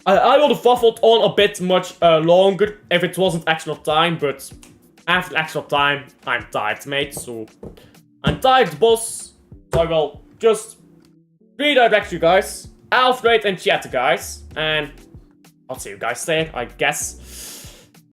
I would have waffled on a bit much longer if it wasn't extra time, but after extra time, I'm tired, mate, so... I'm tired, boss, so I will just redirect you guys, Alfred and chat, guys, and I'll see you guys there, I guess.